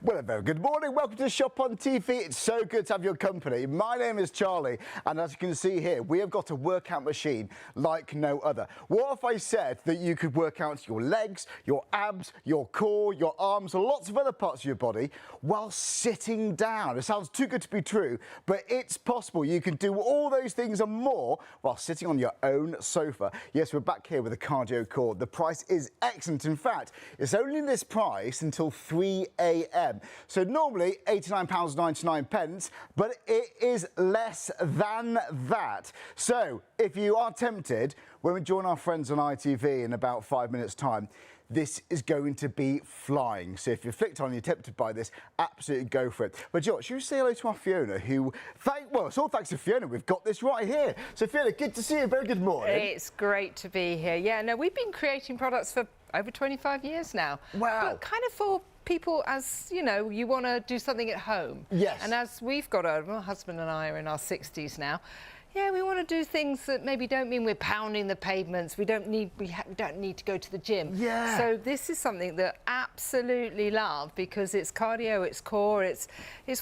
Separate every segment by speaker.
Speaker 1: Well, a very good morning. Welcome to Shop on TV. It's so good to have your company. My name is Charlie, and as you can see here, we have got a workout machine like no other. What if I said that you could work out your legs, your abs, your core, your arms, and lots of other parts of your body while sitting down? It sounds too good to be true, but it's possible. You can do all those things and more while sitting on your own sofa. Yes, we're back here with a cardio core. The price is excellent. In fact, it's only this price until 3 a.m. So normally £89.99, but it is less than that. So if you are tempted, when we join our friends on ITV in about 5 minutes' time, this is going to be flying. So if you're flicked on, you're tempted by this, absolutely go for it. But George, should we say hello to our Fiona, who, it's all thanks to Fiona, we've got this right here. So Fiona, good to see you. Very good morning.
Speaker 2: It's great to be here. Yeah, no, we've been creating products for over 25 years now.
Speaker 1: Wow.
Speaker 2: But kind of for people, as you know, you want to do something at home.
Speaker 1: Yes.
Speaker 2: And as we've got over, my husband and I are in our 60s now. Yeah, we want to do things that maybe don't mean we're pounding the pavements. We don't need to go to the gym.
Speaker 1: Yeah.
Speaker 2: So this is something that I absolutely love because it's cardio, it's core, it's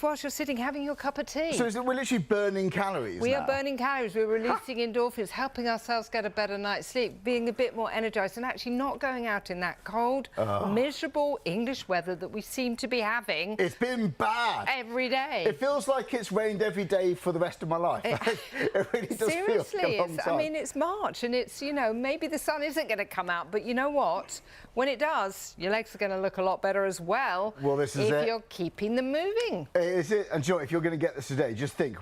Speaker 2: whilst you're sitting having your cup of tea.
Speaker 1: So we're literally burning calories
Speaker 2: We
Speaker 1: now.
Speaker 2: are burning calories. We're releasing endorphins, helping ourselves get a better night's sleep, being a bit more energised, and actually not going out in that cold, miserable English weather that we seem to be having.
Speaker 1: It's been bad
Speaker 2: Every day.
Speaker 1: It feels like it's rained every day for the rest of my life. It really does
Speaker 2: Seriously,
Speaker 1: feel like a long time.
Speaker 2: I mean, it's March and it's, you know, maybe the sun isn't going to come out, but you know what? When it does, your legs are going to look a lot better as well.
Speaker 1: Well, this is
Speaker 2: if you're keeping them moving.
Speaker 1: Is it? And Joe, if you're going to get this today, just think,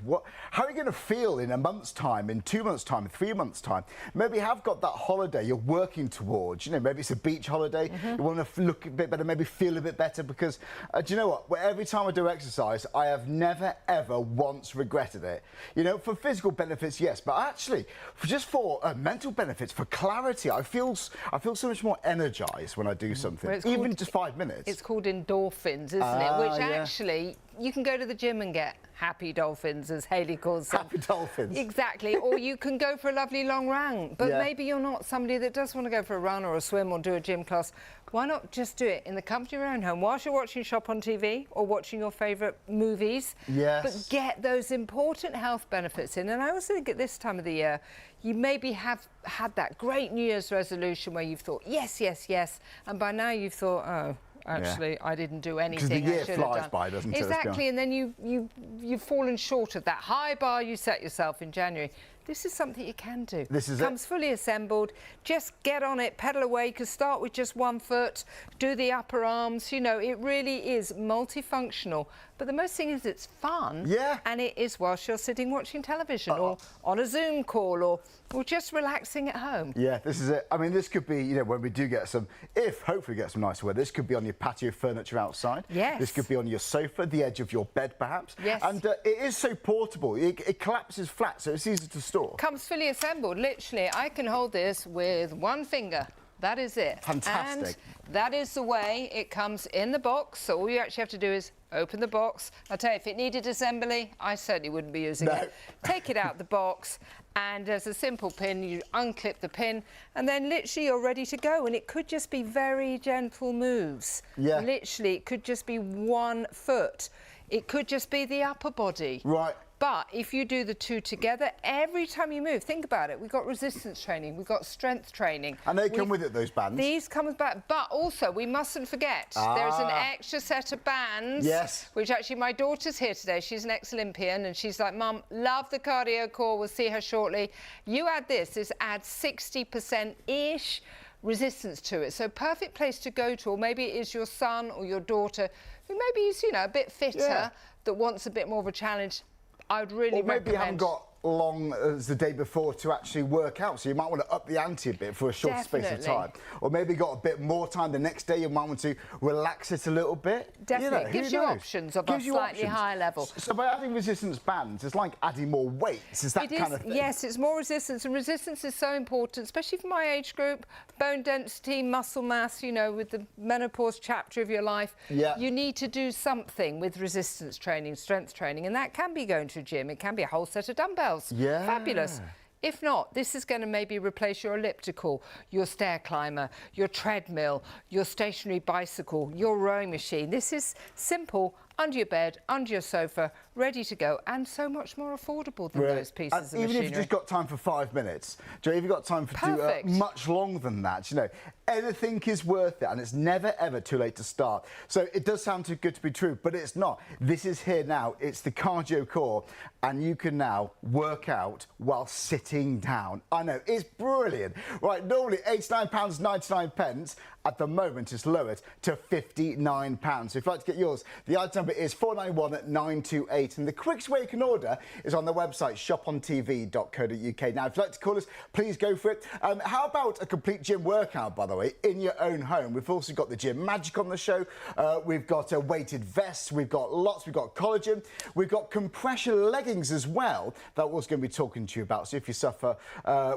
Speaker 1: how are you going to feel in a month's time, in 2 months' time, in 3 months' time? Maybe you have got that holiday you're working towards. You know, maybe it's a beach holiday. You want to look a bit better, maybe feel a bit better because, do you know what? Every time I do exercise, I have never, ever once regretted it. You know, for physical benefits, yes, but actually, just for mental benefits, for clarity, I feel so much more energised when I do something, even just 5 minutes.
Speaker 2: It's called endorphins, isn't it? Which actually, you can go to the gym and get happy dolphins, as Hayley calls them.
Speaker 1: Happy dolphins.
Speaker 2: Exactly. Or you can go for a lovely long run. But maybe you're not somebody that does want to go for a run or a swim or do a gym class. Why not just do it in the comfort of your own home whilst you're watching Shop on TV or watching your favourite movies?
Speaker 1: Yes.
Speaker 2: But get those important health benefits in. And I also think at this time of the year, you maybe have had that great New Year's resolution where you've thought, yes, yes, yes. And by now you've thought, oh, actually, I didn't do anything.
Speaker 1: Because the year
Speaker 2: I should
Speaker 1: flies
Speaker 2: have done.
Speaker 1: by, doesn't it?
Speaker 2: Exactly, and then you've fallen short of that high bar you set yourself in January. This is something you can do.
Speaker 1: This is
Speaker 2: Comes fully assembled. Just get on it, pedal away. You can start with just one foot, do the upper arms. You know, it really is multifunctional. But the most thing is it's fun. Yeah. And it is whilst you're sitting watching television or on a Zoom call or just relaxing at home.
Speaker 1: Yeah, this is it. I mean, this could be, you know, when we do get some, hopefully get some nicer weather, this could be on your patio furniture outside.
Speaker 2: Yes.
Speaker 1: This could be on your sofa, the edge of your bed, perhaps.
Speaker 2: Yes.
Speaker 1: And it is so portable. It collapses flat, so it's easy to store.
Speaker 2: Comes fully assembled. Literally, I can hold this with one finger. That is it.
Speaker 1: Fantastic.
Speaker 2: And that is the way it comes in the box. So all you actually have to do is open the box. I'll tell you, if it needed assembly, I certainly wouldn't be using it. Take it out the box, and there's a simple pin. You unclip the pin, and then literally you're ready to go. And it could just be very gentle moves.
Speaker 1: Yeah.
Speaker 2: Literally, it could just be 1 foot. It could just be the upper body.
Speaker 1: Right.
Speaker 2: But if you do the two together, every time you move, think about it, we've got resistance training, we've got strength training.
Speaker 1: And they come with it, those bands?
Speaker 2: These come with bands, but also we mustn't forget, there's an extra set of bands. Yes. Which actually, my daughter's here today, she's an ex-Olympian, and she's like, Mum, love the cardio core, we'll see her shortly. You add this adds 60%-ish resistance to it. So perfect place to go to, or maybe it is your son or your daughter who maybe is, you know, a bit fitter, that wants a bit more of a challenge. I would really recommend.
Speaker 1: Or maybe you haven't got long as the day before to actually work out, so you might want to up the ante a bit for a short space of time. Or maybe got a bit more time the next day, you might want to relax it a little bit.
Speaker 2: Definitely.
Speaker 1: You know,
Speaker 2: gives you options of a slightly higher level.
Speaker 1: So by adding resistance bands, it's like adding more weights, is that kind of thing?
Speaker 2: Yes, it's more resistance, and resistance is so important, especially for my age group. Bone density, muscle mass, you know, with the menopause chapter of your life, you need to do something with resistance training, strength training, and that can be going to a gym, it can be a whole set of dumbbells. Yeah. Fabulous. If not, this is going to maybe replace your elliptical, your stair climber, your treadmill, your stationary bicycle, your rowing machine. This is simple, under your bed, under your sofa, ready to go, and so much more affordable than those pieces of machinery.
Speaker 1: Even if you've just got time for 5 minutes, Joe, if you've got time for much longer than that, you know, anything is worth it, and it's never ever too late to start. So it does sound too good to be true, but it's not. This is here now. It's the Cardio Core, and you can now work out while sitting down. I know, it's brilliant. Right, normally £89.99. At the moment, it's lowered to £59. So if you'd like to get yours, the item number is 491928, and the quickest way you can order is on the website shopontv.co.uk. Now, if you'd like to call us, please go for it. How about a complete gym workout, by the way, in your own home? We've also got the Gym Magic on the show. We've got weighted vests. We've got lots. We've got collagen. We've got compression leggings as well that we're also going to be talking to you about. So if you suffer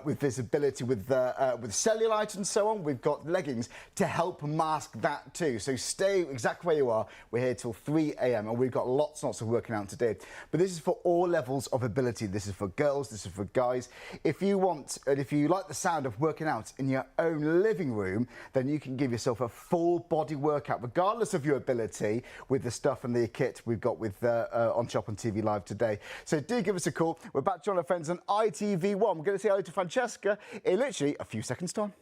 Speaker 1: with visibility, with cellulite and so on, we've got leggings to help mask that too. So stay exactly where you are. We're here till 3 a.m. and we've got lots and lots of working out today. But this is for all levels of ability. This is for girls, this is for guys. If you want, and if you like the sound of working out in your own living room, then you can give yourself a full body workout, regardless of your ability, with the stuff and the kit we've got with on Shop on TV Live today. So do give us a call. We're back to our friends on ITV1. We're going to say hello to Francesca in literally a few seconds' time.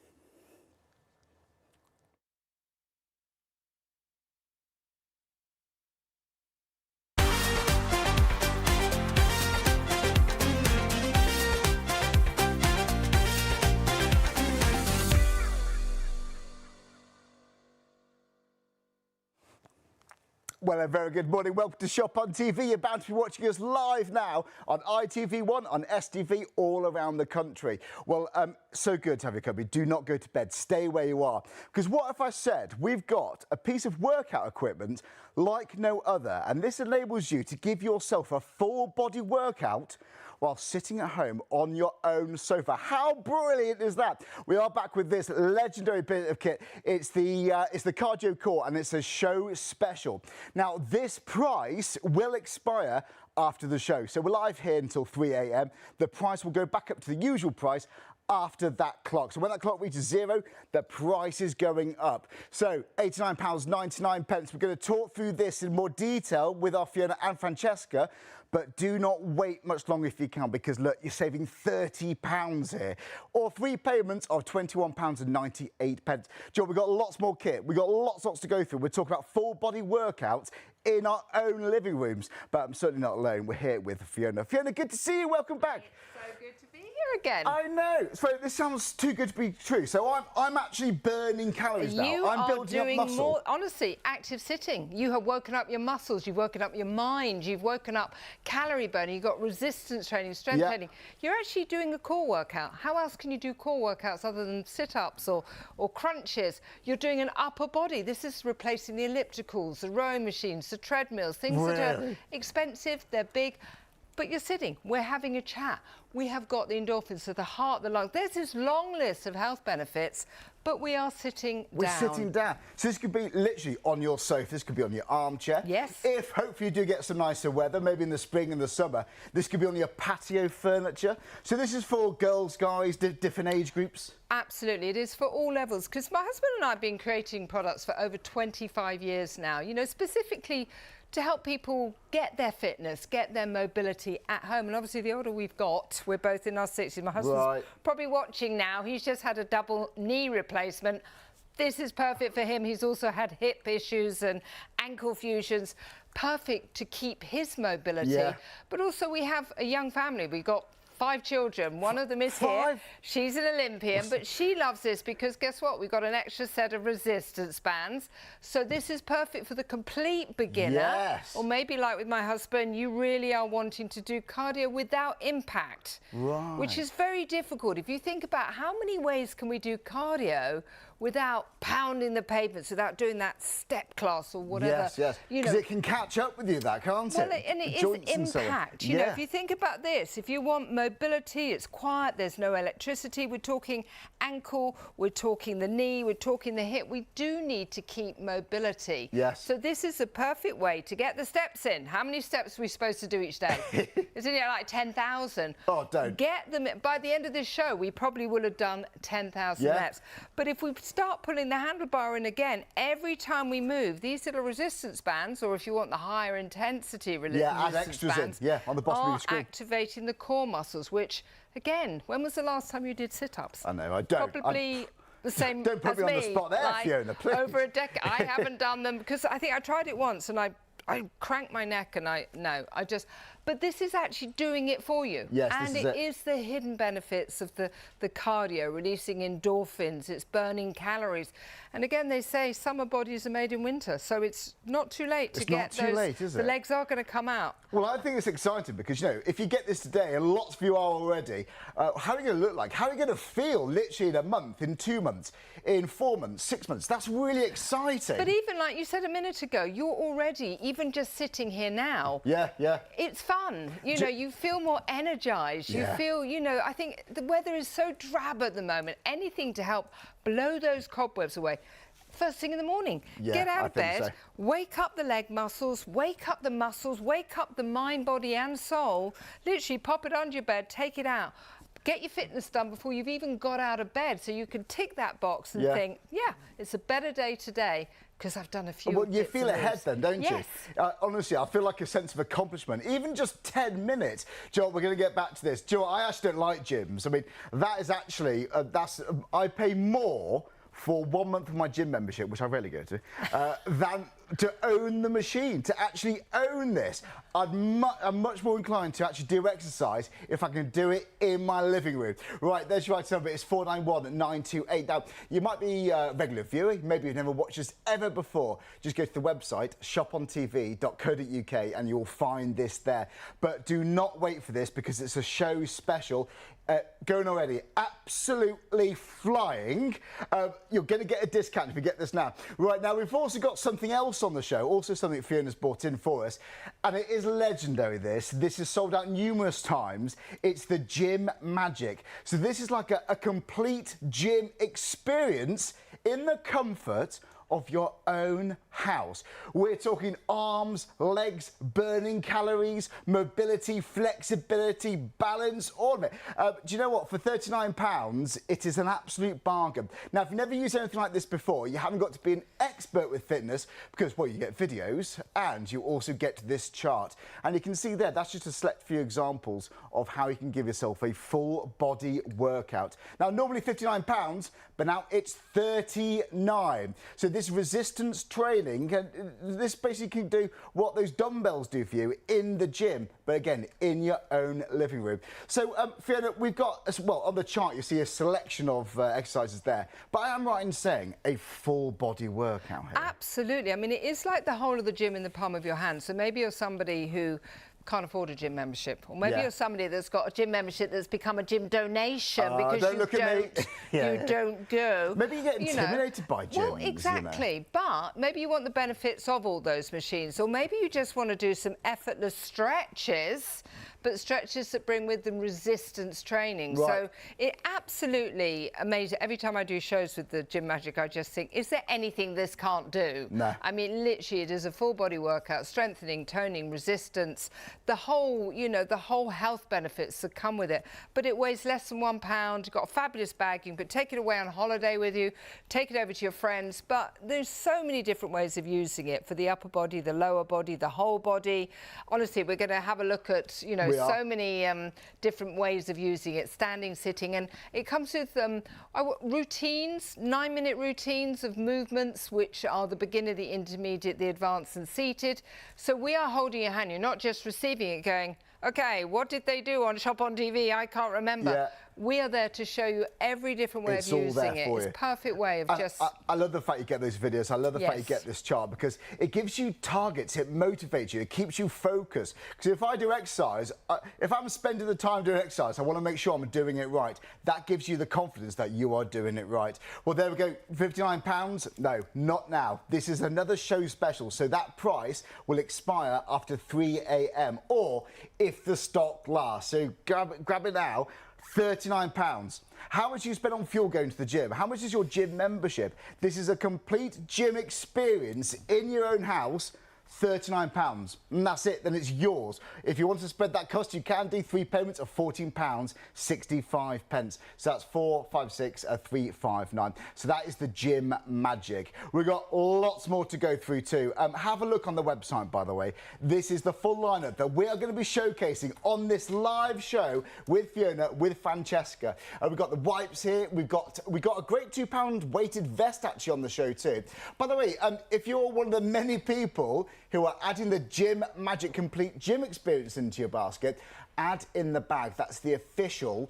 Speaker 1: Well, a very good morning. Welcome to Shop on TV. You're bound to be watching us live now on ITV1, on STV, all around the country. Well, so good to have you company. Do not go to bed. Stay where you are. Because what if I said we've got a piece of workout equipment like no other, and this enables you to give yourself a full body workout while sitting at home on your own sofa. How brilliant is that? We are back with this legendary bit of kit. It's the Cardio Core, and it's a show special. Now, this price will expire after the show. So we're live here until 3 a.m. The price will go back up to the usual price after that clock. So when that clock reaches 0, the price is going up. So £89.99. We're going to talk through this in more detail with our Fiona and Francesca, but do not wait much longer if you can, because look, you're saving £30 here, or 3 payments of £21.98. John, we've got lots more kit. We've got lots to go through. We're talking about full body workouts in our own living rooms, but I'm certainly not alone. We're here with Fiona. Fiona, good to see you. Welcome back.
Speaker 2: So good to be here again.
Speaker 1: I know. So this sounds too good to be true. So I'm actually burning calories now. I'm building up muscle.
Speaker 2: More, honestly, active sitting. You have woken up your muscles. You've woken up your mind. You've woken up calorie burning. You've got resistance training, strength training. You're actually doing a core workout. How else can you do core workouts other than sit-ups or crunches? You're doing an upper body. This is replacing the ellipticals, the rowing machines, the treadmills, things that are expensive, they're big. But you're sitting, we're having a chat. We have got the endorphins to the heart, the lungs. There's this long list of health benefits, but we are sitting down.
Speaker 1: We're sitting down. So this could be literally on your sofa, this could be on your armchair.
Speaker 2: Yes.
Speaker 1: If hopefully you do get some nicer weather, maybe in the spring and the summer, this could be on your patio furniture. So this is for girls, guys, different age groups?
Speaker 2: Absolutely, it is for all levels, because my husband and I have been creating products for over 25 years now, you know, specifically to help people get their fitness, get their mobility at home. And obviously, the older we've got, we're both in our 60s. My husband's probably watching now. He's just had a double knee replacement. This is perfect for him. He's also had hip issues and ankle fusions. Perfect to keep his mobility. Yeah. But also, we have a young family. We've got 5 children. One of them is here. She's an Olympian, but she loves this because guess what? We've got an extra set of resistance bands. So this is perfect for the complete beginner.
Speaker 1: Yes.
Speaker 2: Or maybe like with my husband, you really are wanting to do cardio without impact, which is very difficult. If you think about how many ways can we do cardio without pounding the pavements, without doing that step class or whatever.
Speaker 1: Yes, yes. Because it can catch up with you, that, can't it?
Speaker 2: Well, and it is impact. You know, if you think about this, if you want mobility, it's quiet, there's no electricity. We're talking ankle, we're talking the knee, we're talking the hip. We do need to keep mobility.
Speaker 1: Yes.
Speaker 2: So this is a perfect way to get the steps in. How many steps are we supposed to do each day? Isn't it like 10,000?
Speaker 1: Oh, don't.
Speaker 2: Get them. By the end of this show, we probably will have done 10,000 reps. But if we start pulling the handlebar in again, every time we move, these little resistance bands, or if you want the higher intensity resistance bands,
Speaker 1: on the bottom of your screen,
Speaker 2: activating the core muscles, which, again, when was the last time you did sit-ups?
Speaker 1: I know, I don't.
Speaker 2: Probably the same
Speaker 1: Don't put
Speaker 2: as
Speaker 1: me on the spot there,
Speaker 2: like,
Speaker 1: Fiona, please.
Speaker 2: over a decade. I haven't done them because I think I tried it once and I cranked my neck and but this is actually doing it for you.
Speaker 1: Yes,
Speaker 2: and it is the hidden benefits of the cardio, releasing endorphins, it's burning calories. And again, they say summer bodies are made in winter, so it's not too late to get those.
Speaker 1: It's not too late, is it?
Speaker 2: The legs are going to come out.
Speaker 1: Well, I think it's exciting because, you know, if you get this today, and lots of you are already, how are you going to look like? How are you going to feel literally in a month, in 2 months, in 4 months, 6 months? That's really exciting.
Speaker 2: But even like you said a minute ago, you're already, even just sitting here now.
Speaker 1: Yeah.
Speaker 2: It's fun. You know, you feel more energised. You feel, you know, I think the weather is so drab at the moment. Anything to help blow those cobwebs away. First thing in the morning, get out of bed, wake up the leg muscles, wake up the muscles, wake up the mind, body and soul. Literally pop it under your bed, take it out. Get your fitness done before you've even got out of bed, so you can tick that box and think, yeah, it's a better day today because I've done a few.
Speaker 1: Well, you feel ahead then, don't you?
Speaker 2: Yes.
Speaker 1: Honestly, I feel like a sense of accomplishment. Even just 10 minutes. Joe, we're going to get back to this. Joe, I actually don't like gyms. I mean, that is actually, I pay more for 1 month of my gym membership, which I rarely go to, than to own the machine, to actually own this. I'm much more inclined to actually do exercise if I can do it in my living room. Right, there's your right number. It's 491-928. Now, you might be a regular viewer. Maybe you've never watched us ever before. Just go to the website, shopontv.co.uk, and you'll find this there. But do not wait for this because it's a show special. Going already, absolutely flying. You're going to get a discount if you get this now. Right, now we've also got something else on the show, also something Fiona's brought in for us, and it is legendary. This is sold out numerous times. It's the Gym Magic. So this is like a complete gym experience in the comfort of your own house. We're talking arms, legs, burning calories, mobility, flexibility, balance, all of it. Do you know what? For £39, it is an absolute bargain. Now, if you've never used anything like this before, you haven't got to be an expert with fitness because, well, you get videos and you also get this chart. And you can see there, that's just a select few examples of how you can give yourself a full body workout. Now, normally £59, but now it's £39. So this resistance training, this basically can do what those dumbbells do for you in the gym, but again, in your own living room. So, Fiona, we've got, as well, on the chart, you see a selection of exercises there, but I am right in saying a full body workout here.
Speaker 2: Absolutely. I mean, it is like the whole of the gym in the palm of your hand. So maybe you're somebody who can't afford a gym membership, or maybe you're somebody that's got a gym membership that's become a gym donation because you don't go.
Speaker 1: Maybe you get intimidated by gyms.
Speaker 2: Well, exactly. You know. But maybe you want the benefits of all those machines, or maybe you just want to do some effortless stretches, but stretches that bring with them resistance training.
Speaker 1: Right.
Speaker 2: So it absolutely amazing. Every time I do shows with the Gym Magic, I just think, is there anything this can't do?
Speaker 1: No.
Speaker 2: I mean, literally, it is a full body workout, strengthening, toning, resistance, the whole, you know, the whole health benefits that come with it. But it weighs less than £1. You've got a fabulous bag. You can take it away on holiday with you, take it over to your friends. But there's so many different ways of using it for the upper body, the lower body, the whole body. Honestly, we're going to have a look at, you know, so many different ways of using it, standing, sitting, and it comes with routines, 9-minute routines of movements, which are the beginner, the intermediate, the advanced and seated. So we are holding your hand. You're not just receiving it going, okay, what did they do on Shop on TV? I can't remember. we are there to show you every different way of using it. It's a perfect way of just...
Speaker 1: I love the fact you get those videos. I love the fact you get this chart, because it gives you targets, it motivates you, it keeps you focused. Because if I do exercise, if I'm spending the time doing exercise, I want to make sure I'm doing it right. That gives you the confidence that you are doing it right. Well, there we go. £59? No, not now. This is another show special, so that price will expire after 3 a.m. or if the stock lasts. So grab it now. £39. How much do you spend on fuel going to the gym? How much is your gym membership? This is a complete gym experience in your own house. £39, and that's it, then it's yours. If you want to spread that cost, you can do 3 payments of £14.65. So that's 4, 5, 6, 3, 5, 9. So that is the gym magic. We've got lots more to go through too. Have a look on the website, by the way. This is the full lineup that we are going to be showcasing on this live show with Fiona, with Francesca. We've got the wipes here. We've got a great £2 weighted vest actually on the show too. By the way, if you're one of the many people who are adding the Gym Magic Complete Gym Experience into your basket, add in the bag. That's the official.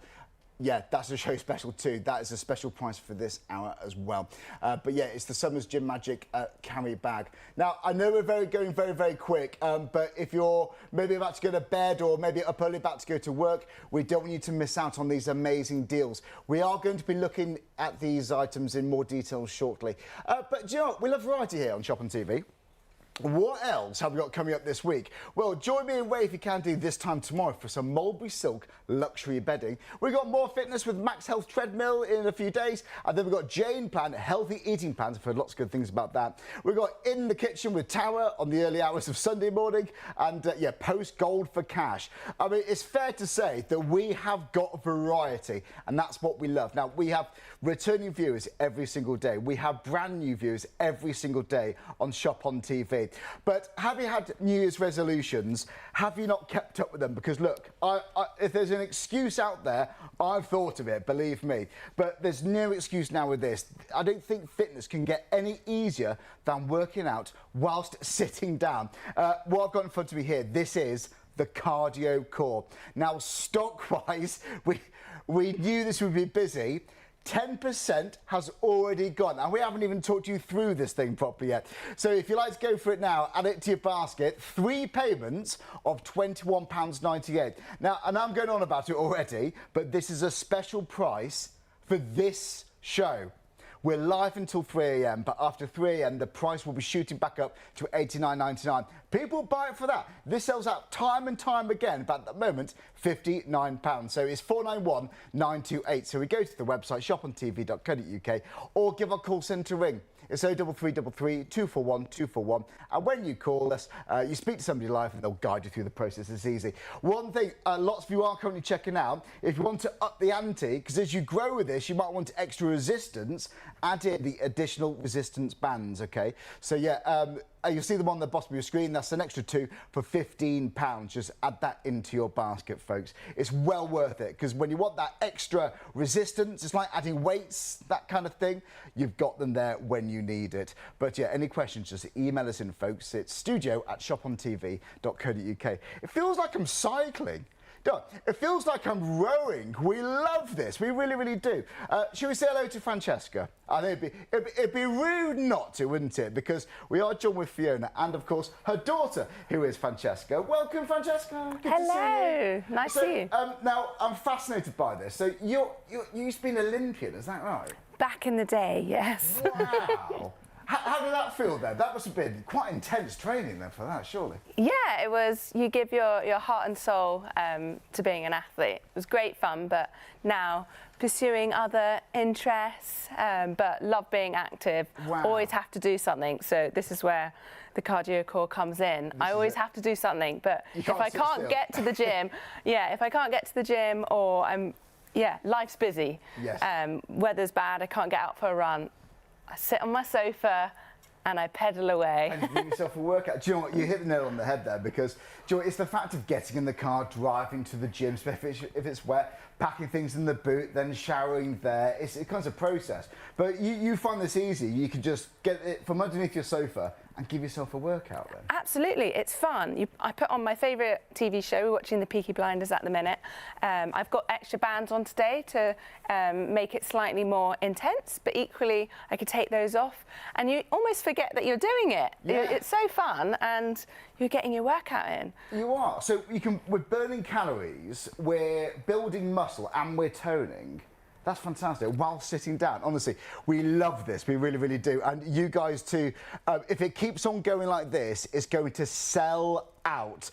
Speaker 1: Yeah, that's a show special too. That is a special price for this hour as well. But yeah, it's the Summers Gym Magic carry bag. Now, I know we're going very, very quick, but if you're maybe about to go to bed or maybe up early about to go to work, we don't want you to miss out on these amazing deals. We are going to be looking at these items in more detail shortly. But do you know what? We love variety here on Shop on TV. What else have we got coming up this week? Well, join me away if you can do this time tomorrow for some Mulberry Silk luxury bedding. We've got more fitness with Max Health Treadmill in a few days. And then we've got Jane Plan, healthy eating plans. I've heard lots of good things about that. We've got In the Kitchen with Tower on the early hours of Sunday morning. And yeah, Post Gold for Cash. I mean, it's fair to say that we have got variety, and that's what we love. Now, we have returning viewers every single day. We have brand new viewers every single day on Shop on TV. But have you had New Year's resolutions? Have you not kept up with them? Because look, if there's an excuse out there, I've thought of it, believe me. But there's no excuse now with this. I don't think fitness can get any easier than working out whilst sitting down. What I've got in front of me here, this is the Cardio Core. Now, stock-wise, we knew this would be busy. 10% has already gone, and we haven't even talked you through this thing properly yet. So if you'd like to go for it now, add it to your basket. 3 payments of £21.98. Now, and I'm going on about it already, but this is a special price for this show. We're live until 3 a.m, but after 3 a.m, the price will be shooting back up to £89.99. People buy it for that. This sells out time and time again, but at the moment, £59. So it's £491,928. So we go to the website, shopontv.co.uk, or give our call centre a ring. It's 03333 241 241. And when you call us, you speak to somebody live and they'll guide you through the process. It's easy. One thing lots of you are currently checking out, if you want to up the ante, because as you grow with this, you might want extra resistance, add in the additional resistance bands, okay? So yeah, you'll see them on the bottom of your screen. That's an extra 2 for £15. Just add that into your basket, folks. It's well worth it, because when you want that extra resistance, it's like adding weights, that kind of thing. You've got them there when you need it. But yeah, any questions, just email us in, folks. It's studio@shopontv.co.uk. It feels like I'm cycling. It feels like I'm rowing. We love this. We really, really do. Shall we say hello to Francesca? I think it'd be rude not to, wouldn't it? Because we are joined with Fiona and, of course, her daughter, who is Francesca. Welcome, Francesca. Good
Speaker 3: hello.
Speaker 1: To see you.
Speaker 3: Nice to see you.
Speaker 1: Now, I'm fascinated by this. So you used to be an Olympian, is that right?
Speaker 3: Back in the day, yes.
Speaker 1: Wow. How did that feel then? That must have been quite intense training then for that, surely.
Speaker 3: Yeah, it was. You give your heart and soul to being an athlete. It was great fun, but now pursuing other interests, but love being active.
Speaker 1: Wow.
Speaker 3: Always have to do something. So this is where the Cardio Core comes in. I always have to do something, but if I can't get to the gym, if I can't get to the gym or life's busy.
Speaker 1: Yes.
Speaker 3: Weather's bad, I can't get out for a run. I sit on my sofa and I pedal away.
Speaker 1: And you give yourself a workout. Do you know what? You hit the nail on the head there, because do you know what? It's the fact of getting in the car, driving to the gym, if it's wet, packing things in the boot, then showering there. It's kind of a process. But you find this easy. You can just get it from underneath your sofa and give yourself a workout then?
Speaker 3: Absolutely, it's fun. I put on my favourite TV show. We're watching the Peaky Blinders at the minute. I've got extra bands on today to make it slightly more intense, but equally I could take those off and you almost forget that you're doing it.
Speaker 1: Yeah.
Speaker 3: It's so fun and you're getting your workout in.
Speaker 1: You are. So we're burning calories, we're building muscle and we're toning. That's fantastic, while sitting down. Honestly, we love this, we really, really do. And you guys too, if it keeps on going like this, it's going to sell out.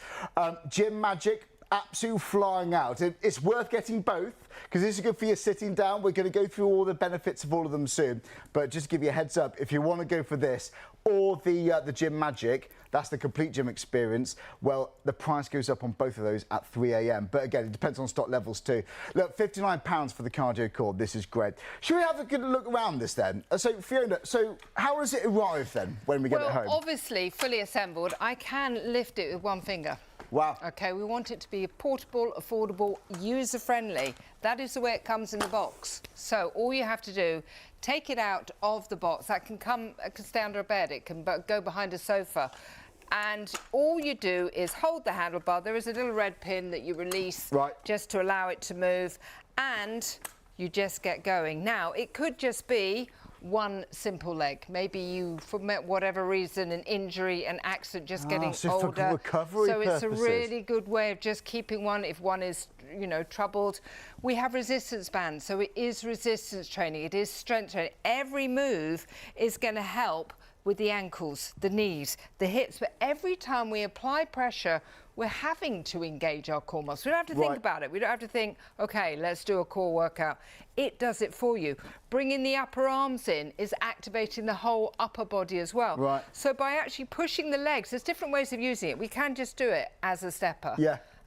Speaker 1: Gym Magic, absolute flying out. It's worth getting both, because this is good for you sitting down. We're going to go through all the benefits of all of them soon. But just to give you a heads up, if you want to go for this or the Gym Magic, that's the complete gym experience, well, the price goes up on both of those at 3 a.m. But again, it depends on stock levels too. Look, £59 for the cardio cord. This is great. Should we have a good look around this then? So, Fiona, how does it arrive then when we get it home?
Speaker 2: Well, obviously, fully assembled, I can lift it with one finger.
Speaker 1: Wow.
Speaker 2: OK, we want it to be portable, affordable, user-friendly. That is the way it comes in the box. So all you have to do, take it out of the box. That can stay under a bed. It can go behind a sofa. And all you do is hold the handlebar. There is a little red pin that you release just to allow it to move. And you just get going. Now, it could just be one simple leg. Maybe you, for whatever reason, an injury, an accident, just getting older.
Speaker 1: For recovery
Speaker 2: purposes. It's a really good way of just keeping one if one is, you know, troubled. We have resistance bands, so it is resistance training, it is strength training. Every move is going to help with the ankles, the knees, the hips, but every time we apply pressure, we're having to engage our core muscles. We don't have to think about it. We don't have to think, OK, let's do a core workout. It does it for you. Bringing the upper arms in is activating the whole upper body as well. So by actually pushing the legs, there's different ways of using it. We can just do it as a stepper.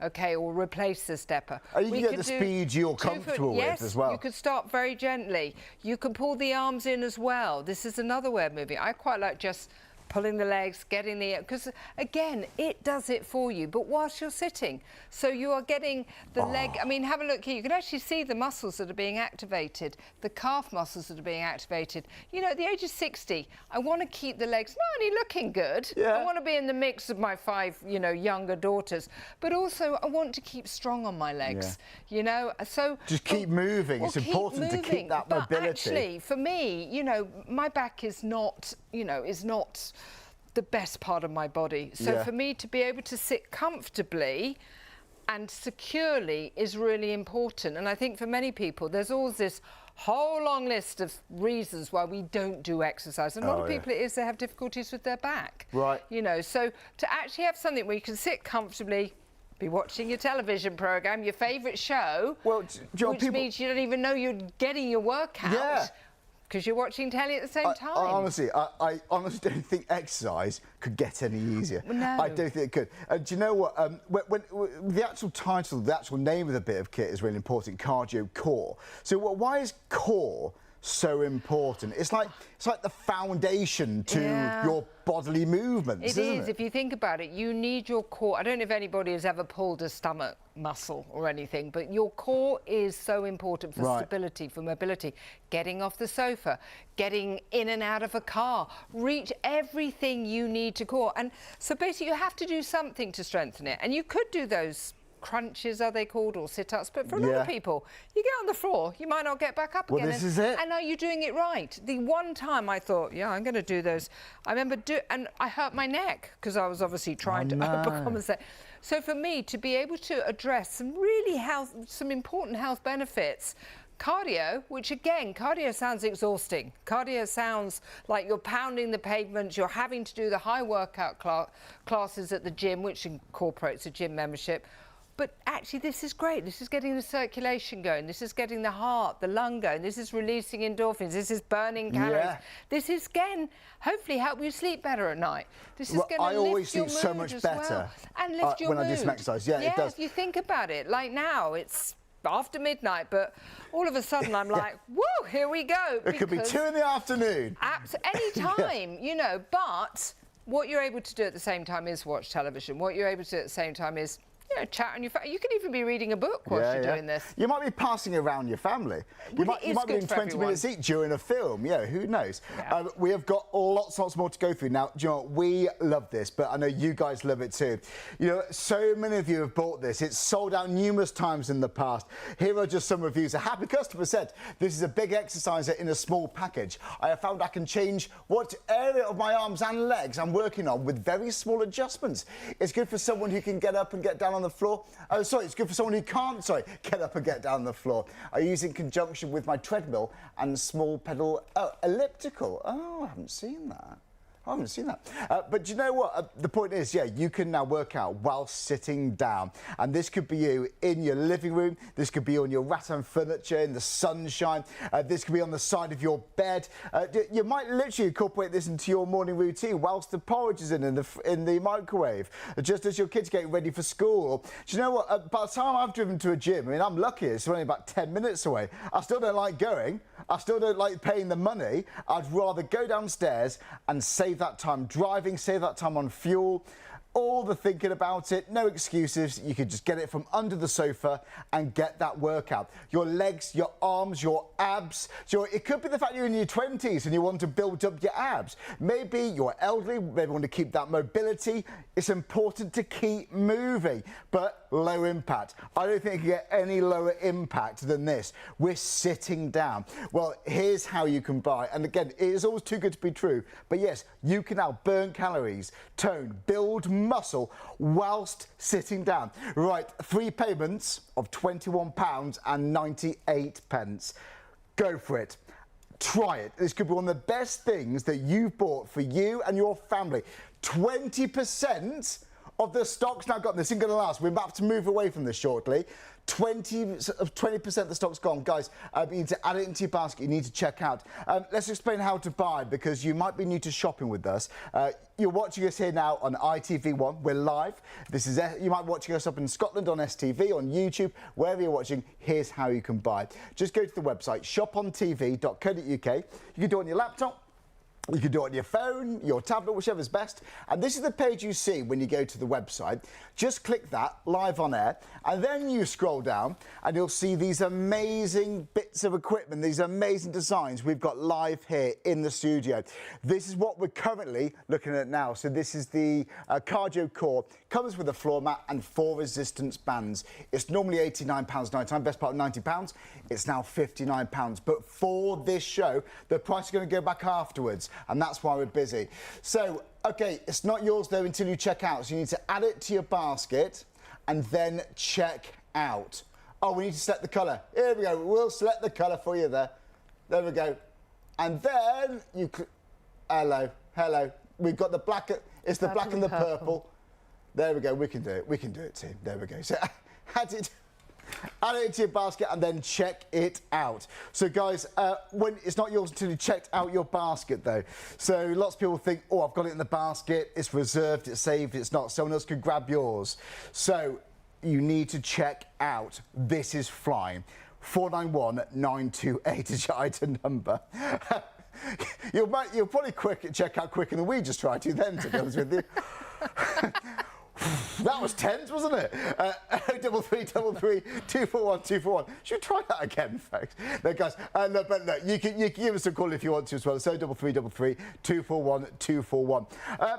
Speaker 2: OK, or replace the stepper.
Speaker 1: You can get the speed you're comfortable with as well.
Speaker 2: You could start very gently. You can pull the arms in as well. This is another way of moving. I quite like just pulling the legs, getting the... Because, again, it does it for you, but whilst you're sitting. So you are getting the leg... I mean, have a look here. You can actually see the muscles that are being activated, the calf muscles that are being activated. You know, at the age of 60, I want to keep the legs not only looking good, I want to be in the mix of my 5, you know, younger daughters, but also I want to keep strong on my legs, you know? So...
Speaker 1: Just keep moving. It's important to keep that mobility.
Speaker 2: But actually, for me, you know, my back is not, you know, is not the best part of my body. So for me to be able to sit comfortably and securely is really important. And I think for many people, there's always this whole long list of reasons why we don't do exercise. And a lot of people, it is they have difficulties with their back. You know, so to actually have something where you can sit comfortably, be watching your television programme, your favourite show, which means you don't even know you're getting your workout. Because you're watching telly at the same time.
Speaker 1: I honestly don't think exercise could get any easier.
Speaker 2: Well, no.
Speaker 1: I don't think it could. Do you know what? When the actual title, the actual name of the bit of kit is really important, cardio core. So why is core so important? It's like the foundation to your bodily movements, isn't it?
Speaker 2: It is. If you think about it, you need your core. I don't know if anybody has ever pulled a stomach muscle or anything, but your core is so important for stability, for mobility, getting off the sofa, getting in and out of a car, reach everything you need to core. And so basically you have to do something to strengthen it. And you could do those crunches, are they called, or sit-ups, but for a lot of people, you get on the floor, you might not get back up again.
Speaker 1: Well, this is it.
Speaker 2: And are you doing it right? The one time I thought, I'm going to do those, I remember and I hurt my neck because I was obviously trying to overcompensate. So for me to be able to address some important health benefits, cardio, which again, cardio sounds exhausting. Cardio sounds like you're pounding the pavement, you're having to do the high workout classes at the gym, which incorporates a gym membership. But actually, this is great. This is getting the circulation going. This is getting the heart, the lung going. This is releasing endorphins. This is burning calories. This is, again, hopefully help you sleep better at night. This is going to lift your mood
Speaker 1: so much better
Speaker 2: and lift your mood.
Speaker 1: When I do some exercise. It does.
Speaker 2: If you think about it, like now, it's after midnight, but all of a sudden I'm like, whoa, here we go.
Speaker 1: It could be 2 in the afternoon.
Speaker 2: Any time, you know, but what you're able to do at the same time is watch television. What you're able to do at the same time is chat on your phone. You could even be reading a book while you're doing this.
Speaker 1: You might be passing around your family. You might be doing 20 minutes each during a film. Yeah, who knows? Yeah. We have got lots more to go through. Now, do you know what? We love this, but I know you guys love it too. You know, so many of you have bought this. It's sold out numerous times in the past. Here are just some reviews. A happy customer said, this is a big exerciser in a small package. I have found I can change what area of my arms and legs I'm working on with very small adjustments. It's good for someone who can get up and get down on the floor. Oh, sorry, it's good for someone who can't, get up and get down on the floor. I use it in conjunction with my treadmill and small pedal elliptical. Oh, I haven't seen that. I haven't seen that. But you know what? The point is, you can now work out while sitting down. And this could be you in your living room. This could be on your rattan furniture in the sunshine. This could be on the side of your bed. You might literally incorporate this into your morning routine whilst the porridge is in the microwave, just as your kids get ready for school. Do you know what? By the time I've driven to a gym, I mean, I'm lucky. It's only about 10 minutes away. I still don't like going. I still don't like paying the money. I'd rather go downstairs and save that time driving, save that time on fuel, all the thinking about it, no excuses. You could just get it from under the sofa and get that workout. Your legs, your arms, your abs. It could be the fact you're in your 20s and you want to build up your abs. Maybe you're elderly, maybe want to keep that mobility. It's important to keep moving, but low impact. I don't think you can get any lower impact than this. We're sitting down. Well, here's how you can buy. And again, it is always too good to be true. But yes, you can now burn calories, tone, build muscle whilst sitting down. Right, 3 payments of £21.98. Go for it. Try it. This could be one of the best things that you've bought for you and your family. 20% of the stock's now gone. This isn't going to last. We're about to move away from this shortly. 20% of the stock's gone. Guys, you need to add it into your basket. You need to check out. Let's explain how to buy, because you might be new to shopping with us. You're watching us here now on ITV1. We're live. You might be watching us up in Scotland on STV, on YouTube, wherever you're watching. Here's how you can buy. Just go to the website, shopontv.co.uk. You can do it on your laptop. You can do it on your phone, your tablet, whichever's best. And this is the page you see when you go to the website. Just click that, live on air, and then you scroll down and you'll see these amazing bits of equipment, these amazing designs we've got live here in the studio. This is what we're currently looking at now. So this is the Cardio Core. Comes with a floor mat and 4 resistance bands. It's normally £89.99, best part of £90. It's now £59. But for this show, the price is going to go back afterwards. And that's why we're busy. So, okay, it's not yours though until you check out. So you need to add it to your basket and then check out. Oh, we need to select the colour. Here we go. We'll select the colour for you there. There we go. And then you... Hello. We've got the black... It's the black and the purple. There we go. We can do it. We can do it, team. There we go. So add it into your basket and then check it out. So guys, when it's not yours until you checked out your basket though. So lots of people think, oh, I've got it in the basket, it's reserved, it's saved, it's not. Someone else could grab yours. So you need to check out. This is flying. 491928 is your item number. You'll probably check out quicker than we just tried to then, to be honest with you. That was tense, wasn't it? 0333 241 241. Should we try that again, folks? No, guys, no, you can give us a call if you want to as well. So 0333 241 241.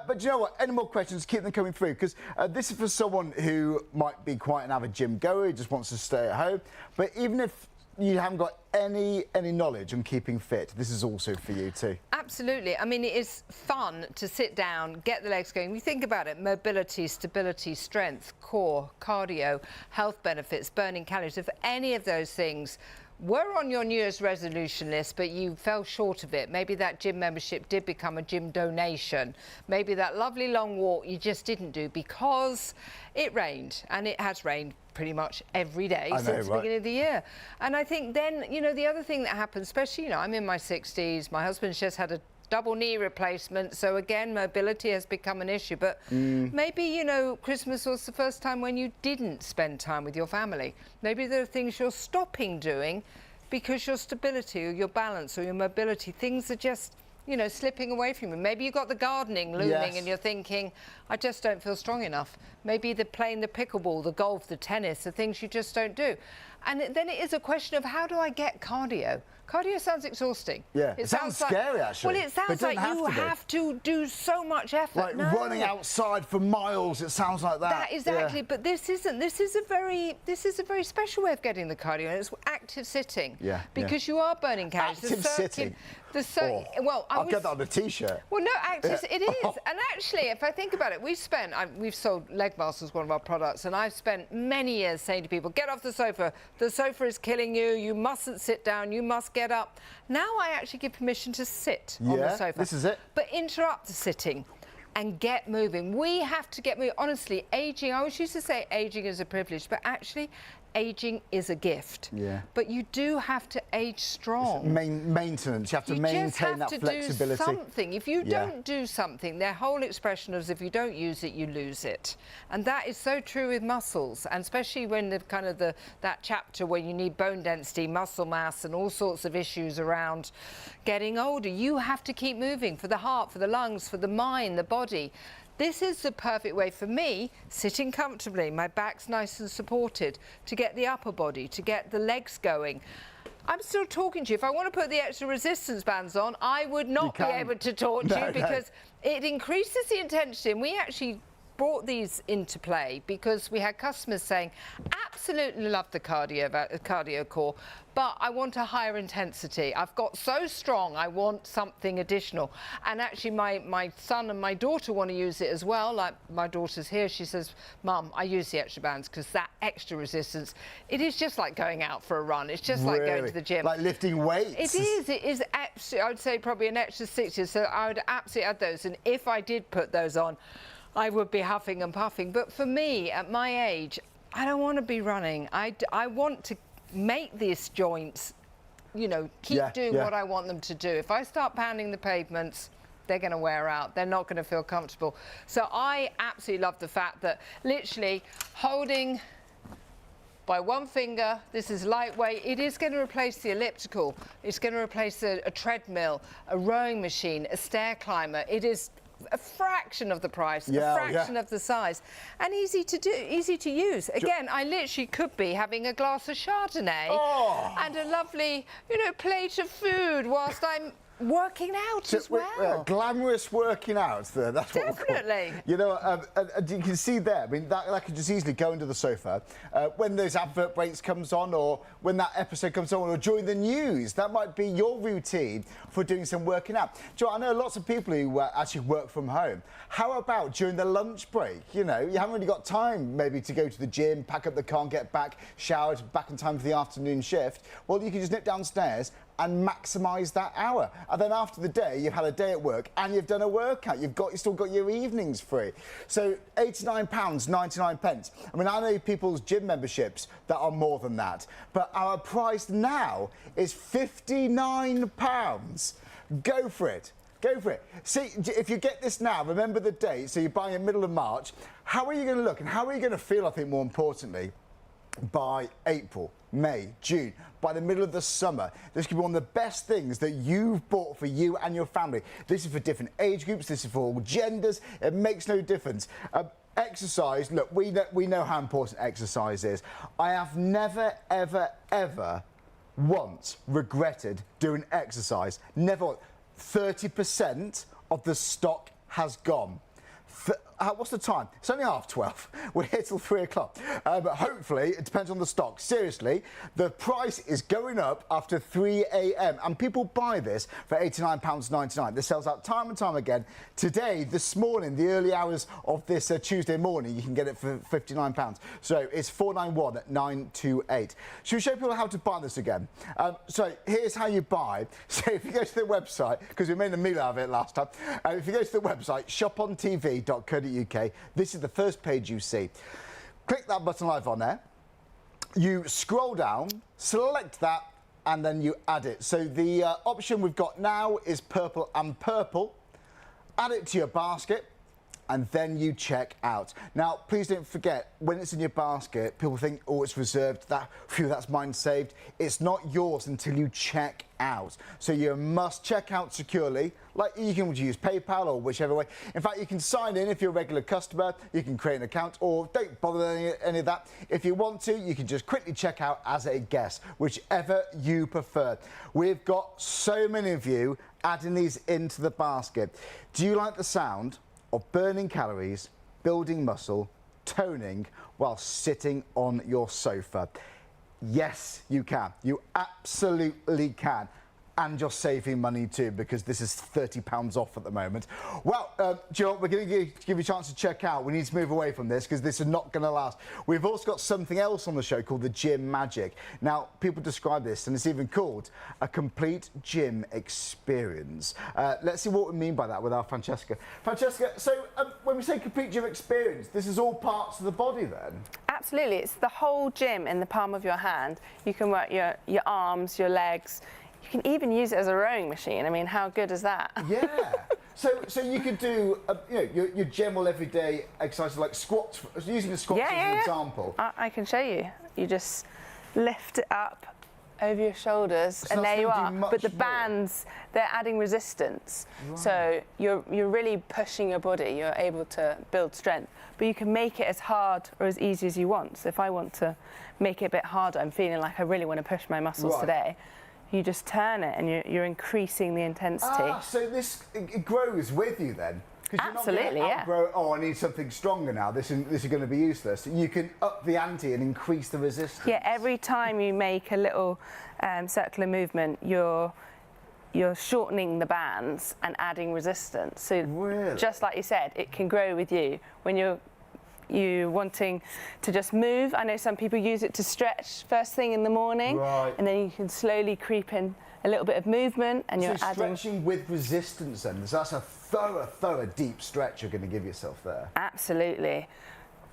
Speaker 1: But you know what? Any more questions, keep them coming through, because this is for someone who might be quite an avid gym goer, who just wants to stay at home. But even if you haven't got any knowledge on keeping fit, this is also for you too. Absolutely. I mean, it is fun to sit down, get the legs going. You think about it, mobility, stability, strength, core, cardio, health benefits, burning calories. If any of those things were on your New Year's resolution list, but you fell short of it, maybe that gym membership did become a gym donation, maybe that lovely long walk you just didn't do because it rained, and it has rained pretty much every day since the beginning of the year. And I think then, you know, the other thing that happens, especially, you know, I'm in my 60s, my husband's just had a double knee replacement, so again mobility has become an issue. But maybe, you know, Christmas was the first time when you didn't spend time with your family. Maybe there are things you're stopping doing because your stability or your balance or your mobility, things are just
Speaker 2: you know, slipping away from you. Maybe you've got the gardening looming and you're thinking, I just don't feel strong enough. Maybe they're playing the pickleball, the golf, the tennis, the things you just don't do. And then it is a question of, how do I get cardio? Cardio sounds exhausting.
Speaker 1: Yeah, it sounds scary, actually.
Speaker 2: Well, it sounds like you have to do so much effort.
Speaker 1: Like running outside for miles, it sounds like that.
Speaker 2: That exactly, but this isn't. This is a very special way of getting the cardio, and it's active sitting.
Speaker 1: Yeah.
Speaker 2: Because you are burning calories.
Speaker 1: Active sitting.
Speaker 2: Well,
Speaker 1: I'll get that on a t-shirt.
Speaker 2: Well, no, active. It is, and actually, if I think about it, we've sold Leg Masters, one of our products, and I've spent many years saying to people, get off the sofa. The sofa is killing you. You mustn't sit down. You must get up. Now I actually give permission to sit on the sofa.
Speaker 1: This is it.
Speaker 2: But interrupt the sitting and get moving. We have to get moving. Honestly, aging, I always used to say aging is a privilege, but actually aging is a gift.
Speaker 1: Yeah.
Speaker 2: But you do have to age strong.
Speaker 1: Maintenance. You have to maintain that flexibility.
Speaker 2: You just have to do something. If you don't do something, their whole expression is, if you don't use it, you lose it. And that is so true with muscles, and especially when that chapter where you need bone density, muscle mass, and all sorts of issues around getting older. You have to keep moving for the heart, for the lungs, for the mind, the body. This is the perfect way for me, sitting comfortably, my back's nice and supported, to get the upper body, to get the legs going. I'm still talking to you. If I want to put the extra resistance bands on, I would not be able to talk to you because it increases the intensity. And we actually brought these into play because we had customers saying, absolutely love the cardio core, but I want a higher intensity. I've got so strong, I want something additional. And actually my son and my daughter want to use it as well. Like, my daughter's here, she says, Mum, I use the extra bands because that extra resistance, it is just like going out for a run. It's just like going to the gym.
Speaker 1: Like lifting weights.
Speaker 2: It is absolutely, I would say probably an extra 60, so I would absolutely add those. And if I did put those on, I would be huffing and puffing. But for me, at my age, I don't want to be running. I want to make these joints, you know, keep doing what I want them to do. If I start pounding the pavements, they're going to wear out. They're not going to feel comfortable. So I absolutely love the fact that literally holding by one finger, this is lightweight. It is going to replace the elliptical. It's going to replace a treadmill, a rowing machine, a stair climber. It is a fraction of the price, a fraction of the size, and easy to do, easy to use. Again, I literally could be having a glass of Chardonnay and a lovely, you know, plate of food whilst I'm working out as well.
Speaker 1: Glamorous working out there, that's what we're calling. You know, you can see there, I mean, that could just easily go under the sofa. When those advert breaks comes on, or when that episode comes on, or during the news, that might be your routine for doing some working out. Do you know, I know lots of people who actually work from home. How about during the lunch break? You know, you haven't really got time maybe to go to the gym, pack up the car and get back, showered, back in time for the afternoon shift. Well, you can just nip downstairs and maximise that hour. And then after the day, you've had a day at work and you've done a workout. You've still got your evenings free. So £89.99. I mean, I know people's gym memberships that are more than that, but our price now is £59. Go for it. Go for it. See, if you get this now, remember the date, so you're buying in middle of March, how are you going to look and how are you going to feel, I think, more importantly, by April, May, June, by the middle of the summer? This could be one of the best things that you've bought for you and your family. This is for different age groups, this is for all genders, it makes no difference. Exercise, look, we know how important exercise is. I have never, ever, ever once regretted doing exercise. Never. 30% of the stock has gone. What's the time? It's only 12:30. We're here till 3 o'clock. But hopefully, it depends on the stock. Seriously, the price is going up after 3 a.m. And people buy this for £89.99. This sells out time and time again. Today, this morning, the early hours of this Tuesday morning, you can get it for £59. So it's 491-928. Should we show people how to buy this again? So here's how you buy. So if you go to the website, because we made a meal out of it last time, if you go to the website, shopontv.co.uk, this is the first page you see. Click that button live on there. You scroll down, select that, and then you add it. So the option we've got now is purple and purple. Add it to your basket. and then you check out. Now, please don't forget, when it's in your basket, people think, oh, it's reserved, that's mine saved. It's not yours until you check out. So you must check out securely. Like, you can use PayPal or whichever way. In fact, you can sign in if you're a regular customer, you can create an account, or don't bother any of that. If you want to, you can just quickly check out as a guest, whichever you prefer. We've got so many of you adding these into the basket. Do you like the sound of burning calories, building muscle, toning while sitting on your sofa? Yes, you can. You absolutely can. And you're saving money too, because this is £30 off at the moment. Well, Jill, we're going to give you a chance to check out. We need to move away from this because this is not going to last. We've also got something else on the show called the Gym Magic. Now, people describe this, and it's even called a complete gym experience. Let's see what we mean by that with our Francesca. Francesca, so when we say complete gym experience, this is all parts of the body then?
Speaker 3: Absolutely. It's the whole gym in the palm of your hand. You can work your arms, your legs. You can even use it as a rowing machine. I mean, how good is that?
Speaker 1: Yeah. So you could do your general everyday exercises like squats. Using the squats as an example.
Speaker 3: I can show you. You just lift it up over your shoulders, and there you are. But the bands, they're adding resistance. Right. So you're really pushing your body. You're able to build strength. But you can make it as hard or as easy as you want. So if I want to make it a bit harder, I'm feeling like I really want to push my muscles today. You just turn it and you're increasing the intensity.
Speaker 1: So it grows with you then?
Speaker 3: Absolutely,
Speaker 1: yeah. Oh, I need something stronger now. This is going to be useless. You can up the ante and increase the resistance.
Speaker 3: Yeah, every time you make a little circular movement, you're shortening the bands and adding resistance. So
Speaker 1: really?
Speaker 3: Just like you said, it can grow with you. When you're wanting to just move. I know some people use it to stretch first thing in the morning, and then you can slowly creep in a little bit of movement, and you're adding.
Speaker 1: Stretching with resistance then, so that's a thorough deep stretch you're going to give yourself there.
Speaker 3: Absolutely.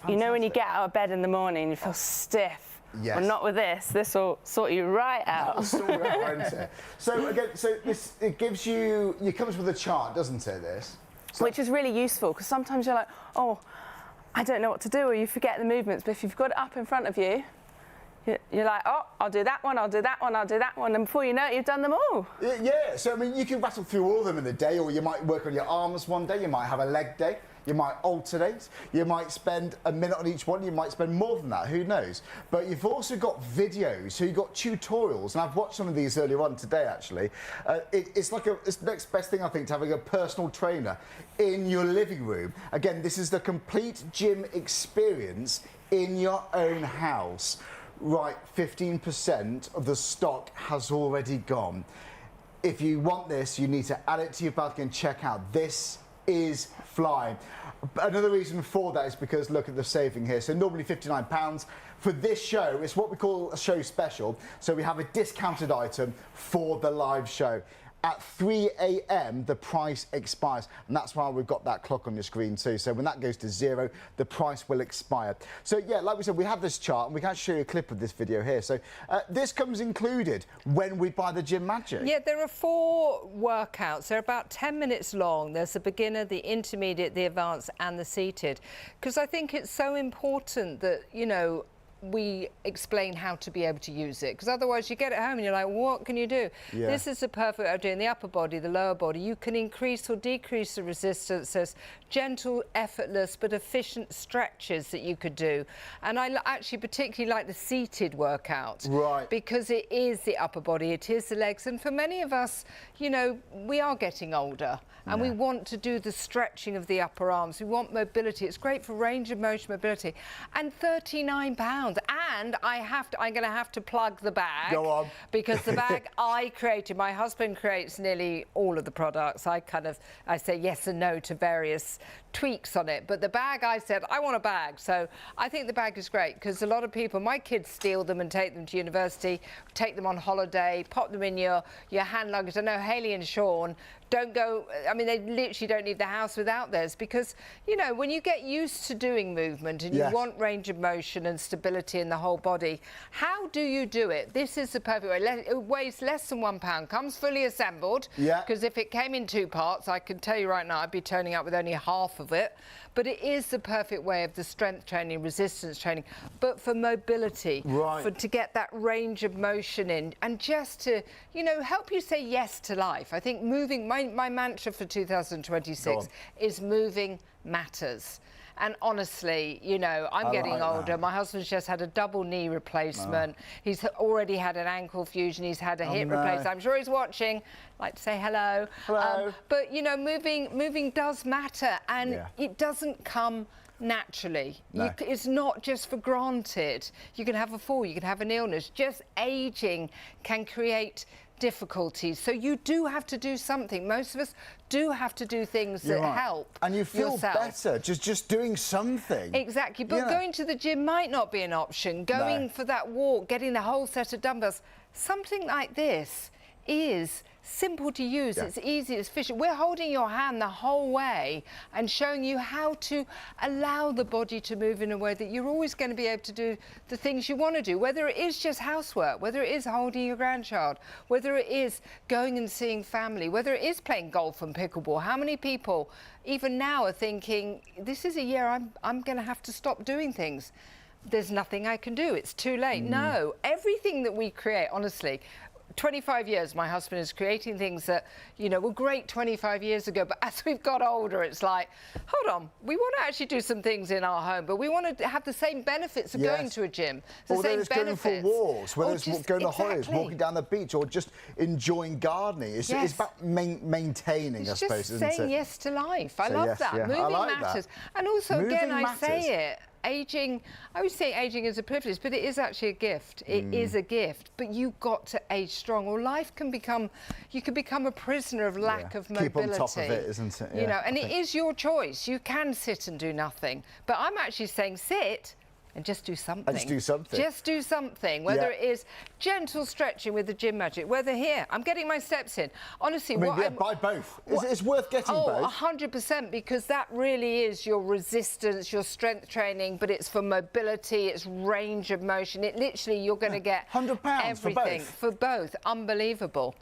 Speaker 3: Fantastic. You know, when you get out of bed in the morning, you feel stiff.
Speaker 1: Yes.
Speaker 3: Well, not with this. This will sort you right out.
Speaker 1: That'll sort you out, won't it? So again, it gives you. It comes with a chart, doesn't it? This.
Speaker 3: Which is really useful, because sometimes you're like, oh, I don't know what to do, or you forget the movements. But if you've got it up in front of you, you're like, oh, I'll do that one, I'll do that one, I'll do that one, and before you know it, you've done them all.
Speaker 1: Yeah, so I mean, you can rattle through all of them in the day, or you might work on your arms one day, you might have a leg day, you might alternate, you might spend a minute on each one, you might spend more than that, who knows. But you've also got videos, so you've got tutorials, and I've watched some of these earlier on today, actually. It's the next best thing, I think, to having a personal trainer in your living room. Again, this is the complete gym experience in your own house. Right, 15% of the stock has already gone. If you want this, you need to add it to your basket and check out. This is flying. Another reason for that is because look at the saving here. So normally £59. For this show, it's what we call a show special. So we have a discounted item for the live show. At 3 a.m, the price expires, and that's why we've got that clock on your screen too. So when that goes to 0, the price will expire. So yeah, like we said, we have this chart, and we can show you a clip of this video here. So this comes included when we buy the Gym Magic.
Speaker 2: Yeah, there are 4 workouts. They're about 10 minutes long. There's the beginner, the intermediate, the advanced, and the seated. Because I think it's so important that, you know, we explain how to be able to use it, because otherwise you get it home and you're like, what can you do? Yeah. This is the perfect way of doing the upper body, the lower body. You can increase or decrease the resistance. There's gentle, effortless but efficient stretches that you could do. And I actually particularly like the seated workout, because it is the upper body, it is the legs, and for many of us, you know, we are getting older. And we want to do the stretching of the upper arms. We want mobility. It's great for range of motion mobility. And £39. And I'm going to have to plug the bag.
Speaker 1: Go on.
Speaker 2: Because the bag I created, my husband creates nearly all of the products. I say yes and no to various tweaks on it. But the bag, I said, I want a bag. So I think the bag is great, because a lot of people, my kids steal them and take them to university, take them on holiday, pop them in your hand luggage. I know Hayley and Sean don't go, I mean, they literally don't leave the house without theirs, because, you know, when you get used to doing movement and you want range of motion and stability in the whole body, how do you do it? This is the perfect way. It weighs less than 1 pound, comes fully assembled, because if it came in 2 parts, I can tell you right now, I'd be turning up with only half of it. But it is the perfect way of the strength training, resistance training, but for mobility, to get that range of motion in, and just to, you know, help you say yes to life. I think moving, my mantra for 2026 is moving matters. And honestly, you know, I'm getting older. My husband's just had a double knee replacement. He's already had an ankle fusion. He's had a hip replacement. I'm sure he's watching. I'd like to say hello.
Speaker 1: Hello.
Speaker 2: But, you know, moving does matter, and it doesn't come naturally. It's not just for granted. You can have a fall, you can have an illness. Just aging can create difficulties. So you do have to do something. Most of us do have to do things that help.
Speaker 1: And you feel better just doing something.
Speaker 2: Exactly. But going to the gym might not be an option. Going for that walk, getting the whole set of dumbbells, something like this is simple to use. It's easy, it's efficient. We're holding your hand the whole way and showing you how to allow the body to move in a way that you're always going to be able to do the things you want to do, whether it is just housework, whether it is holding your grandchild, whether it is going and seeing family, whether it is playing golf and pickleball. How many people even now are thinking, this is a year I'm going to have to stop doing things. There's nothing I can do. It's too late. No, everything that we create, honestly, 25 years my husband is creating things that, you know, were great 25 years ago, but as we've got older, it's like, hold on, we want to actually do some things in our home, but we want to have the same benefits of going to a gym, the same benefits.
Speaker 1: Going for walks, whether it's going to holidays, walking down the beach, or just enjoying gardening. It's about maintaining, I suppose, isn't it?
Speaker 2: Just saying yes to life. I love that. Moving matters. And also, again, I say it, aging, I would say aging is a privilege, but it is actually a gift. It is a gift, but you've got to age strong, or life can become, you can become a prisoner of lack of mobility.
Speaker 1: Keep on top of it, isn't it?
Speaker 2: You know, and it is your choice. You can sit and do nothing, but I'm actually saying sit and just do something.
Speaker 1: Just do something.
Speaker 2: Just do something, whether it is gentle stretching with the gym magic, whether here, I'm getting my steps in. Honestly,
Speaker 1: buy both. It's worth getting both.
Speaker 2: 100%, because that really is your resistance, your strength training, but it's for mobility, it's range of motion. It literally, you're going to get
Speaker 1: £100
Speaker 2: everything for both. Unbelievable.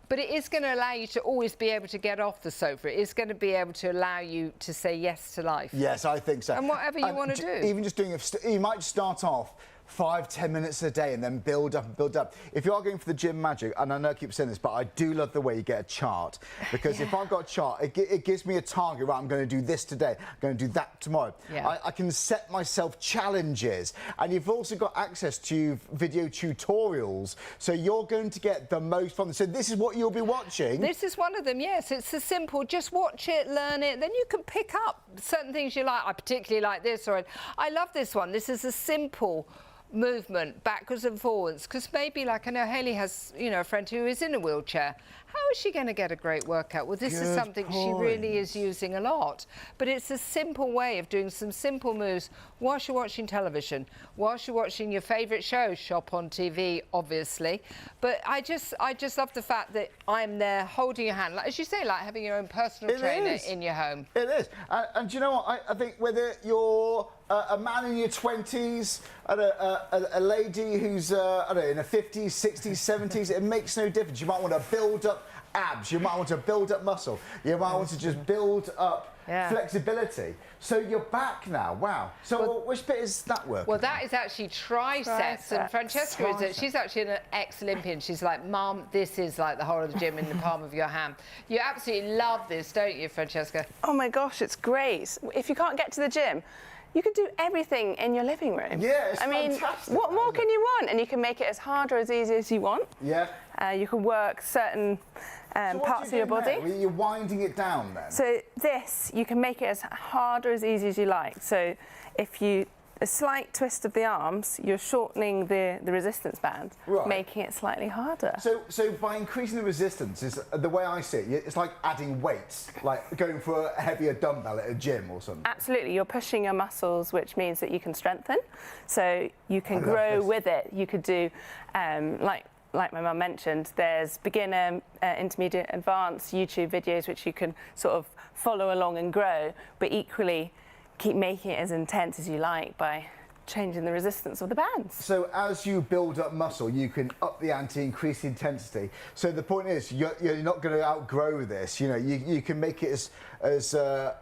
Speaker 2: But it is going to allow you to always be able to get off the sofa. It is going to be able to allow you to say yes to life.
Speaker 1: Yes, I think so.
Speaker 2: And whatever you want to do.
Speaker 1: Even just doing you might start off 5-10 minutes a day and then build up and build up. If you are going for the gym magic, and I know I keep saying this, but I do love the way you get a chart, because if I've got a chart, it gives me a target. Right, I'm going to do this today, I'm going to do that tomorrow. I can set myself challenges, and you've also got access to video tutorials, so you're going to get the most from them. So this is what you'll be watching.
Speaker 2: This is one of them, yes. It's a simple, just watch it, learn it, then you can pick up certain things you like. I particularly like this, or I love this one. This is a simple movement backwards and forwards, because maybe, like, I know Hayley has, you know, a friend who is in a wheelchair. How is she going to get a great workout? Well, this is something she really is using a lot, but it's a simple way of doing some simple moves whilst you're watching television, whilst you're watching your favourite show, Shop on TV, obviously. But I just love the fact that I'm there holding your hand, like, as you say, like having your own personal trainer in your home.
Speaker 1: It is. And do you know what? I think whether you're a man in your 20s, and a lady who's I don't know, in her 50s, 60s, 70s, it makes no difference. You might want to build up abs, you might want to build up muscle, you might want to just build up flexibility. So you're back now. Wow. So which bit is that work?
Speaker 2: Well, that is actually triceps. And Francesca she's actually an ex-Olympian. She's like, Mum, this is like the whole of the gym in the palm of your hand. You absolutely love this, don't you, Francesca?
Speaker 3: Oh my gosh, it's great. If you can't get to the gym, you can do everything in your living room.
Speaker 1: Yeah, it's fantastic.
Speaker 3: What more can you want? And you can make it as hard or as easy as you want.
Speaker 1: Yeah.
Speaker 3: You can work certain parts of your body.
Speaker 1: You're winding it down then?
Speaker 3: So this, you can make it as hard or as easy as you like. So if you, a slight twist of the arms, you're shortening the resistance band, making it slightly harder.
Speaker 1: So by increasing the resistance, is the way I see it, it's like adding weights, like going for a heavier dumbbell at a gym or something.
Speaker 3: Absolutely, you're pushing your muscles, which means that you can strengthen. So you can grow with it. You could do like like my mum mentioned, there's beginner, intermediate, advanced YouTube videos which you can sort of follow along and grow, but equally keep making it as intense as you like by changing the resistance of the bands.
Speaker 1: So as you build up muscle, you can up the ante, increase the intensity. So the point is, you're not going to outgrow this. You know, you can make it as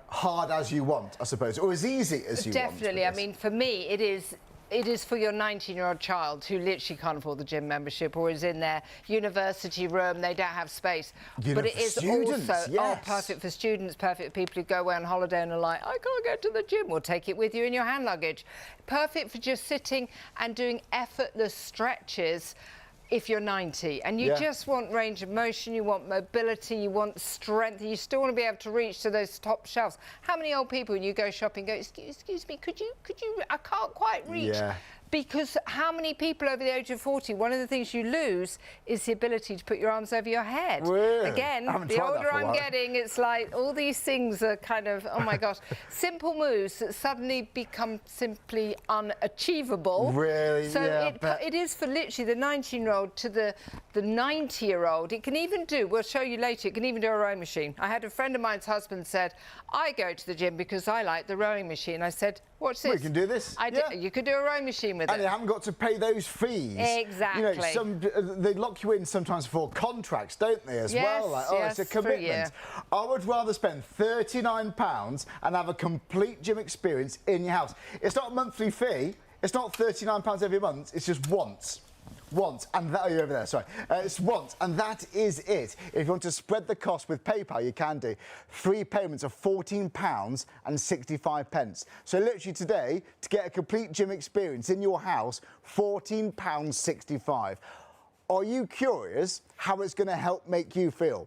Speaker 1: hard as you want, I suppose, or as easy as you want.
Speaker 2: Definitely. I mean, for me, it is for your 19-year-old child who literally can't afford the gym membership or is in their university room, they don't have space. But it is also perfect for students, perfect for people who go away on holiday and are like, I can't go to the gym. Well, take it with you in your hand luggage. Perfect for just sitting and doing effortless stretches if you're 90 and you just want range of motion, you want mobility, you want strength, you still want to be able to reach to those top shelves. How many old people when you go shopping go, excuse me, could you, I can't quite reach. Because how many people over the age of 40, one of the things you lose is the ability to put your arms over your head.
Speaker 1: Really?
Speaker 2: Again, the older I'm getting, it's like all these things are kind of, oh my gosh, simple moves that suddenly become simply unachievable.
Speaker 1: Really?
Speaker 2: So it is for literally the 19-year-old to the 90-year-old. It can even do, we'll show you later, it can even do a rowing machine. I had a friend of mine's husband said, I go to the gym because I like the rowing machine. I said, watch this.
Speaker 1: We can do this.
Speaker 2: You could do a rowing machine with
Speaker 1: and you haven't got to pay those fees.
Speaker 2: Exactly.
Speaker 1: You know, they lock you in sometimes for contracts, don't they, as well? Like, it's a commitment. I would rather spend £39 and have a complete gym experience in your house. It's not a monthly fee. It's not £39 every month. It's just once, and that, you're over there, sorry. It's once, and that is it. If you want to spread the cost with PayPal, you can do. 3 payments of £14 and 65 pence. So literally today, to get a complete gym experience in your house, £14.65. Are you curious how it's going to help make you feel?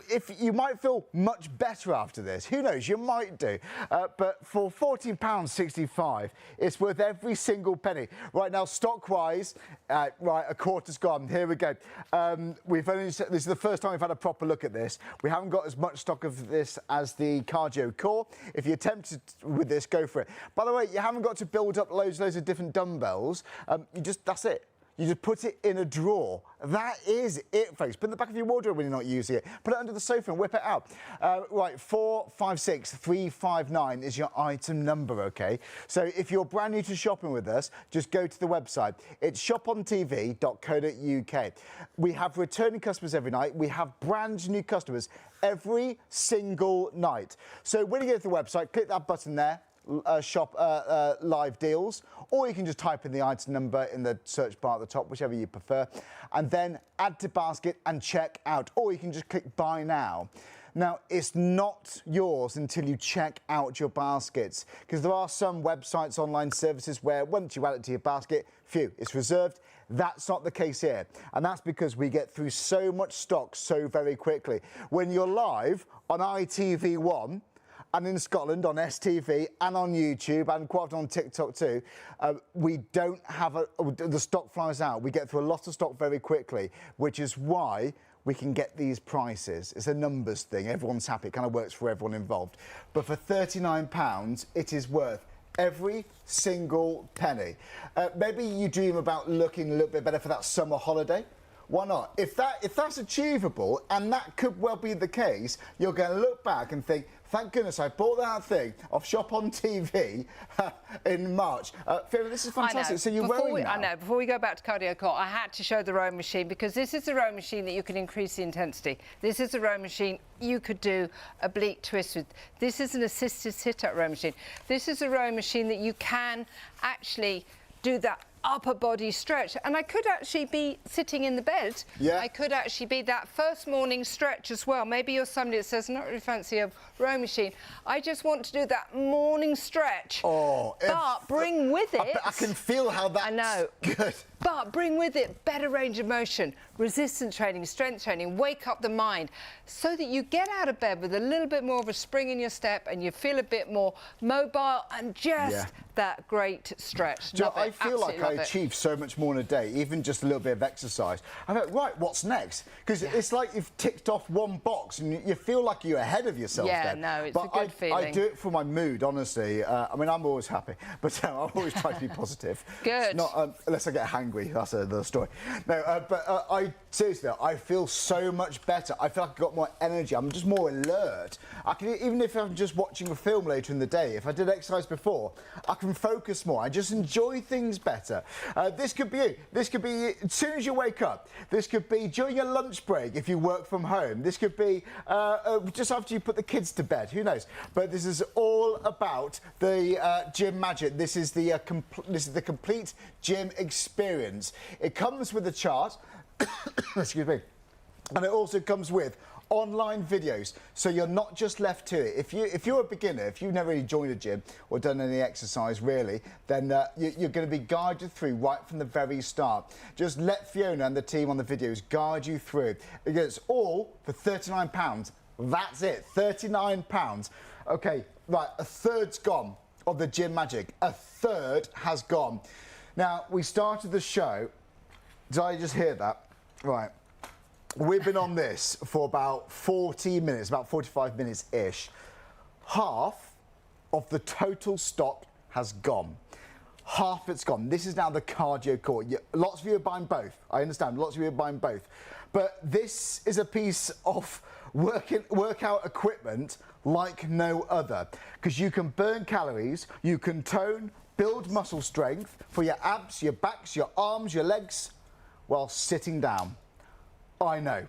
Speaker 1: If you might feel much better after this, who knows, you might do. But for £14.65, it's worth every single penny. Right now, stock-wise, right, a quarter's gone. Here we go. This is the first time we've had a proper look at this. We haven't got as much stock of this as the cardio core. If you're tempted with this, go for it. By the way, you haven't got to build up loads of different dumbbells. That's it. You just put it in a drawer. That is it, folks. Put it in the back of your wardrobe when you're not using it. Put it under the sofa and whip it out. Right, 456359 is your item number, OK? So if you're brand new to shopping with us, just go to the website. It's shopontv.co.uk. We have returning customers every night. We have brand new customers every single night. So when you go to the website, click that button there. Shop live deals, or you can just type in the item number in the search bar at the top, whichever you prefer, and then add to basket and check out, or you can just click buy now. Now, it's not yours until you check out your baskets, because there are some websites, online services where once you add it to your basket, phew, it's reserved. That's not the case here, and that's because we get through so much stock so very quickly. When you're live on ITV1, and in Scotland on STV and on YouTube and quite often on TikTok too, we don't have the stock flies out. We get through a lot of stock very quickly, which is why we can get these prices. It's a numbers thing. Everyone's happy. It kind of works for everyone involved. But for £39, it is worth every single penny. Maybe you dream about looking a little bit better for that summer holiday. Why not? If that's achievable, and that could well be the case, you're going to look back and think, thank goodness I bought that thing off Shop on TV in March. Fiona, this is fantastic. So you're rowing now.
Speaker 2: I know. Before we go back to cardio core, I had to show the rowing machine because this is the rowing machine that you can increase the intensity. This is a rowing machine you could do oblique twist with. This is an assisted sit-up rowing machine. This is a rowing machine that you can actually do that upper body stretch, and I could actually be sitting in the bed. I could actually be that first morning stretch as well. Maybe you're somebody that says, not really fancy a rowing machine, I just want to do that morning stretch. But bring with it,
Speaker 1: I can feel how that's good.
Speaker 2: But bring with it better range of motion, resistance training, strength training, wake up the mind, so that you get out of bed with a little bit more of a spring in your step and you feel a bit more mobile and just that great stretch.
Speaker 1: I feel like I achieve so much more in a day, even just a little bit of exercise. I thought, right, what's next? Because it's like you've ticked off one box and you feel like you're ahead of yourself.
Speaker 2: No, it's a good feeling.
Speaker 1: I do it for my mood, honestly. I mean, I'm always happy, but I always try to be positive.
Speaker 2: Good.
Speaker 1: It's not, unless I get hangry. we? That's another story. No, I seriously, I feel so much better. I feel like I've got more energy. I'm just more alert. I can, even if I'm just watching a film later in the day, if I did exercise before, I can focus more. I just enjoy things better. This could be you. This could be as soon as you wake up. This could be during a lunch break if you work from home. This could be just after you put the kids to bed. Who knows? But this is all about the gym magic. This is the complete gym experience. It comes with a chart. Excuse me. And it also comes with online videos, so you're not just left to it. If you're a beginner, if you've never really joined a gym or done any exercise really, then you're going to be guided through right from the very start. Just let Fiona and the team on the videos guide you through. It's all for £39. That's it, £39. Okay, right, a third's gone of the gym magic. A third has gone. Now, we started the show. Did I just hear that? Right. We've been on this for about 40 minutes, about 45 minutes-ish. Half of the total stock has gone. Half it's gone. This is now the cardio core. Lots of you are buying both. I understand. Lots of you are buying both. But this is a piece of workout equipment like no other, because you can burn calories, you can tone, build muscle strength for your abs, your backs, your arms, your legs, while sitting down. I know.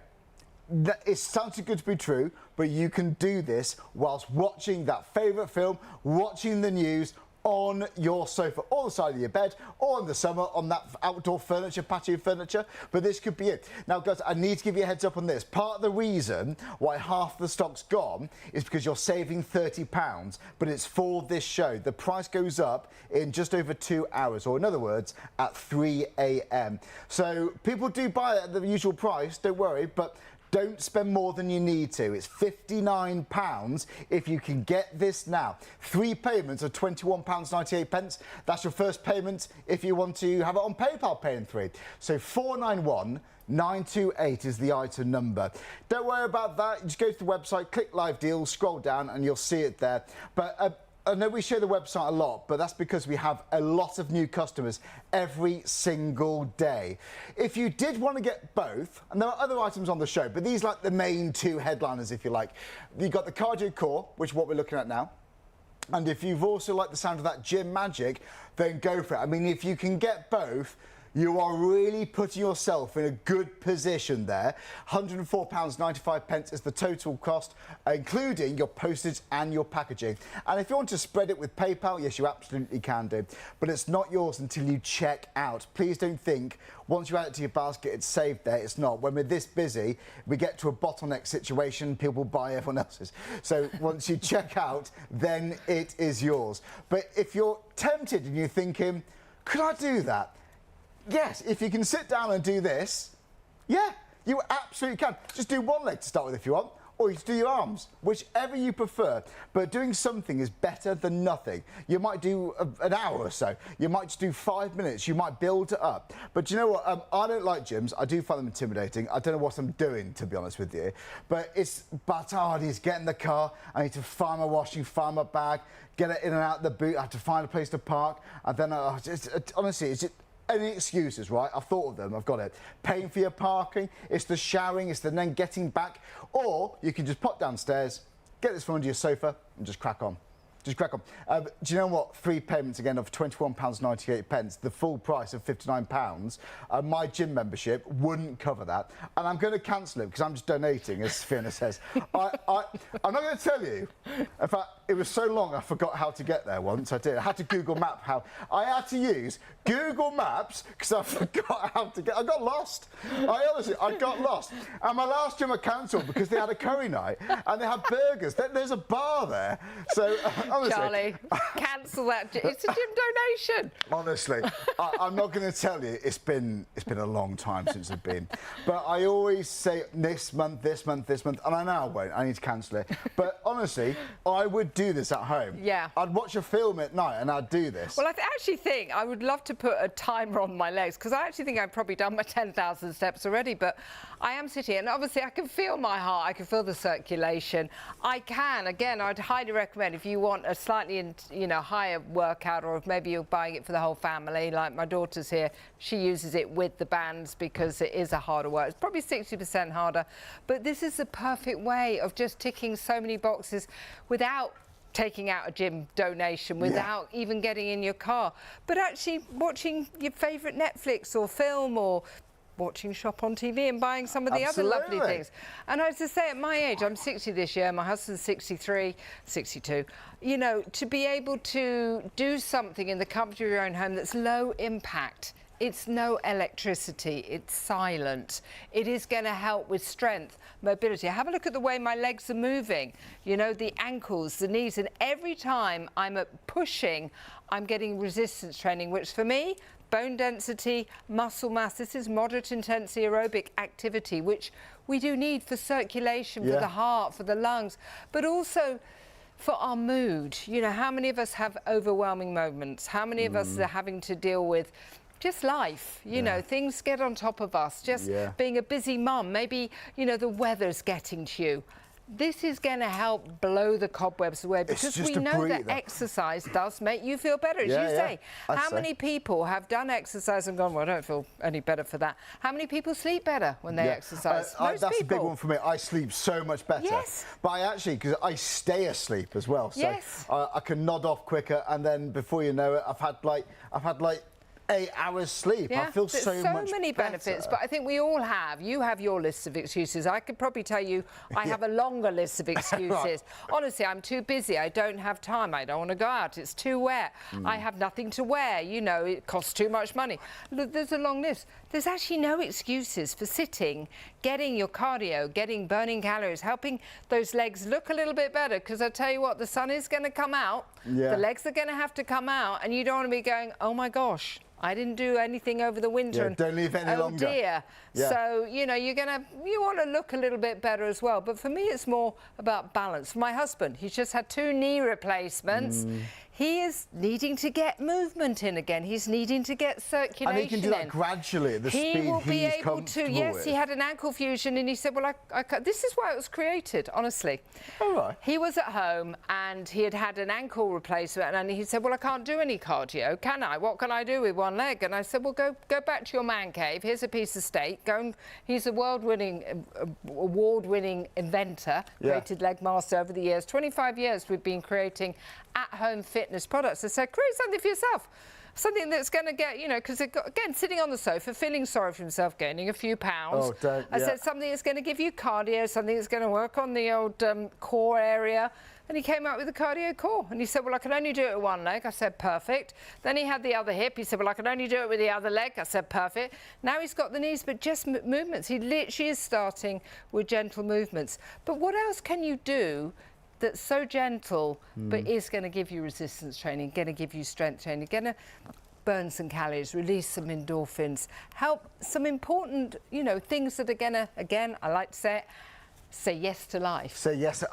Speaker 1: It sounds too good to be true, but you can do this whilst watching that favourite film, watching the news on your sofa, or the side of your bed, or in the summer on that outdoor furniture, patio furniture. But this could be it. Now, guys, I need to give you a heads up on this. Part of the reason why half the stock's gone is because you're saving £30, but it's for this show. The price goes up in just over 2 hours, or in other words, at 3 a.m. So people do buy it at the usual price, don't worry, but don't spend more than you need to. It's £59 if you can get this now. 3 payments of £21.98. That's your first payment if you want to have it on PayPal, paying 3. So 491928 is the item number. Don't worry about that. Just go to the website, click live deals, scroll down and you'll see it there. But I know we share the website a lot, but that's because we have a lot of new customers every single day. If you did want to get both, and there are other items on the show, but these are like the main 2 headliners, if you like. You've got the cardio core, which is what we're looking at now. And if you've also liked the sound of that gym magic, then go for it. I mean, if you can get both, you are really putting yourself in a good position there. £104.95 is the total cost, including your postage and your packaging. And if you want to spread it with PayPal, yes, you absolutely can do. But it's not yours until you check out. Please don't think once you add it to your basket, it's saved there. It's not. When we're this busy, we get to a bottleneck situation, people buy everyone else's. So once you check out, then it is yours. But if you're tempted and you're thinking, could I do that? Yes, if you can sit down and do this, yeah, you absolutely can. Just do one leg to start with if you want, or you just do your arms, whichever you prefer. But doing something is better than nothing. You might do an hour or so. You might just do 5 minutes. You might build it up. But you know what? I don't like gyms. I do find them intimidating. I don't know what I'm doing, to be honest with you. But it's hard. Is get in the car. I need to find my washing, find my bag, get it in and out the boot. I have to find a place to park. And then, honestly, it's just... Any excuses, right? I've thought of them, I've got it. Paying for your parking, it's the showering, it's the then getting back. Or you can just pop downstairs, get this from under your sofa and just crack on. Just crack on. Do you know what? 3 payments again of £21.98, the full price of £59. My gym membership wouldn't cover that. And I'm going to cancel it because I'm just donating, as Fiona says. I'm not going to tell you. In fact, it was so long I forgot how to get there once. I did. I had to Google Map how. I had to use Google Maps because I forgot how to get. I got lost. I got lost. And my last gym I cancelled because they had a curry night and they had burgers. There's a bar there. So honestly,
Speaker 2: Charlie, cancel that. It's a gym donation.
Speaker 1: Honestly, I'm not going to tell you. It's been a long time since I've been. But I always say this month, and I know I won't. I need to cancel it. But honestly, I would do this at home.
Speaker 2: Yeah.
Speaker 1: I'd watch a film at night and I'd do this.
Speaker 2: Well, I actually think I would love to put a timer on my legs, because I actually think I've probably done my 10,000 steps already, but I am sitting and obviously I can feel my heart, I can feel the circulation. Again, I'd highly recommend if you want a slightly, higher workout, or if maybe you're buying it for the whole family, like my daughter's here, she uses it with the bands because it is a harder work. It's probably 60% harder, but this is the perfect way of just ticking so many boxes without taking out a gym donation, without even getting in your car, but actually watching your favourite Netflix or film, or watching Shop on TV and buying some of the other lovely things. And I have to say, at my age, I'm 60 this year, my husband's 63, 62, to be able to do something in the comfort of your own home that's low impact. It's no electricity, it's silent. It is going to help with strength, mobility. Have a look at the way my legs are moving, the ankles, the knees, and every time I'm pushing, I'm getting resistance training, which for me, bone density, muscle mass, this is moderate intensity aerobic activity, which we do need for circulation, for the heart, for the lungs, but also for our mood. How many of us have overwhelming moments? How many of us are having to deal with just life, things get on top of us, just being a busy mum, maybe, the weather's getting to you. This is going to help blow the cobwebs away, because we know that exercise does make you feel better, as you say. How many people have done exercise and gone, well, I don't feel any better for that? How many people sleep better when they exercise? Most
Speaker 1: that's
Speaker 2: people.
Speaker 1: a big one for me. I sleep so much better.
Speaker 2: Yes.
Speaker 1: But because I stay asleep as well. So I can nod off quicker, and then before you know it, I've had like 8 hours sleep. I feel so much better. So many
Speaker 2: benefits, but I think we all have. You have your list of excuses. I could probably tell you I have a longer list of excuses. Honestly, I'm too busy. I don't have time. I don't want to go out. It's too wet. I have nothing to wear. It costs too much money. Look, there's a long list. There's actually no excuses for sitting, getting your cardio, burning calories, helping those legs look a little bit better, because I tell you what, the sun is going to come out. The legs are going to have to come out, and you don't want to be going, oh my gosh, I didn't do anything over the winter. And,
Speaker 1: don't leave any longer.
Speaker 2: Oh dear. So, you want to look a little bit better as well. But for me, it's more about balance. For my husband, he's just had 2 knee replacements. He is needing to get movement in again. He's needing to get circulation in.
Speaker 1: And he can do that gradually at the speed
Speaker 2: he will be
Speaker 1: he's
Speaker 2: able to. Yes,
Speaker 1: with.
Speaker 2: He had an ankle fusion, and he said, well, this is why it was created, honestly.
Speaker 1: All right.
Speaker 2: He was at home, and he had an ankle replacement, and he said, well, I can't do any cardio, can I? What can I do with one leg? And I said, well, go back to your man cave. Here's a piece of steak. He's a award-winning inventor, created leg master over the years. 25 years we've been creating at-home fitness products. I said, create something for yourself. Something that's going to get, because again, sitting on the sofa, feeling sorry for himself, gaining a few pounds. I said something that's going to give you cardio, something that's going to work on the old core area. And he came out with a cardio core. And he said, well, I can only do it with one leg. I said, perfect. Then he had the other hip. He said, well, I can only do it with the other leg. I said, perfect. Now he's got the knees, but just movements. He literally is starting with gentle movements. But what else can you do that's so gentle, but is going to give you resistance training, going to give you strength training, going to burn some calories, release some endorphins, help some important, things that are going to, again, I like to say it, say yes to life.
Speaker 1: Say yes.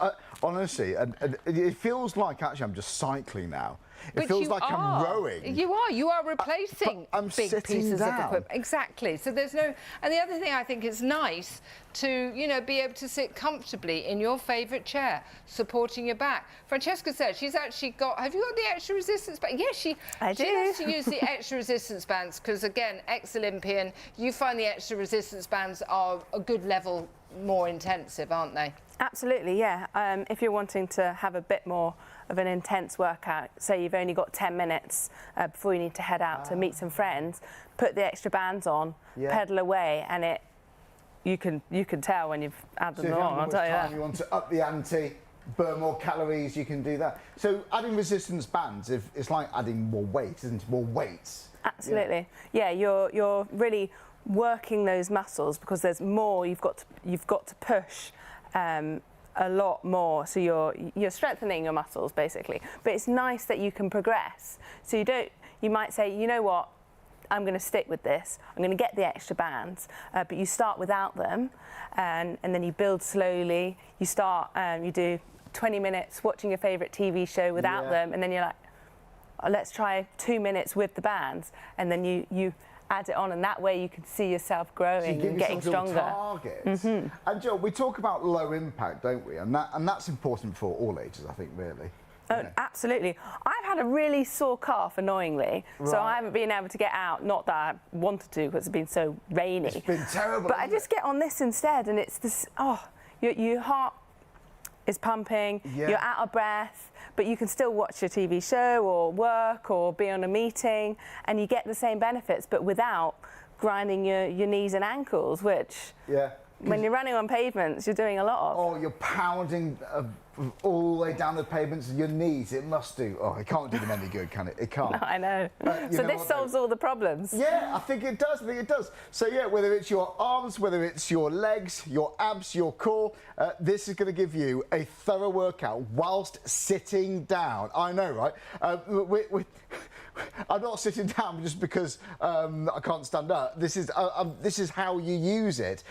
Speaker 1: Honestly, and it feels like actually I'm just cycling now. It feels like I'm rowing.
Speaker 2: You are replacing big pieces of equipment. Exactly. So there's no. And the other thing I think is nice to, be able to sit comfortably in your favourite chair, supporting your back. Francesca said she's actually got. Have you got the extra resistance band? Yes, I do. She has to use the extra resistance bands because, again, ex-Olympian, you find the extra resistance bands are a good level more intensive, aren't they?
Speaker 3: Absolutely, yeah. If you're wanting to have a bit more of an intense workout, say you've only got 10 minutes before you need to head out to meet some friends, put the extra bands on, pedal away, and you can tell when you've added them on. I'll tell you that.
Speaker 1: You want to up the ante, burn more calories, you can do that. So adding resistance bands, it's like adding more weight, isn't it? More weights.
Speaker 3: Absolutely. Yeah, you're really working those muscles because there's more. You've got to push a lot more, so you're strengthening your muscles basically. But it's nice that you can progress. So you might say, you know what, I'm going to stick with this. I'm going to get the extra bands, but you start without them, and then you build slowly. You start, you do 20 minutes watching your favourite TV show without them, and then you're like, oh, let's try 2 minutes with the bands, and then you add it on, and that way you can see yourself growing and getting stronger.
Speaker 1: Targets. And Joe, we talk about low impact, don't we? And that's important for all ages, I think, really.
Speaker 3: Oh, absolutely. I've had a really sore calf, annoyingly, so I haven't been able to get out. Not that I wanted to, because it's been so rainy.
Speaker 1: It's been terrible.
Speaker 3: But I just get on this instead, and it's this. Oh, your heart is pumping. You're out of breath, but you can still watch your TV show or work or be on a meeting, and you get the same benefits, but without grinding your knees and ankles, which when you're running on pavements, you're doing a lot of.
Speaker 1: Oh, you're pounding all the way down the pavements of your knees. It must do. Oh, it can't do them any good, can it? It can't.
Speaker 3: No, I know. So this solves all the problems.
Speaker 1: Yeah, I think it does. I think it does. So yeah, whether it's your arms, whether it's your legs, your abs, your core, this is going to give you a thorough workout whilst sitting down. I know, right? I'm not sitting down just because I can't stand up. This is how you use it.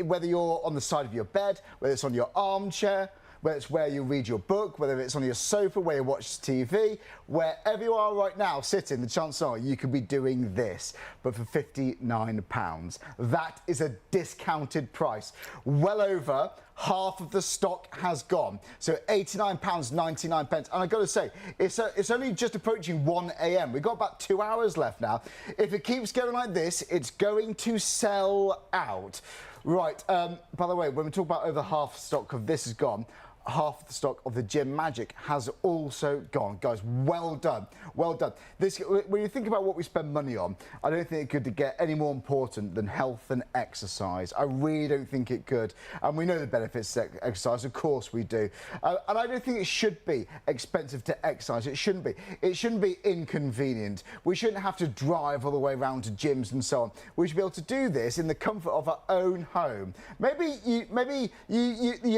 Speaker 1: Whether you're on the side of your bed, whether it's on your armchair, whether it's where you read your book, whether it's on your sofa, where you watch TV, wherever you are right now sitting, the chances are you could be doing this, but for £59. That is a discounted price. Well over half of the stock has gone. So £89.99. And I've got to say, it's only just approaching 1 a.m. We've got about 2 hours left now. If it keeps going like this, it's going to sell out. Right, by the way, when we talk about over half the stock of this is gone, half the stock of the Gym Magic has also gone. Guys, well done. Well done. This, when you think about what we spend money on, I don't think it could get any more important than health and exercise. I really don't think it could. And we know the benefits of exercise, of course we do. And I don't think it should be expensive to exercise. It shouldn't be. It shouldn't be inconvenient. We shouldn't have to drive all the way around to gyms and so on. We should be able to do this in the comfort of our own home. Maybe you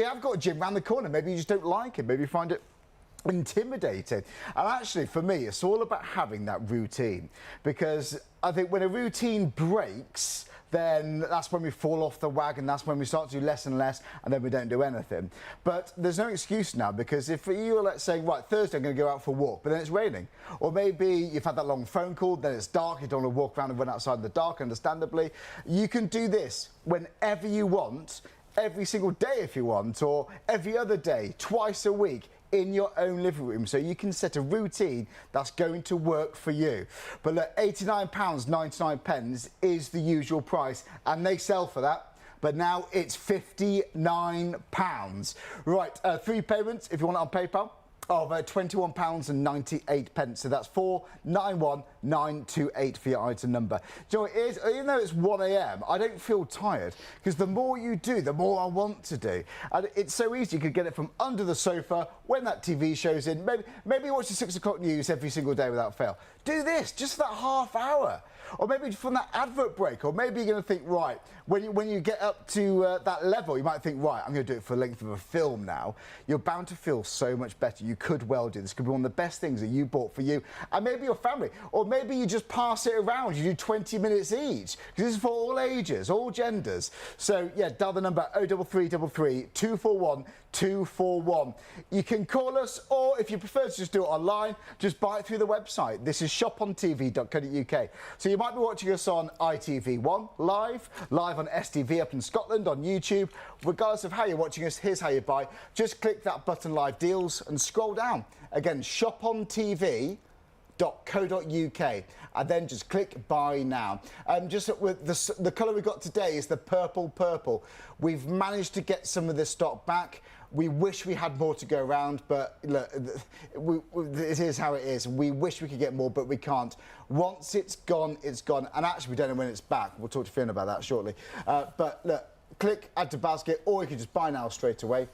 Speaker 1: have got a gym around the corner. Maybe you just don't like it. Maybe you find it intimidating. And actually, for me, it's all about having that routine, because I think when a routine breaks, then that's when we fall off the wagon. That's when we start to do less and less, and then we don't do anything. But there's no excuse now, because if you're, let's say, right, Thursday I'm going to go out for a walk, but then it's raining, or maybe you've had that long phone call, then it's dark, you don't want to walk around and run outside in the dark, understandably, you can do this whenever you want, every single day if you want, or every other day, twice a week, in your own living room, so you can set a routine that's going to work for you. But look, £89.99 is the usual price, and they sell for that. But now it's £59. Right, 3 payments if you want it on PayPal of £21.98. So that's £491,928 for your item number. Do you know what it is? Even though it's 1 a.m, I don't feel tired, because the more you do, the more I want to do. And it's so easy. You could get it from under the sofa when that TV show's in. Maybe watch the 6 o'clock news every single day without fail. Do this, just for that half hour. Or maybe from that advert break, or maybe you're going to think, right, when you get up to that level, you might think, right, I'm going to do it for the length of a film now. You're bound to feel so much better. You could well do this. Could be one of the best things that you bought for you and maybe your family. Or maybe you just pass it around. You do 20 minutes each, because this is for all ages, all genders. So, yeah, dial the number 03333 241 241. You can call us, or if you prefer to just do it online, just buy it through the website. This is shopontv.co.uk. So you might be watching us on ITV1 live on STV up in Scotland, on YouTube. Regardless of how you're watching us, here's how you buy. Just click that button, live deals, and scroll down. Again, shopontv.co.uk, and then just click buy now. Just with the colour we got today is the purple. We've managed to get some of this stock back. We wish we had more to go around, but look, it is how it is. We wish we could get more, but we can't. Once it's gone, it's gone. And actually, we don't know when it's back. We'll talk to Fiona about that shortly. But look, click add to basket, or you can just buy now straight away.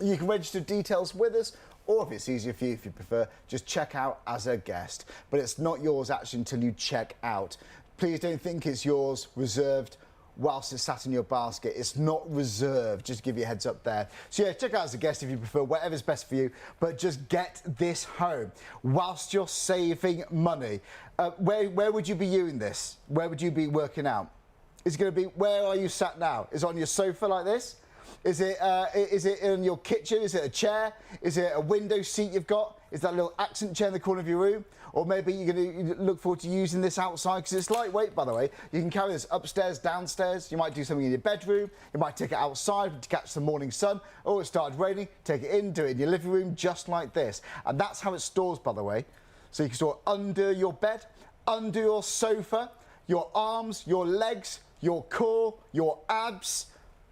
Speaker 1: You can register details with us, or if it's easier for you, if you prefer, just check out as a guest. But it's not yours actually until you check out. Please don't think it's yours reserved whilst it's sat in your basket. It's not reserved, just to give you a heads up there. So yeah, check out as a guest if you prefer, whatever's best for you, but just get this home whilst you're saving money. Where would you be doing this? Where would you be working out? Is it going to be, where are you sat now? Is it on your sofa like this? Is it in your kitchen? Is it a chair? Is it a window seat you've got? Is that a little accent chair in the corner of your room? Or maybe you're going to look forward to using this outside because it's lightweight, by the way. You can carry this upstairs, downstairs. You might do something in your bedroom. You might take it outside to catch the morning sun. Oh, it started raining. Take it in, do it in your living room, just like this. And that's how it stores, by the way. So you can store it under your bed, under your sofa, your arms, your legs, your core, your abs,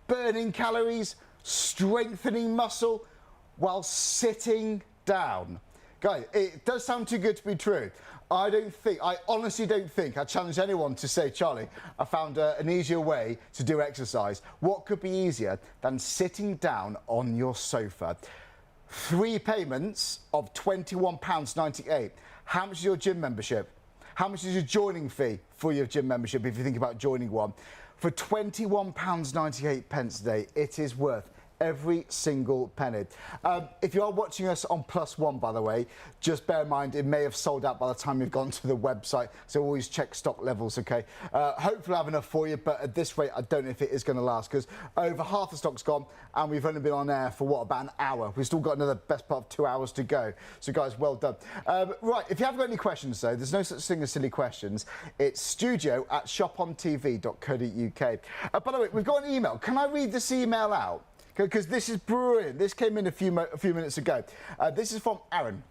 Speaker 1: burning calories, strengthening muscle while sitting down. Guys, it does sound too good to be true. I honestly don't think, I challenge anyone to say, Charlie, I found an easier way to do exercise. What could be easier than sitting down on your sofa? 3 payments of £21.98. How much is your gym membership? How much is your joining fee for your gym membership if you think about joining one? For £21.98 a day, it is worth every single penny. If you are watching us on +1, by the way, just bear in mind it may have sold out by the time you've gone to the website, so always check stock levels, okay? Hopefully I have enough for you, but at this rate I don't know if it is going to last because over half the stock's gone and we've only been on air for what, about an hour. We've still got another best part of 2 hours to go, so guys, well done. Right, if you haven't got any questions though, there's no such thing as silly questions. It's studio@shopontv.co.uk. By the way, we've got an email. Can I read this email out? Because this is brilliant. This came in a few minutes ago. This is from Aaron.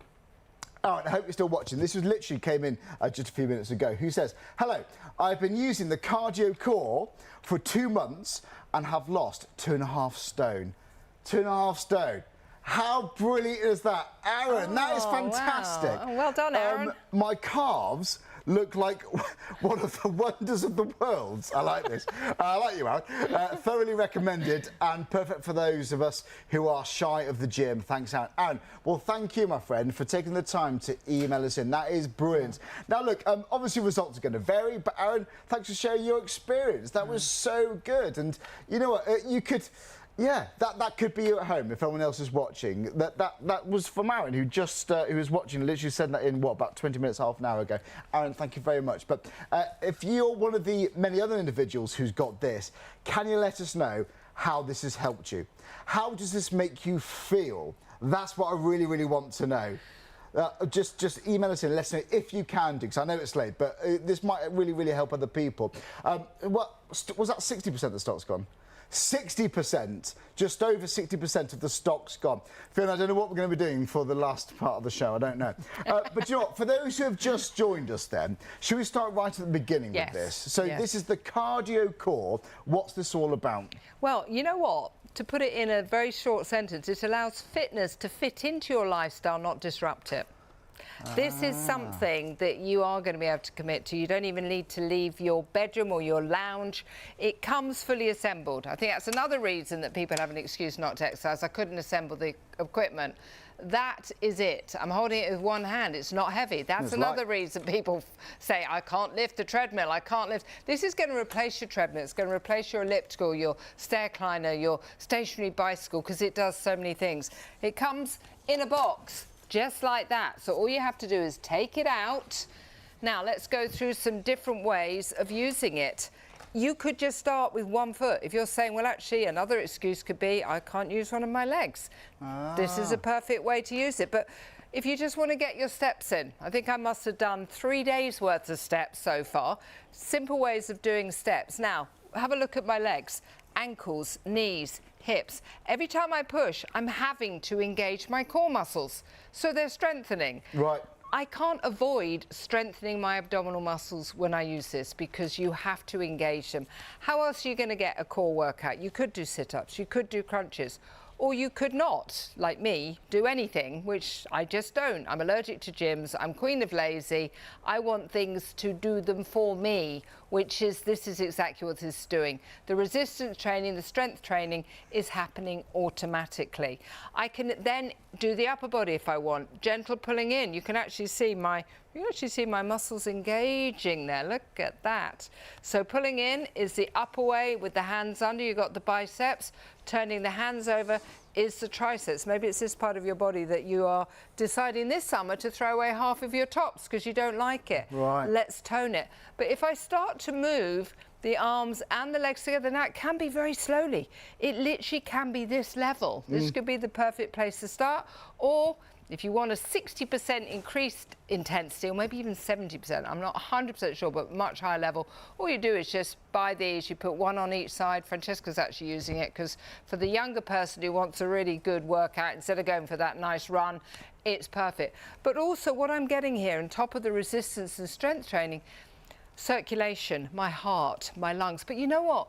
Speaker 1: Aaron, I hope you're still watching. This was literally came in just a few minutes ago. Who says, hello, I've been using the Cardio Core for 2 months and have lost 2.5 stone. 2.5 stone. How brilliant is that? Aaron, that is fantastic.
Speaker 2: Wow. Oh, well done, Aaron.
Speaker 1: My calves look like one of the wonders of the world. I like this. I like you, Aaron. Thoroughly recommended and perfect for those of us who are shy of the gym. Thanks, Aaron. Aaron, well, thank you, my friend, for taking the time to email us in. That is brilliant. Now, look, obviously results are going to vary, but Aaron, thanks for sharing your experience. That was so good. And you know what? You could... Yeah, that could be you at home if anyone else is watching. That was from Aaron, who just who was watching. Literally said that in what, about 20 minutes, half an hour ago. Aaron, thank you very much. But if you're one of the many other individuals who's got this, can you let us know how this has helped you? How does this make you feel? That's what I really, really want to know. Just email us in, let us know if you can do, because I know it's late, but this might really, really help other people. What was that? 60% of the stock's gone. 60%, just over 60% of the stock's gone. Fiona, I don't know what we're going to be doing for the last part of the show, I don't know. But you know what, for those who have just joined us then, should we start right at the beginning with this? So this is the Cardio Core. What's this all about?
Speaker 2: Well, you know what? To put it in a very short sentence, it allows fitness to fit into your lifestyle, not disrupt it. This is something that you are going to be able to commit to. You don't even need to leave your bedroom or your lounge. It comes fully assembled. I think that's another reason that people have an excuse not to exercise. I couldn't assemble the equipment. That is it. I'm holding it with one hand. It's not heavy. That's another reason people say, I can't lift the treadmill. I can't lift. This is going to replace your treadmill. It's going to replace your elliptical, your stair climber, your stationary bicycle, because it does so many things. It comes in a box. Just like that. So all you have to do is take it out. Now let's go through some different ways of using it. You could just start with one foot. If you're saying, well, actually, another excuse could be, I can't use one of my legs. This is a perfect way to use it. But if you just want to get your steps in, I think I must have done 3 days worth of steps so far. Simple ways of doing steps. Now, have a look at my legs. Ankles, knees, hips. Every time I push, I'm having to engage my core muscles. So they're strengthening. Right. I can't avoid strengthening my abdominal muscles when I use this because you have to engage them. How else are you going to get a core workout? You could do sit-ups, you could do crunches, or you could not, like me, do anything, which I just don't. I'm allergic to gyms, I'm queen of lazy. I want things to do them for me, which is, this is exactly what this is doing. The resistance training, the strength training is happening automatically. I can then do the upper body if I want, gentle pulling in. You can actually see my You can actually see my muscles engaging there. Look at that. So pulling in is the upper way with the hands under. You've got the biceps. Turning the hands over is the triceps. Maybe it's this part of your body that you are deciding this summer to throw away half of your tops because you don't like it.
Speaker 1: Right.
Speaker 2: Let's tone it. But if I start to move the arms and the legs together, now it can be very slowly. It literally can be this level. This could be the perfect place to start. Or if you want a 60% increased intensity, or maybe even 70%, I'm not 100% sure, but much higher level, all you do is just buy these, you put one on each side. Francesca's actually using it because for the younger person who wants a really good workout, instead of going for that nice run, it's perfect. But also what I'm getting here, on top of the resistance and strength training, circulation, my heart, my lungs. But you know what?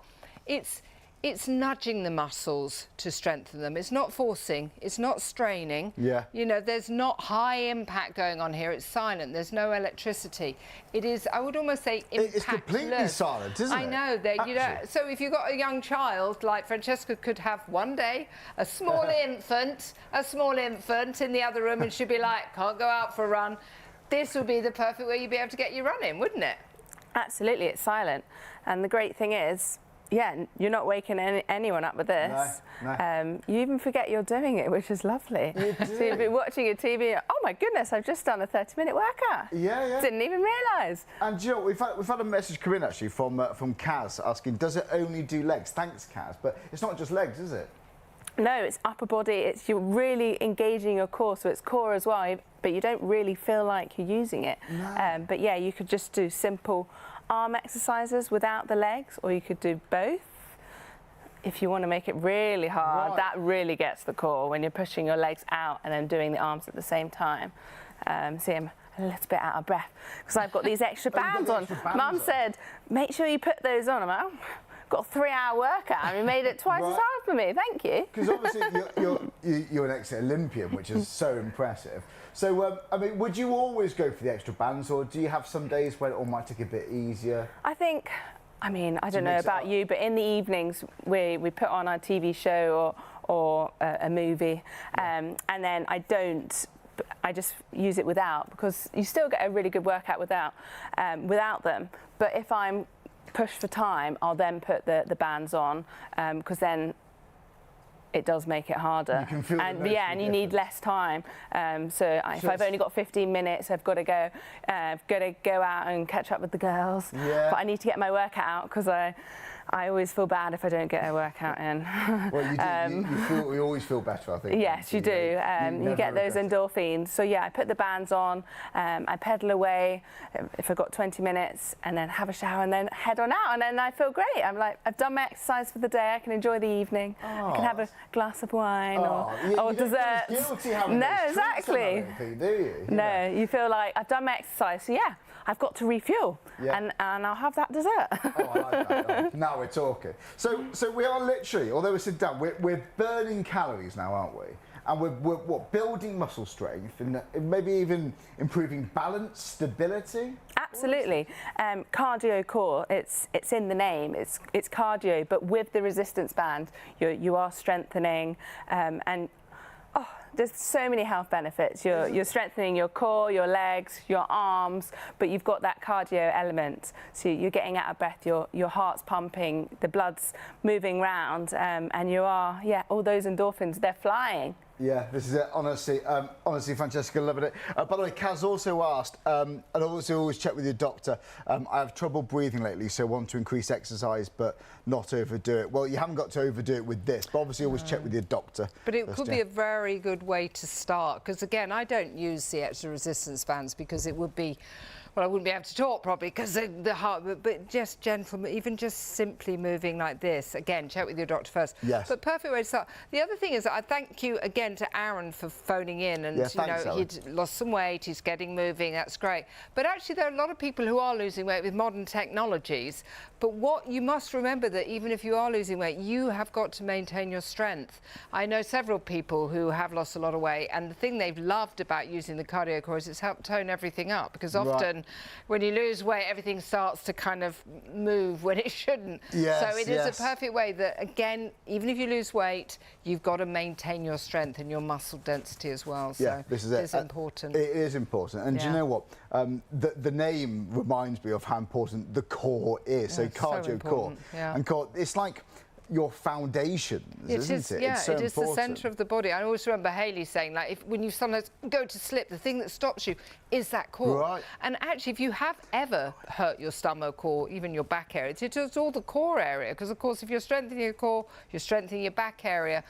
Speaker 2: It's nudging the muscles to strengthen them. It's not forcing, it's not straining.
Speaker 1: Yeah.
Speaker 2: You know, there's not high impact going on here. It's silent, there's no electricity. It is, I would almost say, impactless.
Speaker 1: It's completely silent, isn't it?
Speaker 2: I know that, you know, so if you've got a young child, like Francesca could have one day, a small infant in the other room, and she'd be like, can't go out for a run. This would be the perfect way you'd be able to get your run in, wouldn't it?
Speaker 3: Absolutely, it's silent. And the great thing is, yeah, you're not waking anyone up with this.
Speaker 1: No.
Speaker 3: You even forget you're doing it, which is lovely.
Speaker 1: You do.
Speaker 3: So you'll be watching your TV, oh my goodness, I've just done a 30-minute workout.
Speaker 1: Yeah.
Speaker 3: Didn't even realise.
Speaker 1: And you know, we've had a message come in actually from Kaz asking, does it only do legs? Thanks, Kaz. But it's not just legs, is it?
Speaker 3: No, it's upper body. You're really engaging your core, so it's core as well, but you don't really feel like you're using it.
Speaker 1: No.
Speaker 3: But yeah, you could just do simple arm exercises without the legs, or you could do both. If you want to make it really hard, that really gets the core when you're pushing your legs out and then doing the arms at the same time. See, I'm a little bit out of breath because I've got these extra bands on. Mum said, make sure you put those on. I'm like, oh, got a 3-hour workout and you made it twice as hard for me. Thank you.
Speaker 1: Because obviously you're an ex-Olympian, which is so impressive. So, I mean, would you always go for the extra bands, or do you have some days when it all might take a bit easier?
Speaker 3: I think, I mean, I don't know about you, but in the evenings we put on our TV show or a movie, and then I just use it without, because you still get a really good workout without them. But if I'm pushed for time, I'll then put the bands on, because then it does make it harder.
Speaker 1: You can feel
Speaker 3: and you need less time. So if I've only got 15 minutes, I've got to go out and catch up with the girls.
Speaker 1: Yeah.
Speaker 3: But I need to get my workout out because I always feel bad if I don't get a workout in.
Speaker 1: Well, you do. You always feel better, I think.
Speaker 3: Yes, you do. You get those endorphins. So yeah, I put the bands on, I pedal away if I've got 20 minutes, and then have a shower and then head on out, and then I feel great. I'm like, I've done my exercise for the day. I can enjoy the evening. I can have a glass of wine or dessert.
Speaker 1: Guilty having
Speaker 3: no,
Speaker 1: those
Speaker 3: exactly.
Speaker 1: Treats, do you?
Speaker 3: No, you feel like I've done my exercise. So yeah, I've got to refuel, and I'll have that dessert.
Speaker 1: Oh, I like that. Now we're talking. So we are literally, although we sit down, we're burning calories now, aren't we? And we're building muscle strength and maybe even improving balance, stability.
Speaker 3: Absolutely. Cardio core, it's in the name. It's cardio, but with the resistance band, you are strengthening, and there's so many health benefits. You're strengthening your core, your legs, your arms, but you've got that cardio element. So you're getting out of breath, your heart's pumping, the blood's moving round, and you are, all those endorphins, they're flying.
Speaker 1: Yeah, this is it. Honestly, Francesca, loving it. By the way, Kaz also asked, and obviously always check with your doctor. I have trouble breathing lately, so want to increase exercise, but not overdo it. Well, you haven't got to overdo it with this, but obviously always check with your doctor.
Speaker 2: But it could be a very good way to start, because again, I don't use the extra resistance bands because it would be, well, I wouldn't be able to talk probably because the heart, but just gentle, even just simply moving like this. Again, check with your doctor first.
Speaker 1: Yes.
Speaker 2: But perfect way to start. The other thing is that I thank you again to Aaron for phoning in, and
Speaker 1: thanks,
Speaker 2: he'd lost some weight, he's getting moving, that's great. But actually there are a lot of people who are losing weight with modern technologies. But what you must remember that even if you are losing weight, you have got to maintain your strength. I know several people who have lost a lot of weight, and the thing they've loved about using the cardio core is it's helped tone everything up, because often when you lose weight, everything starts to kind of move when it shouldn't.
Speaker 1: Yes,
Speaker 2: so it is a perfect way that, again, even if you lose weight, you've got to maintain your strength and your muscle density as well.
Speaker 1: Yeah,
Speaker 2: so
Speaker 1: this is
Speaker 2: it's important.
Speaker 1: It is important. And do you know what? The name reminds me of how important the core is. So cardio core.
Speaker 2: Yeah.
Speaker 1: And core, it's like your foundations, isn't it?
Speaker 2: Yeah,
Speaker 1: it's so
Speaker 2: it is
Speaker 1: important.
Speaker 2: the centre of the body. I always remember Hayley saying, like, when you sometimes go to slip, the thing that stops you is that core.
Speaker 1: Right.
Speaker 2: And actually, if you have ever hurt your stomach or even your back area, it's all the core area. Because, of course, if you're strengthening your core, you're strengthening your back area.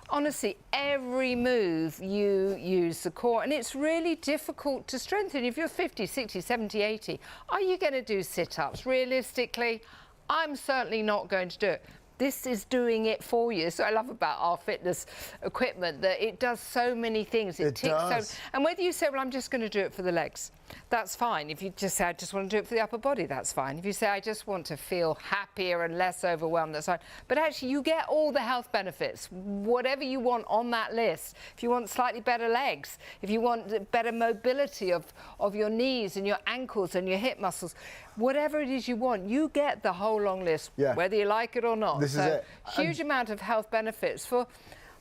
Speaker 2: Honestly, every move you use the core, and it's really difficult to strengthen. If you're 50, 60, 70, 80, are you going to do sit-ups? Realistically, I'm certainly not going to do it. This is doing it for you. So I love about our fitness equipment that it does so many things. It ticks so, and whether you say, well, I'm just going to do it for the legs, that's fine. If you just say, I just want to do it for the upper body, that's fine. If you say, I just want to feel happier and less overwhelmed, that's fine. But actually, you get all the health benefits, whatever you want on that list. If you want slightly better legs, if you want better mobility of your knees and your ankles and your hip muscles, whatever it is you want, you get the whole long list, whether you like it or not.
Speaker 1: This is it.
Speaker 2: Huge amount of health benefits for,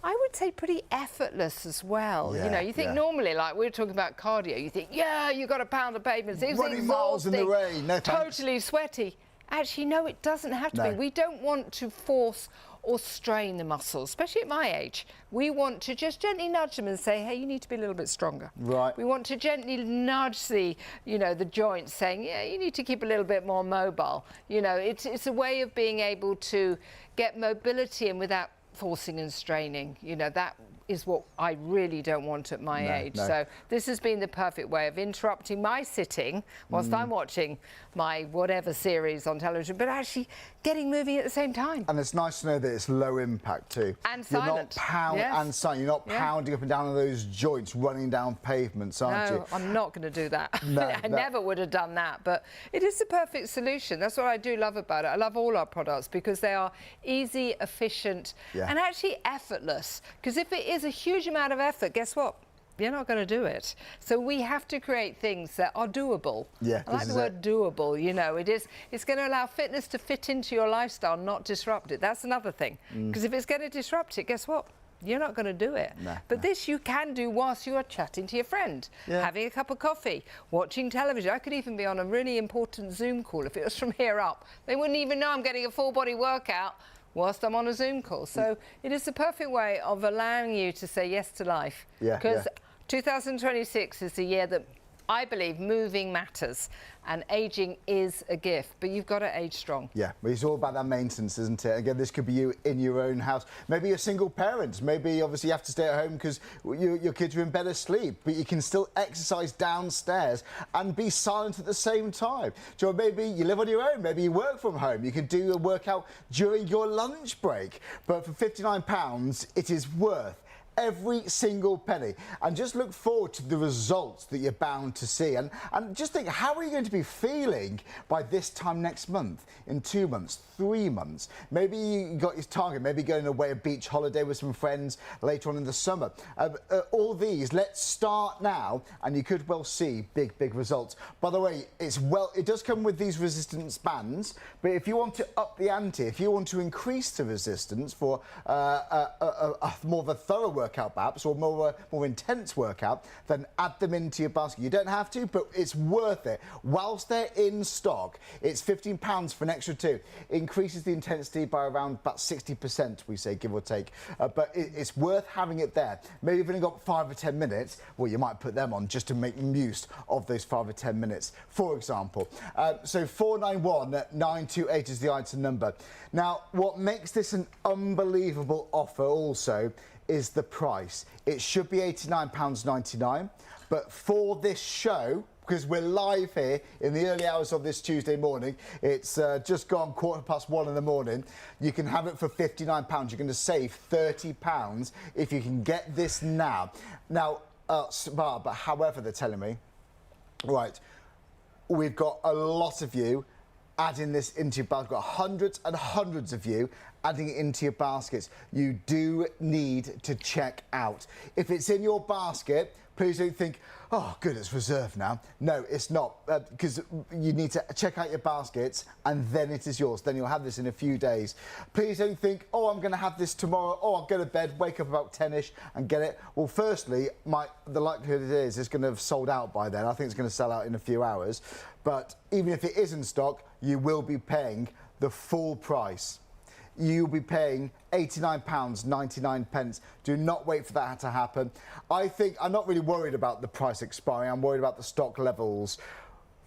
Speaker 2: I would say, pretty effortless as well.
Speaker 1: Yeah,
Speaker 2: you know, you think normally, like we're talking about cardio, you think, yeah, you got to pound the pavement. It's
Speaker 1: running miles in the rain, no thanks.
Speaker 2: Totally sweaty. Actually, no, it doesn't have to be. We don't want to force or strain the muscles, especially at my age. We want to just gently nudge them and say, hey, you need to be a little bit stronger.
Speaker 1: Right.
Speaker 2: We want to gently nudge the joints, saying, yeah, you need to keep a little bit more mobile. You know, it's a way of being able to get mobility in without forcing and straining. You know, that is what I really don't want at my age. So this has been the perfect way of interrupting my sitting whilst I'm watching my whatever series on television, but actually getting moving at the same time.
Speaker 1: And it's nice to know that it's low impact too.
Speaker 2: And silent.
Speaker 1: You're not pounding up and down on those joints, running down pavements, aren't you?
Speaker 2: No, I'm not going to do that.
Speaker 1: No,
Speaker 2: I never would have done that, but it is the perfect solution. That's what I do love about it. I love all our products because they are easy, efficient, and actually effortless. Because if it is a huge amount of effort, guess what? You're not going to do it. So we have to create things that are doable.
Speaker 1: Yeah,
Speaker 2: I like the word doable. You know, it's going to allow fitness to fit into your lifestyle, not disrupt it. That's another thing. Because if it's going to disrupt it, guess what? You're not going to do it. But this you can do whilst you are chatting to your friend, having a cup of coffee, watching television. I could even be on a really important Zoom call if it was from here up. They wouldn't even know I'm getting a full body workout whilst I'm on a Zoom call. So it is the perfect way of allowing you to say yes to life. Because 2026 is the year that I believe moving matters and aging is a gift, but you've got to age strong. Yeah,
Speaker 1: but it's all about that maintenance, isn't it? Again, this could be you in your own house. Maybe you're single parents. Maybe obviously you have to stay at home because your kids are in bed asleep, but you can still exercise downstairs and be silent at the same time. So maybe you live on your own. Maybe you work from home. You can do a workout during your lunch break. But for £59, it is worth every single penny, and just look forward to the results that you're bound to see, and just think, how are you going to be feeling by this time next month, in 2 months, 3 months? Maybe you got your target, maybe going away a beach holiday with some friends later on in the summer. All these, let's start now, and you could well see big results. By the way, it does come with these resistance bands, but if you want to up the ante, if you want to increase the resistance for more of a thorough workout perhaps, or more intense workout, then add them into your basket. You don't have to, but it's worth it. Whilst they're in stock, it's £15 for an extra 2. It increases the intensity by around about 60%, we say, give or take. But it's worth having it there. Maybe you've only got 5 or 10 minutes, well, you might put them on just to make use of those 5 or 10 minutes, for example. So 491-928 is the item number. Now, what makes this an unbelievable offer also is the price. It should be £89.99, but for this show, because we're live here in the early hours of this Tuesday morning, it's just gone 1:15 in the morning, you can have it for £59. You're going to save £30 if you can get this now. Now, but however, they're telling me, right, we've got a lot of you adding this into your basket. We've got hundreds and hundreds of you adding it into your baskets. You do need to check out. If it's in your basket, please don't think, oh, good, it's reserved now. No, it's not, because you need to check out your baskets and then it is yours. Then you'll have this in a few days. Please don't think, oh, I'm going to have this tomorrow. Oh, I'll go to bed, wake up about 10ish and get it. Well, firstly, the likelihood it is it's going to have sold out by then. I think it's going to sell out in a few hours. But even if it is in stock, you will be paying the full price. You'll be paying £89.99. Do not wait for that to happen. I'm not really worried about the price expiring. I'm worried about the stock levels.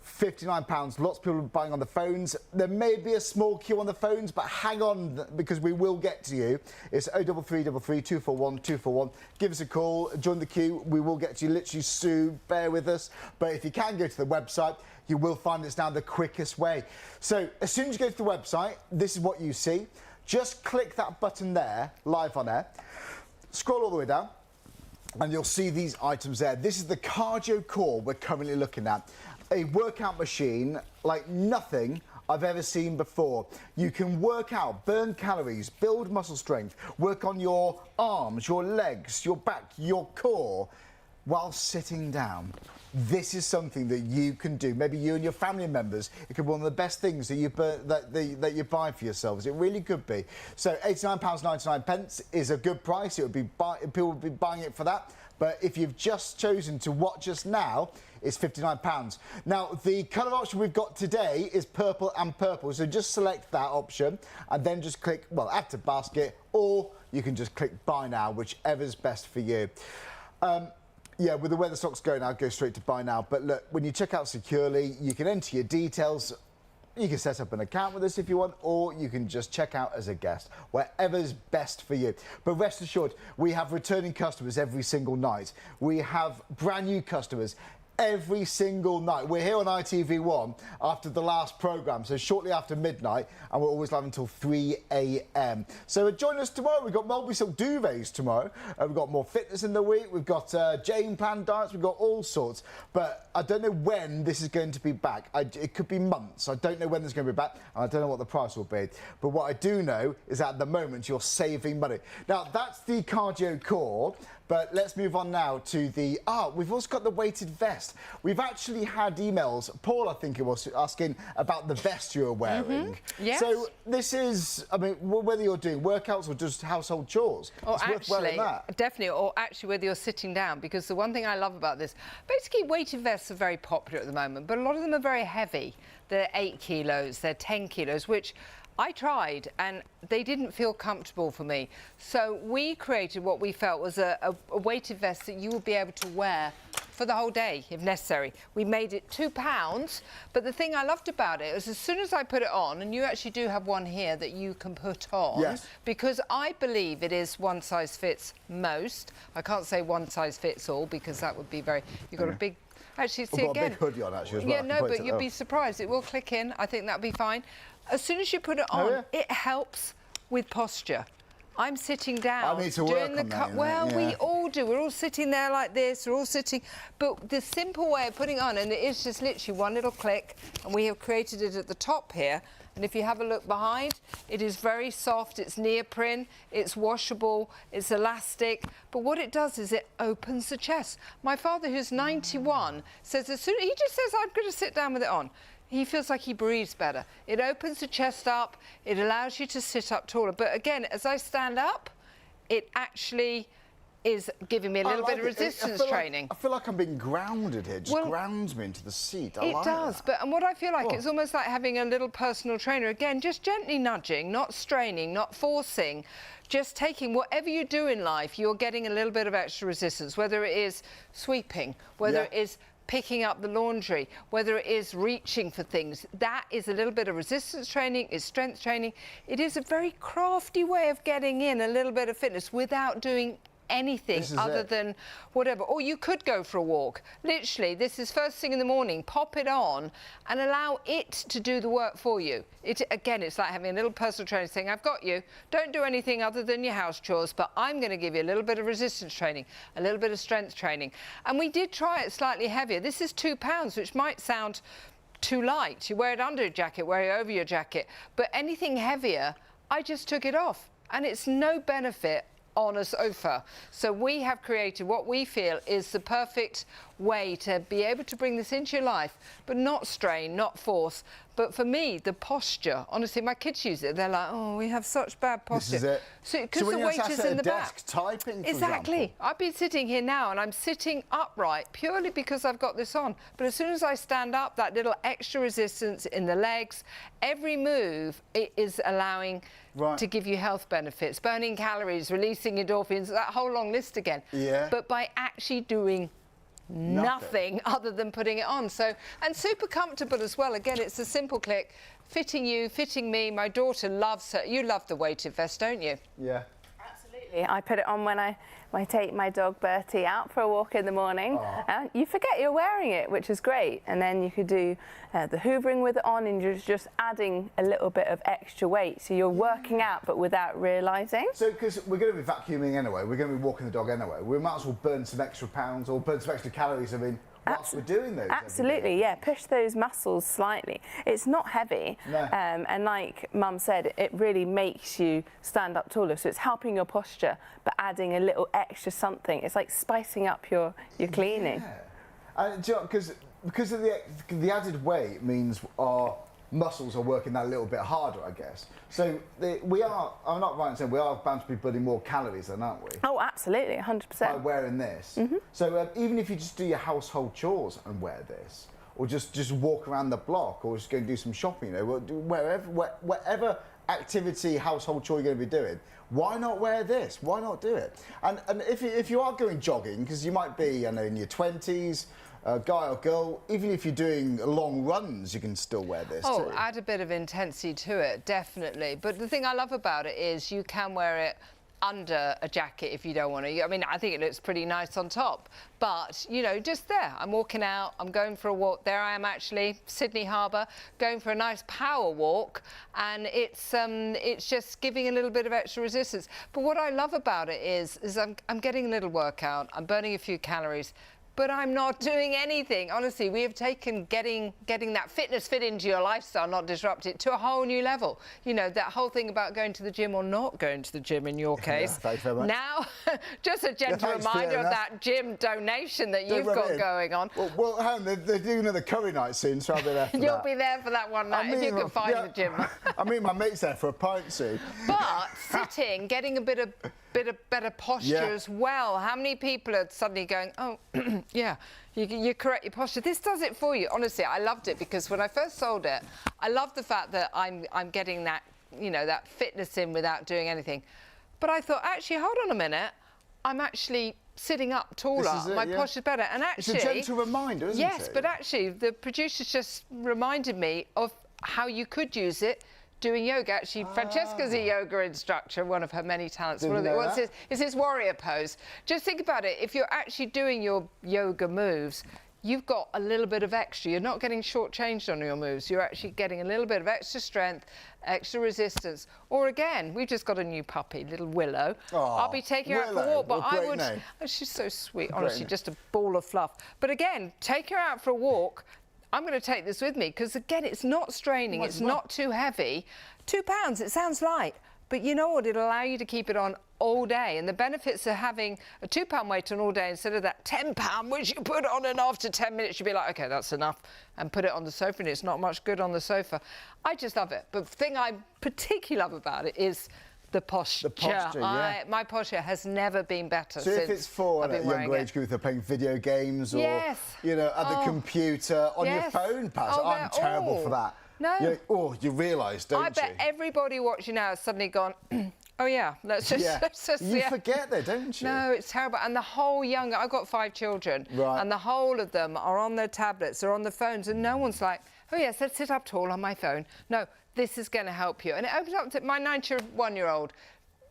Speaker 1: £59. Lots of people are buying on the phones. There may be a small queue on the phones, but hang on, because we will get to you. It's 03333 241 241. Give us a call, join the queue. We will get to you literally soon. Bear with us. But if you can go to the website, you will find it's now the quickest way. So as soon as you go to the website, this is what you see. Just click that button there, live on air. Scroll all the way down, and you'll see these items there. This is the Cardio Core we're currently looking at. A workout machine like nothing I've ever seen before. You can work out, burn calories, build muscle strength, work on your arms, your legs, your back, your core, while sitting down. This is something that you can do. Maybe you and your family members. It could be one of the best things that you buy for yourselves. It really could be. So £89.99 is a good price. People would be buying it for that. But if you've just chosen to watch us now, it's £59. Now, the colour option we've got today is purple and purple. So just select that option and then just click, well, add to basket, or you can just click buy now, whichever's best for you. Yeah, with the way the stock's going, I'll go straight to buy now. But look, when you check out securely, you can enter your details. You can set up an account with us if you want, or you can just check out as a guest, wherever's best for you. But rest assured, we have returning customers every single night. We have brand new customers every single night. We're here on ITV1 after the last programme, so shortly after midnight, and we're always live until 3 a.m. So join us tomorrow. We've got mulberry silk duvets tomorrow. We've got more fitness in the week. We've got Jane plan diets. We've got all sorts. But I don't know when this is going to be back. It could be months. I don't know when this is going to be back, and I don't know what the price will be. But what I do know is that at the moment you're saving money. Now, that's the Cardio Core. But let's move on now to the, we've also got the weighted vest. We've actually had emails, Paul, I think it was, asking about the vest you're wearing.
Speaker 2: Yes.
Speaker 1: So this is, I mean, whether you're doing workouts or just household chores, it's worth wearing that.
Speaker 2: Definitely, or actually whether you're sitting down, because the one thing I love about this, basically weighted vests are very popular at the moment, but a lot of them are very heavy. They're 8 kilos, they're 10 kilos, which I tried and they didn't feel comfortable for me. So we created what we felt was a weighted vest that you would be able to wear for the whole day if necessary. We made it £2, but the thing I loved about it was as soon as I put it on, and you actually do have one here that you can put on, yes, because I believe it is one size fits most. I can't say one size fits all because that would be very, you've got a big, actually see
Speaker 1: got
Speaker 2: again.
Speaker 1: A big hoodie on actually as well.
Speaker 2: Yeah, no, but you'll be surprised. It will click in. I think that'll be fine. As soon as you put it on, it helps with posture. I'm sitting down.
Speaker 1: I need to work on that.
Speaker 2: Well, we all do. We're all sitting there like this. We're all sitting. But the simple way of putting it on, and it is just literally one little click, and we have created it at the top here. And if you have a look behind, it is very soft. It's neoprene. It's washable. It's elastic. But what it does is it opens the chest. My father, who's 91, says as soon he just says, I'm going to sit down with it on. He feels like he breathes better. It opens the chest up. It allows you to sit up taller. But again, as I stand up, it actually is giving me a little bit of resistance training.
Speaker 1: I feel like I'm being grounded here. It just grounds me into the seat.
Speaker 2: It does. But and what I feel like, it's almost like having a little personal trainer. Again, just gently nudging, not straining, not forcing. Just taking whatever you do in life, you're getting a little bit of extra resistance, whether it is sweeping, whether it is picking up the laundry, whether it is reaching for things. That is a little bit of resistance training, it's strength training. It is a very crafty way of getting in a little bit of fitness without doing anything other than whatever. Or you could go for a walk. Literally, this is first thing in the morning. Pop it on and allow it to do the work for you. Again, it's like having a little personal trainer saying, I've got you. Don't do anything other than your house chores, but I'm going to give you a little bit of resistance training, a little bit of strength training. And we did try it slightly heavier. This is £2, which might sound too light. You wear it under your jacket, wear it over your jacket. But anything heavier, I just took it off, and it's no benefit on a sofa. So we have created what we feel is the perfect way to be able to bring this into your life, but not strain, not force. But for me, the posture, honestly, my kids use it. They're like, oh, we have such bad posture.
Speaker 1: This is it.
Speaker 2: So because the weight is in the back.
Speaker 1: Typing, for
Speaker 2: exactly.
Speaker 1: example.
Speaker 2: I've been sitting here now, and I'm sitting upright purely because I've got this on. But as soon as I stand up, that little extra resistance in the legs, every move it is allowing to give you health benefits, burning calories, releasing endorphins, that whole long list again.
Speaker 1: Yeah.
Speaker 2: But by actually doing nothing other than putting it on. So, and super comfortable as well. Again, it's a simple click, fitting you, fitting me. My daughter loves her. You love the weighted vest, don't you?
Speaker 1: Yeah.
Speaker 3: Absolutely. I put it on when I take my dog Bertie out for a walk in the morning. You forget you're wearing it, which is great. And then you could do the hoovering with it on, and you're just adding a little bit of extra weight. So you're working out, but without realising.
Speaker 1: So, because we're going to be vacuuming anyway, we're going to be walking the dog anyway, we might as well burn some extra pounds or burn some extra calories, I mean, whilst we're doing those.
Speaker 3: Absolutely, yeah. Push those muscles slightly. It's not heavy.
Speaker 1: No.
Speaker 3: And like Mum said, it really makes you stand up taller. So it's helping your posture, but adding a little extra something. It's like spicing up your cleaning.
Speaker 1: Yeah. And because of the added weight means our muscles are working that little bit harder, I guess. So we are, I'm not right in saying we are bound to be burning more calories then, aren't we?
Speaker 3: Oh, absolutely, 100%.
Speaker 1: By wearing this. So even if you just do your household chores and wear this, or just walk around the block, or just go and do some shopping, you know, whatever activity, household chore you're going to be doing, why not wear this? Why not do it? And if you are going jogging, because you might be, I know, in your 20s, guy or girl, even if you're doing long runs, you can still wear this too.
Speaker 2: Add a bit of intensity to it, definitely. But the thing I love about it is you can wear it under a jacket if you don't want to. I mean, I think it looks pretty nice on top. But, you know, just there. I'm walking out, I'm going for a walk. There I am actually, Sydney Harbour, going for a nice power walk. And it's just giving a little bit of extra resistance. But what I love about it is I'm getting a little workout, I'm burning a few calories, but I'm not doing anything. Honestly, we have taken getting that fitness fit into your lifestyle, not disrupt it, to a whole new level. You know, that whole thing about going to the gym or not going to the gym in your case.
Speaker 1: Yeah, thanks very much.
Speaker 2: Now, just a gentle reminder of that gym donation that you've got going on.
Speaker 1: Well, hang on, they're doing another curry night soon, so I'll be there for
Speaker 2: You'll be there for that one night if you can find the gym.
Speaker 1: I mean, my mate's there for a pint soon.
Speaker 2: But sitting, getting a bit of better posture as well. How many people are suddenly going, oh, yeah, you correct your posture. This does it for you. Honestly, I loved it because when I first sold it, I loved the fact that I'm getting that, you know, that fitness in without doing anything. But I thought, actually, hold on a minute, I'm actually sitting up taller. My posture's better. And actually,
Speaker 1: it's a gentle reminder, isn't it?
Speaker 2: Yes, but actually, the producers just reminded me of how you could use it doing yoga. Actually, Francesca's a yoga instructor, one of her many talents. It's his warrior pose. Just think about it. If you're actually doing your yoga moves, you've got a little bit of extra. You're not getting shortchanged on your moves. You're actually getting a little bit of extra strength, extra resistance. Or again, we've just got a new puppy, little Willow. I'll be taking her out for a walk, but I would... Oh, she's so sweet, honestly, just a ball of fluff. But again, take her out for a walk. I'm going to take this with me because, again, it's not straining, it's not too heavy. £2, it sounds light, but you know what? It'll allow you to keep it on all day. And the benefits of having a £2 weight on all day instead of that £10, which you put on and after 10 minutes, you'll be like, OK, that's enough, and put it on the sofa, and it's not much good on the sofa. I just love it. But the thing I particularly love about it is the posture. My posture has never been better. So
Speaker 1: if it's for a younger age group, they're playing video games or, you know, at the computer, on your phone, perhaps. I'm terrible for that.
Speaker 2: No.
Speaker 1: You realise, don't you?
Speaker 2: I bet everybody watching now has suddenly gone, oh, yeah, let's just...
Speaker 1: You forget that, don't you?
Speaker 2: No, it's terrible. And the whole I've got 5 children, and the whole of them are on their tablets, they're on their phones, and no one's like, oh, yes, let's sit up tall on my phone. No, this is going to help you. And it opens up to my 91-year-old.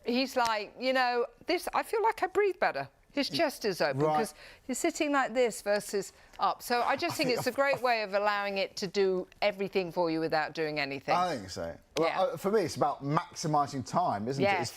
Speaker 2: He's like, you know, I feel like I breathe better. His chest is open because he's sitting like this versus up. So I just think it's a great way of allowing it to do everything for you without doing anything.
Speaker 1: I think so. Well, for me, it's about maximising time, isn't it?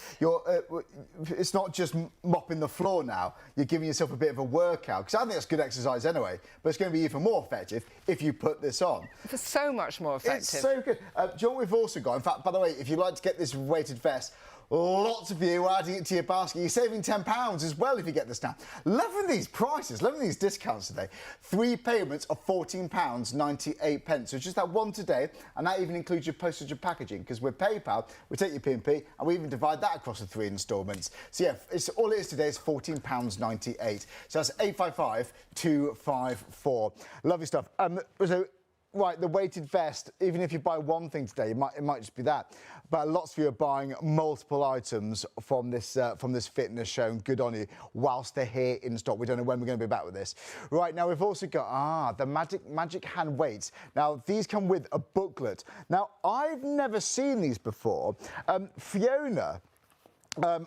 Speaker 1: It's not just mopping the floor now. You're giving yourself a bit of a workout, because I think that's good exercise anyway, but it's going to be even more effective if you put this on.
Speaker 2: It's so much more effective.
Speaker 1: It's so good. Do you know what we've also got? In fact, by the way, if you'd like to get this weighted vest, lots of you are adding it to your basket. You're saving £10 as well if you get this now. Loving these prices, loving these discounts today. 3 payments of £14.98. So just that one today, and that even includes your postage and packaging, because with PayPal, we take your P&P and we even divide that across the 3 instalments. So yeah, all it is today is £14.98. So that's 855 254. Lovely stuff. Right, the weighted vest, even if you buy one thing today, it might just be that. But lots of you are buying multiple items from this fitness show, and good on you, whilst they're here in stock. We don't know when we're going to be back with this. Right, now we've also got, the magic hand weights. Now, these come with a booklet. Now, I've never seen these before. Fiona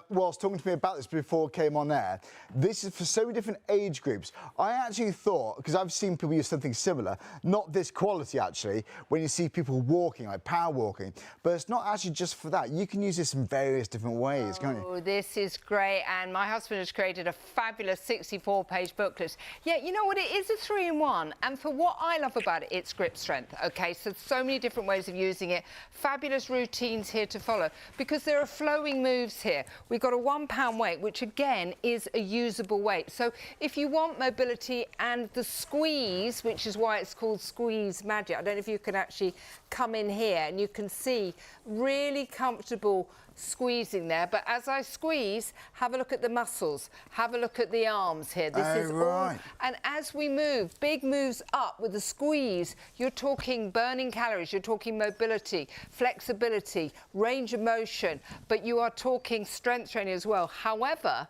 Speaker 1: was talking to me about this before it came on air. This is for so many different age groups. I actually thought, because I've seen people use something similar, not this quality actually, when you see people walking, like power walking, but it's not actually just for that. You can use this in various different ways, can't you?
Speaker 2: Oh, this is great, and my husband has created a fabulous 64-page booklet. Yeah, you know what, it is a 3-in-1, and for what I love about it, it's grip strength, okay? So many different ways of using it, fabulous routines here to follow, because there are flowing moves here. We've got a £1 weight, which again is a usable weight. So if you want mobility and the squeeze, which is why it's called Squeeze Magic, I don't know if you can actually come in here and you can see really comfortable squeezing there, but as I squeeze, have a look at the muscles, have a look at the arms here. This is all, and as we move, big moves up with the squeeze, you're talking burning calories, you're talking mobility, flexibility, range of motion, but you are talking strength training as well. However,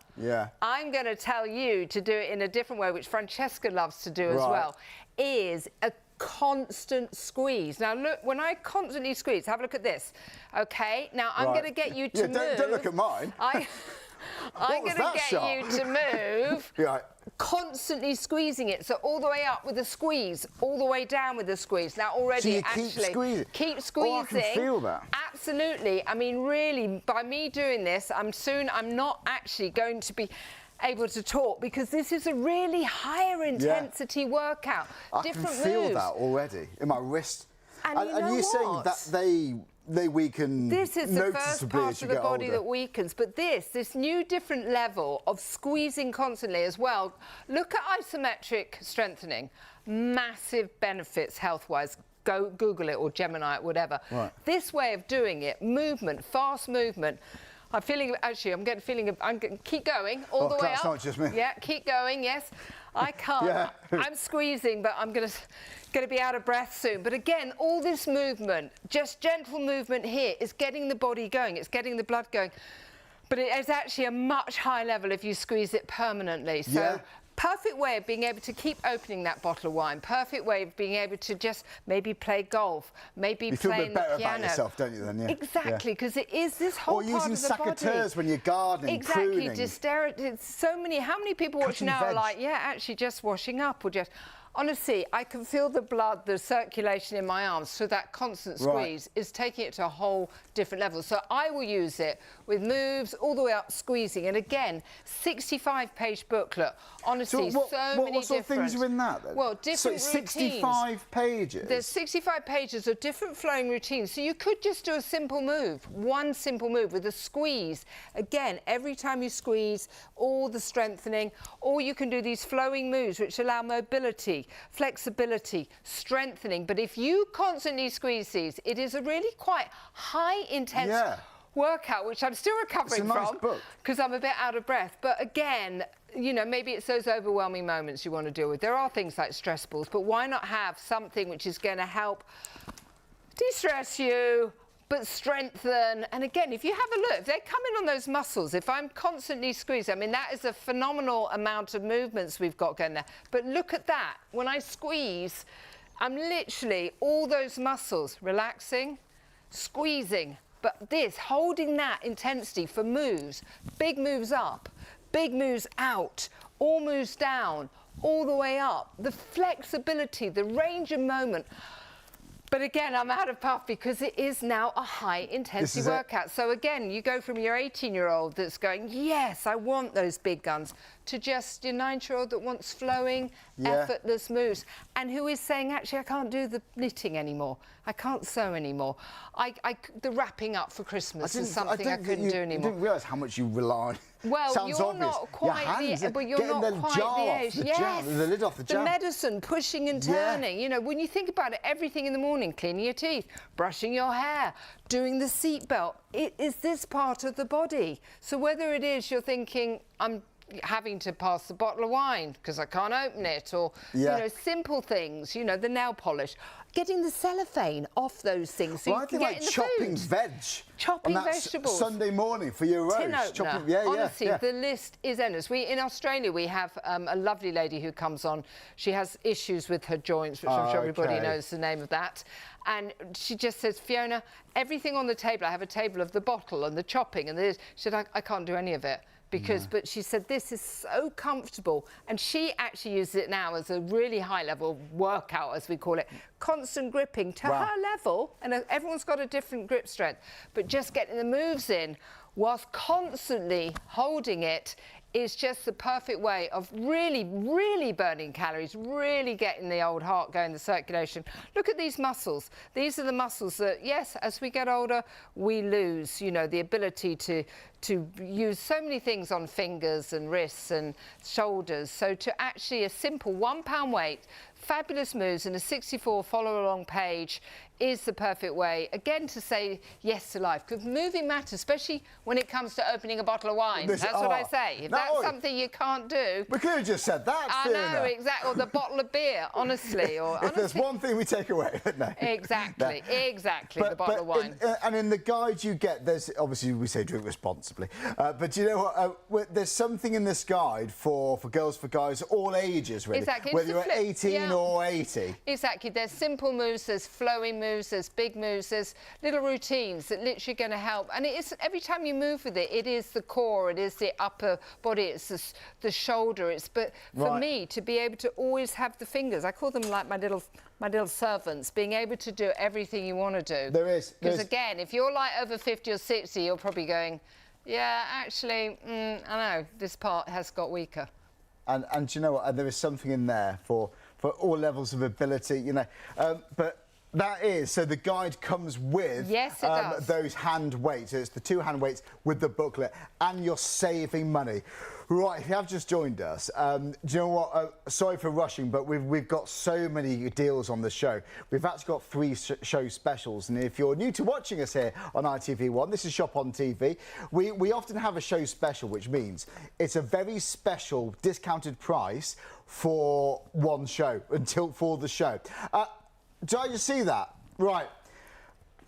Speaker 2: I'm going to tell you to do it in a different way, which Francesca loves to do as well, is a constant squeeze. Now look, when I constantly squeeze, have a look at this. Okay, now I'm going to get you to move.
Speaker 1: Don't look at mine.
Speaker 2: I'm going to get you to move. Constantly squeezing it, so all the way up with a squeeze, all the way down with a squeeze. Now already,
Speaker 1: so
Speaker 2: keep squeezing.
Speaker 1: Oh, I can feel that.
Speaker 2: Absolutely. I mean, really, by me doing this, I'm not actually going to be able to talk, because this is a really higher intensity workout.
Speaker 1: I can feel that already in my wrist. And you're saying that they weaken.
Speaker 2: This is the first part of the body that weakens, but this new different level of squeezing constantly as well. Look at isometric strengthening. Massive benefits health-wise. Go Google it or Gemini it, whatever. This way of doing it, movement, fast movement. I'm feeling, actually, I'm getting a feeling of, keep going all the way up.
Speaker 1: That's not just me.
Speaker 2: Yeah, keep going, yes. I can't. I'm squeezing, but I'm going to be out of breath soon. But again, all this movement, just gentle movement here, is getting the body going. It's getting the blood going. But it is actually a much higher level if you squeeze it permanently. So perfect way of being able to keep opening that bottle of wine. Perfect way of being able to just maybe play golf, maybe play the piano. You feel a bit better about yourself,
Speaker 1: don't you then?
Speaker 2: Exactly, because it is this whole part of the body.
Speaker 1: Or using secateurs when you're gardening, pruning.
Speaker 2: It's so many. How many people watching now are like, actually just washing up or just... Honestly, I can feel the blood, the circulation in my arms, so that constant squeeze is taking it to a whole different level. So I will use it with moves all the way up, squeezing. And again, 65-page booklet. Honestly, so many
Speaker 1: what sort of things are in that then?
Speaker 2: Well, different
Speaker 1: routines. 65 pages?
Speaker 2: There's 65 pages of different flowing routines. So you could just do a simple move, one simple move with a squeeze. Again, every time you squeeze, all the strengthening, or you can do these flowing moves which allow mobility, flexibility, strengthening. But if you constantly squeeze these, it is a really quite high intense workout, which I'm still recovering from because I'm a bit out of breath. But again, you know, maybe it's those overwhelming moments you want to deal with. There are things like stress balls, but why not have something which is going to help de-stress you, but strengthen. And again, if you have a look, if they come in on those muscles, if I'm constantly squeezing, I mean, that is a phenomenal amount of movements we've got going there. But look at that. When I squeeze, I'm literally all those muscles relaxing, squeezing. But this, holding that intensity for moves, big moves up, big moves out, all moves down, all the way up. The flexibility, the range of moment. But again, I'm out of puff because it is now a high-intensity workout. So again, you go from your 18-year-old that's going, yes, I want those big guns, to just your 9-year-old that wants flowing, effortless moves, and who is saying, actually, I can't do the knitting anymore. I can't sew anymore. The wrapping up for Christmas is something I couldn't do anymore.
Speaker 1: You didn't realise how much you rely.
Speaker 2: Well,
Speaker 1: Sounds
Speaker 2: you're
Speaker 1: obvious.
Speaker 2: not quite the, but you're not quite the age. Yes,
Speaker 1: the lid off the jar.
Speaker 2: The medicine, pushing and turning. You know, when you think about it, everything in the morning, cleaning your teeth, brushing your hair, doing the seat belt, it is this part of the body. So whether it is you're thinking, I'm having to pass the bottle of wine because I can't open it, or you know, simple things, you know, the nail polish, getting the cellophane off those things so you can get in the
Speaker 1: chopping
Speaker 2: food.
Speaker 1: Chopping
Speaker 2: vegetables.
Speaker 1: Sunday morning for your roast.
Speaker 2: Honestly, the list is endless. In Australia, we have a lovely lady who comes on. She has issues with her joints, which I'm sure everybody knows the name of that. And she just says, Fiona, everything on the table, I have a table of the bottle and the chopping and this. She said, I can't do any of it. But she said this is so comfortable, and she actually uses it now as a really high-level workout, as we call it, constant gripping to her level, and everyone's got a different grip strength, but just getting the moves in whilst constantly holding it is just the perfect way of really, really burning calories, really getting the old heart going, the circulation. Look at these muscles. These are the muscles that, yes, as we get older, we lose, you know, the ability to use so many things on fingers and wrists and shoulders. So to actually a simple 1 pound weight, fabulous moves and a 64 follow along page is the perfect way, again, to say yes to life. Because moving matters, especially when it comes to opening a bottle of wine. That's what I say. If that's something you can't do...
Speaker 1: We could have just said that,
Speaker 2: I know, exactly. Or the bottle of beer, honestly.
Speaker 1: If there's one thing we take away, no.
Speaker 2: Exactly, the bottle of wine.
Speaker 1: And in the guide you get, there's, obviously we say drink responsibly, but you know what, there's something in this guide for girls, for guys, all ages, really.
Speaker 2: Exactly.
Speaker 1: Whether you're 18 or 80.
Speaker 2: Exactly. There's simple moves, there's flowing moves, there's big moves, there's little routines that literally going to help. And it is, every time you move with it, it is the core, it is the upper body, it's the shoulder. But for me, to be able to always have the fingers, I call them like my little servants, being able to do everything you want to do.
Speaker 1: There is.
Speaker 2: Because again, if you're like over 50 or 60, you're probably going, yeah, actually, I know, this part has got weaker.
Speaker 1: And do you know what? And there is something in there for all levels of ability, you know. But that is, so the guide comes with those hand weights. So it's the 2 hand weights with the booklet, and you're saving money. Right, if you have just joined us, do you know what? Sorry for rushing, but we've got so many deals on the show. We've actually got 3 show specials, and if you're new to watching us here on ITV1, this is Shop on TV. We often have a show special, which means it's a very special discounted price for one show for the show. Did I just see that? Right.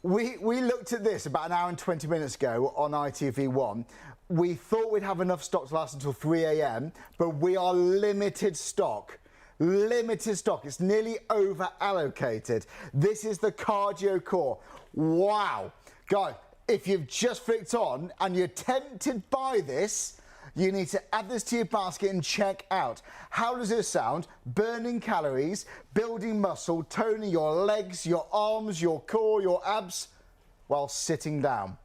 Speaker 1: We looked at this about an hour and 20 minutes ago on ITV1. We thought we'd have enough stock to last until 3 a.m, but we are limited stock. Limited stock. It's nearly over allocated. This is the Cardio Core. Wow. Guys, if you've just flicked on and you're tempted by this, you need to add this to your basket and check out. How does this sound? Burning calories, building muscle, toning your legs, your arms, your core, your abs, while sitting down.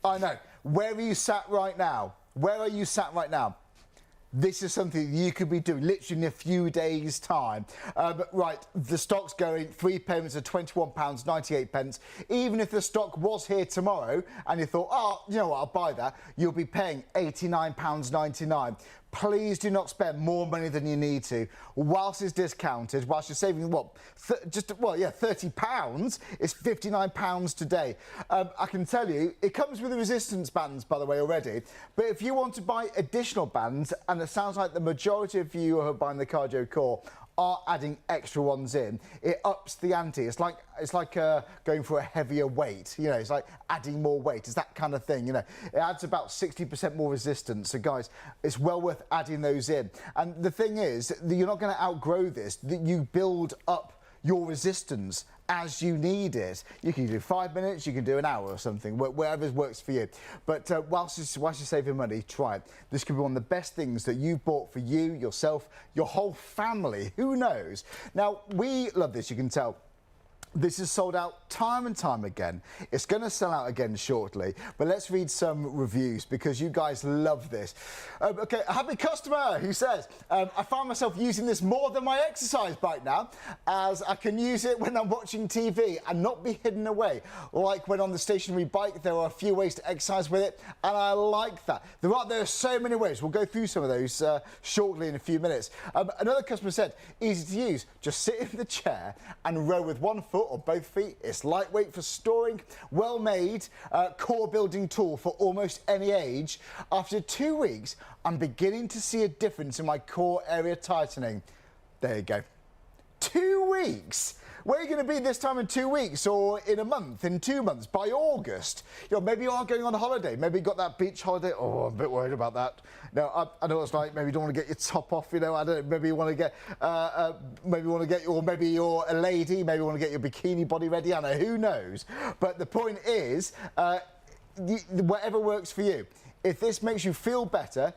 Speaker 1: I know. Where are you sat right now? Where are you sat right now? This is something you could be doing literally in a few days' time. Right, the stock's going, 3 payments of £21.98. Even if the stock was here tomorrow and you thought, oh, you know what, I'll buy that, you'll be paying £89.99. Please do not spend more money than you need to. Whilst it's discounted, whilst you're saving, what, £30, it's £59 today. I can tell you, it comes with the resistance bands, by the way, already. But if you want to buy additional bands, and it sounds like the majority of you who are buying the Cardio Core are adding extra ones in, it ups the ante. It's like going for a heavier weight. You know, it's like adding more weight. It's that kind of thing, you know. It adds about 60% more resistance. So, guys, it's well worth adding those in. And the thing is, you're not going to outgrow this. You build up your resistance as you need it. You can do 5 minutes, you can do an hour or something, whatever works for you. But whilst you're saving money, try it. This could be one of the best things that you've bought for you, yourself, your whole family. Who knows? Now, we love this, you can tell. This is sold out time and time again. It's going to sell out again shortly, but let's read some reviews because you guys love this. Okay, a happy customer who says, I find myself using this more than my exercise bike now, as I can use it when I'm watching TV and not be hidden away. Like when on the stationary bike, there are a few ways to exercise with it, and I like that. There are so many ways. We'll go through some of those shortly in a few minutes. Another customer said, easy to use. Just sit in the chair and row with one foot or both feet. It's lightweight for storing, well made, core building tool for almost any age. After 2 weeks, I'm beginning to see a difference in my core area tightening. There you go. 2 weeks. Where are you going to be this time in 2 weeks, or in a month, in 2 months, by August? You know, maybe you are going on a holiday. Maybe you got that beach holiday. Oh, I'm a bit worried about that. No, I know what it's like. Maybe you don't want to get your top off. You know, I don't know. Maybe you want to get, or maybe you're a lady. Maybe you want to get your bikini body ready. I know. Who knows? But the point is, whatever works for you. If this makes you feel better,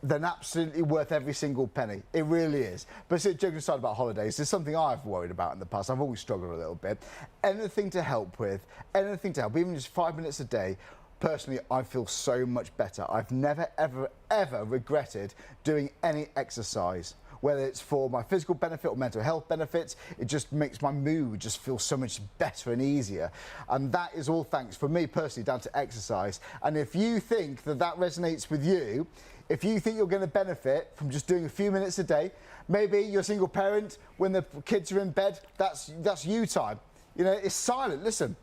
Speaker 1: then absolutely worth every single penny. It really is. But joking aside about holidays, there's something I've worried about in the past. I've always struggled a little bit. Anything to help with, anything to help, even just 5 minutes a day. Personally, I feel so much better. I've never, ever, ever regretted doing any exercise. Whether it's for my physical benefit or mental health benefits, it just makes my mood just feel so much better and easier. And that is all thanks, for me personally, down to exercise. And if you think that that resonates with you, if you think you're going to benefit from just doing a few minutes a day, maybe you're a single parent, when the kids are in bed, that's you time. You know, it's silent. Listen.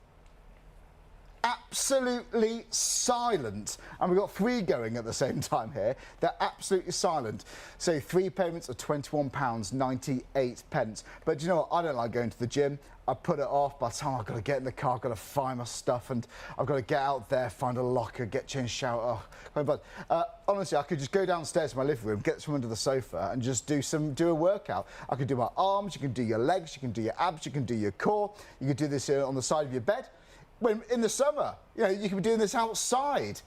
Speaker 1: Absolutely silent. And we've got 3 going at the same time here. They're absolutely silent. So 3 payments of £21.98. But you know what? I don't like going to the gym. I put it off. By the time I've got to get in the car, I've got to find my stuff, and I've got to get out there, find a locker, get changed, shower. But honestly, I could just go downstairs to my living room, get from under the sofa, and just do a workout. I could do my arms, you can do your legs, you can do your abs, you can do your core. You could do this on the side of your bed. When in the summer, you know, you can be doing this outside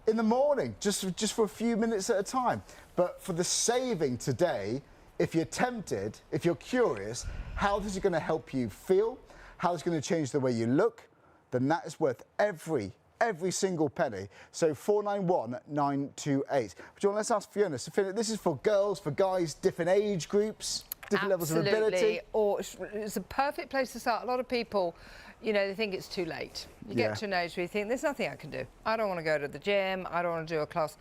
Speaker 1: in the morning, just for a few minutes at a time. But for the saving today, if you're tempted, if you're curious, how this is going to help you feel, how it's going to change the way you look, then that is worth every single penny. So 491928. But let's ask Fiona. So Fiona, this is for girls, for guys, different age groups, different levels of ability.
Speaker 2: Or it's a perfect place to start. A lot of people, you know, they think it's too late. You get to an age where you think, there's nothing I can do. I don't want to go to the gym. I don't want to do a class.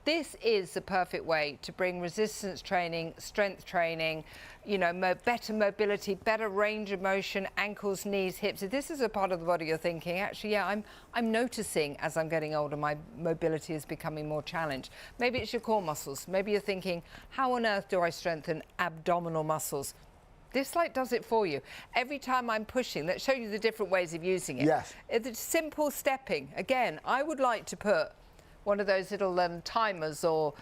Speaker 2: This is the perfect way to bring resistance training, strength training, you know, better mobility, better range of motion, ankles, knees, hips. If this is a part of the body you're thinking, actually, yeah, I'm noticing as I'm getting older, my mobility is becoming more challenged. Maybe it's your core muscles. Maybe you're thinking, how on earth do I strengthen abdominal muscles? This does it for you. Every time I'm pushing, let's show you the different ways of using it.
Speaker 1: Yes.
Speaker 2: It's simple stepping. Again, I would like to put one of those little timers or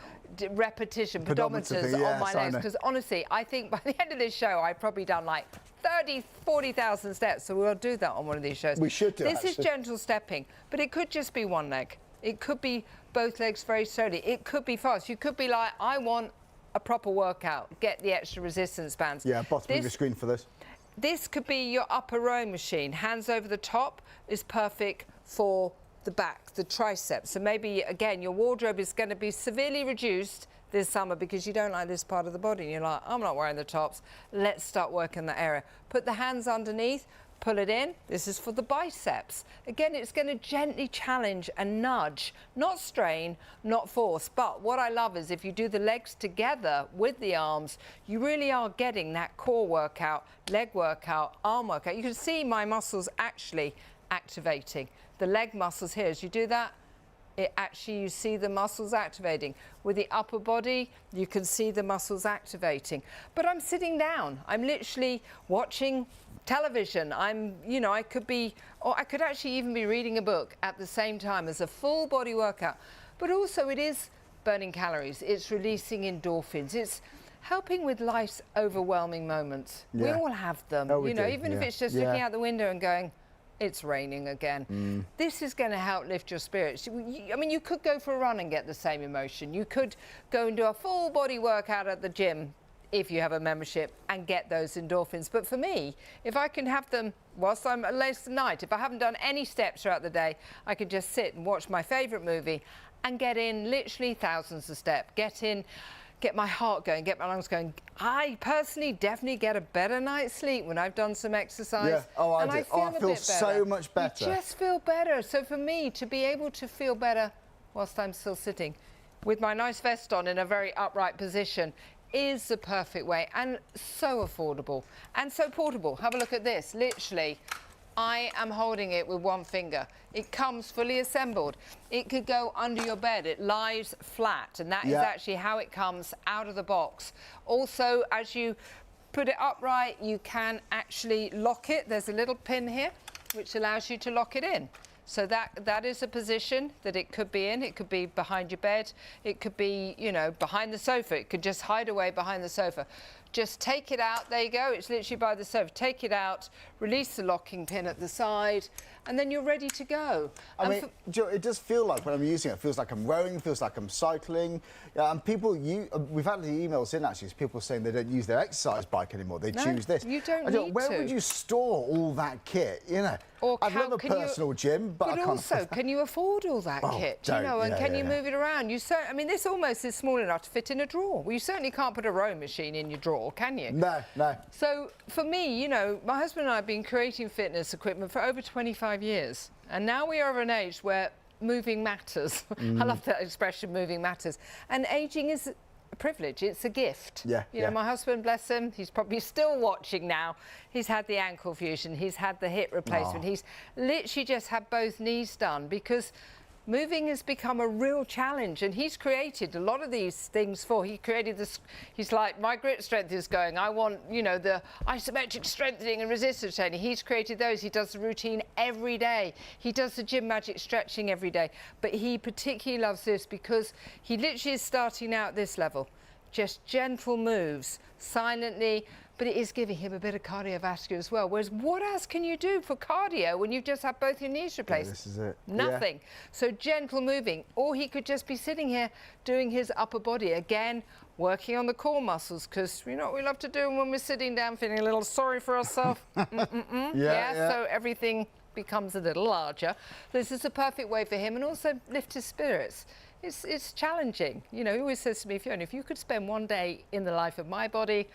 Speaker 2: repetition pedometers on my legs, because honestly, I think by the end of this show, I've probably done like 30, 40,000 steps, so we'll do that on one of these shows.
Speaker 1: We should do.
Speaker 2: This is gentle stepping, but it could just be one leg. It could be both legs very slowly. It could be fast. You could be like, I want a proper workout, get the extra resistance bands.
Speaker 1: Yeah, bottom of your screen for this.
Speaker 2: This could be your upper rowing machine. Hands over the top is perfect for the back, the triceps. So maybe, again, your wardrobe is going to be severely reduced this summer because you don't like this part of the body. And you're like, I'm not wearing the tops. Let's start working that area. Put the hands underneath, pull it in. This is for the biceps. Again, it's going to gently challenge and nudge, not strain, not force. But what I love is if you do the legs together with the arms, you really are getting that core workout, leg workout, arm workout. You can see my muscles actually activating. The leg muscles here, as you do that, you see the muscles activating. With the upper body, you can see the muscles activating. But I'm sitting down. I'm literally watching television. I could actually even be reading a book at the same time as a full body workout. But also it is burning calories. It's releasing endorphins. It's helping with life's overwhelming moments.
Speaker 1: Yeah.
Speaker 2: We all have them,
Speaker 1: Oh,
Speaker 2: you know,
Speaker 1: do,
Speaker 2: even
Speaker 1: yeah.
Speaker 2: if it's just looking out the window and going, it's raining again. This is going to help lift your spirits. I mean, you could go for a run and get the same emotion. You could go and do a full body workout at the gym if you have a membership and get those endorphins. But for me, if I can have them whilst I'm late at night, if I haven't done any steps throughout the day, I could just sit and watch my favourite movie and get in literally thousands of steps. Get my heart going, get my lungs going. I personally definitely get a better night's sleep when I've done some exercise.
Speaker 1: Yeah. Oh, I
Speaker 2: and
Speaker 1: do.
Speaker 2: I feel,
Speaker 1: I feel so much better.
Speaker 2: You just feel better. So for me, to be able to feel better whilst I'm still sitting with my nice vest on in a very upright position is the perfect way, and so affordable and so portable. Have a look at this. Literally, I am holding it with one finger. It comes fully assembled. It could go under your bed. It lies flat, and that is actually how it comes out of the box. Also, as you put it upright, you can actually lock it. There's a little pin here which allows you to lock it in. So that is a position that it could be in. It could be behind your bed. It could be, you know, behind the sofa. It could just hide away behind the sofa. Just take it out. There you go. It's literally by the sofa. Take it out, release the locking pin at the side, and then you're ready to go.
Speaker 1: I mean, it does feel like when I'm using it, it feels like I'm rowing, it feels like I'm cycling. And people, we've had the emails in actually, people saying they don't use their exercise bike anymore. They choose this.
Speaker 2: You don't need to.
Speaker 1: Where would you store all that kit? You know, I'd love a personal gym, but I can't.
Speaker 2: Also, can you afford all that kit? You know, and can you move it around? I mean, this almost is small enough to fit in a drawer. Well, you certainly can't put a rowing machine in your drawer, can you?
Speaker 1: No, no.
Speaker 2: So for me, you know, my husband and I have been creating fitness equipment for over 25 years. And now we are of an age where moving matters. I love that expression, moving matters. And aging is a privilege. It's a gift.
Speaker 1: Yeah,
Speaker 2: you know, my husband, bless him, he's probably still watching now. He's had the ankle fusion. He's had the hip replacement. He's literally just had both knees done because moving has become a real challenge, and he's created a lot of these things he created this. He's like, my grit strength is going. I want, you know, the isometric strengthening and resistance training. He's created those. He does the routine every day. He does the gym magic stretching every day. But he particularly loves this because he literally is starting out at this level. Just gentle moves, silently, but it is giving him a bit of cardiovascular as well. Whereas what else can you do for cardio when you've just had both your knees replaced?
Speaker 1: Yeah, this is it.
Speaker 2: Nothing. Yeah. So gentle moving. Or he could just be sitting here doing his upper body. Again, working on the core muscles, because you know what we love to do when we're sitting down feeling a little sorry for ourselves? So everything becomes a little larger. This is a perfect way for him, and also lift his spirits. It's challenging. You know, he always says to me, Fiona, if you could spend one day in the life of my body,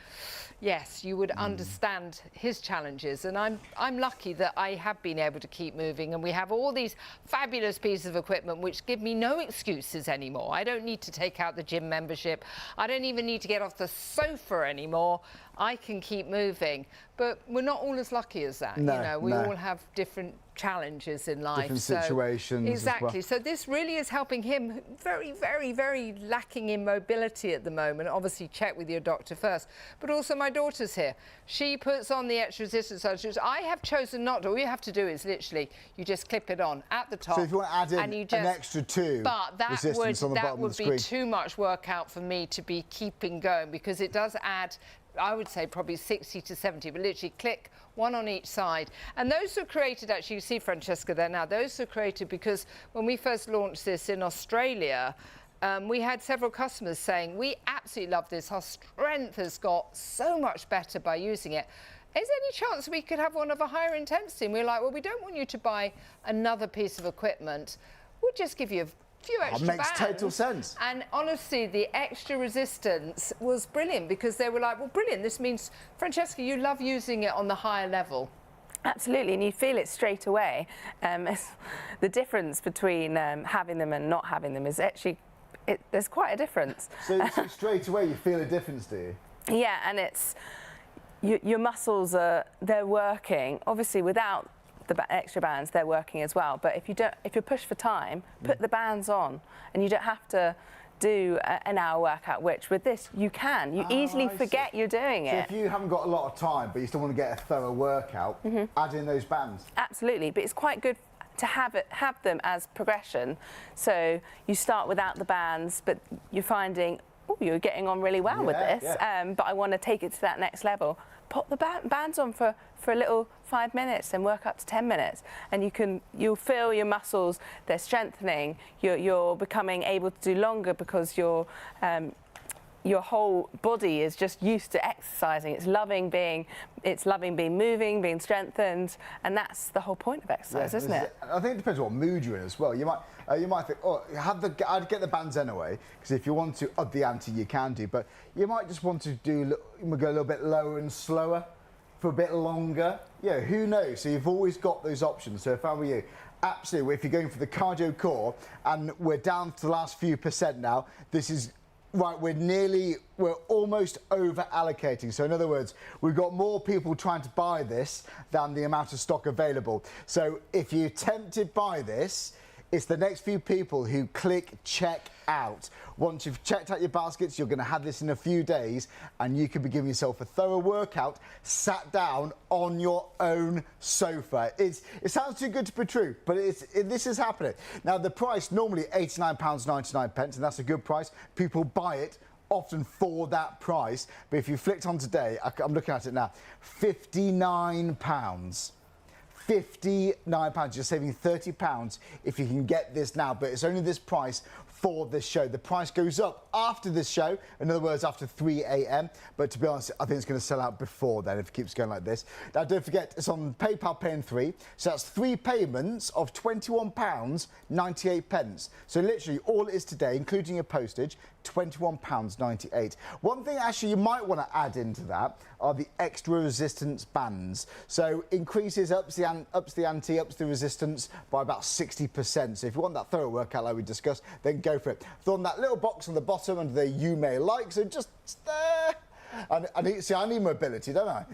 Speaker 2: yes, you would understand his challenges. And I'm lucky that I have been able to keep moving, and we have all these fabulous pieces of equipment which give me no excuses anymore. I don't need to take out the gym membership. I don't even need to get off the sofa anymore. I can keep moving. But we're not all as lucky as that.
Speaker 1: No,
Speaker 2: you know, we all have different challenges in life.
Speaker 1: Different situations.
Speaker 2: Exactly. So this really is helping him. Very, very, very lacking in mobility at the moment. Obviously, check with your doctor first. But also, my daughter's here. She puts on the extra resistance surgeries. I have chosen not to. All you have to do is literally, you just clip it on at the top.
Speaker 1: So if you want to add in an extra two resistance on the bottom of the screen.
Speaker 2: That would be too much workout for me to be keeping going, because it does add, I would say probably 60 to 70, but literally click one on each side. And those were created, actually, you see Francesca there now, those were created because when we first launched this in Australia, we had several customers saying, we absolutely love this, our strength has got so much better by using it. Is there any chance we could have one of a higher intensity? And we're like, well, we don't want you to buy another piece of equipment. We'll just give you a few extra bands.
Speaker 1: Makes total sense.
Speaker 2: And honestly, the extra resistance was brilliant, because they were like, well, brilliant, this means, Francesca, you love using it on the higher level.
Speaker 3: Absolutely, and you feel it straight away. The difference between having them and not having them is actually, there's quite a difference.
Speaker 1: So straight away you feel a difference, do you?
Speaker 3: Yeah, and it's, your muscles they're working, obviously without the extra bands, they're working as well. But if you're pushed for time, put the bands on, and you don't have to do an hour workout, which with this you can. You easily forget you're doing it.
Speaker 1: So if you haven't got a lot of time, but you still want to get a thorough workout, add in those bands.
Speaker 3: Absolutely, but it's quite good to have them as progression. So you start without the bands, but you're finding oh, you're getting on really well with this, but I want to take it to that next level. Pop the bands on for a little 5 minutes and work up to 10 minutes, and you'll feel your muscles, they're strengthening. You're becoming able to do longer because your whole body is just used to exercising. It's loving being moving, being strengthened, and that's the whole point of exercise, isn't it?
Speaker 1: I think it depends what mood you're in as well. You might think, oh, I'd get the bands anyway, because if you want to up the ante, you can do. But you might just want to go a little bit lower and slower for a bit longer. Yeah, who knows? So you've always got those options. So if I were you, absolutely, if you're going for the cardio core, and we're down to the last few percent now, this is. Right, we're almost over allocating. So in other words, we've got more people trying to buy this than the amount of stock available. So if you're tempted by this, it's the next few people who click check out. Once you've checked out your baskets, you're going to have this in a few days, and you can be giving yourself a thorough workout sat down on your own sofa. It sounds too good to be true, but this is happening. Now, the price normally £89.99, and that's a good price. People buy it often for that price, but if you flicked on today, I'm looking at it now, £59. £59. You're saving £30 if you can get this now, but it's only this price for this show. The price goes up after this show, in other words, after 3 a.m. But to be honest, I think it's going to sell out before then if it keeps going like this. Now, don't forget, it's on PayPal Pay in 3, so that's 3 payments of £21.98. So literally all it is today, including your postage, £21.98. One thing actually you might want to add into that are the extra resistance bands. So increases, ups the ante, ups the resistance by about 60%. So if you want that thorough workout like we discussed, then go for it. Throw on that little box on the bottom under the you may like, so just there. I need mobility, don't I?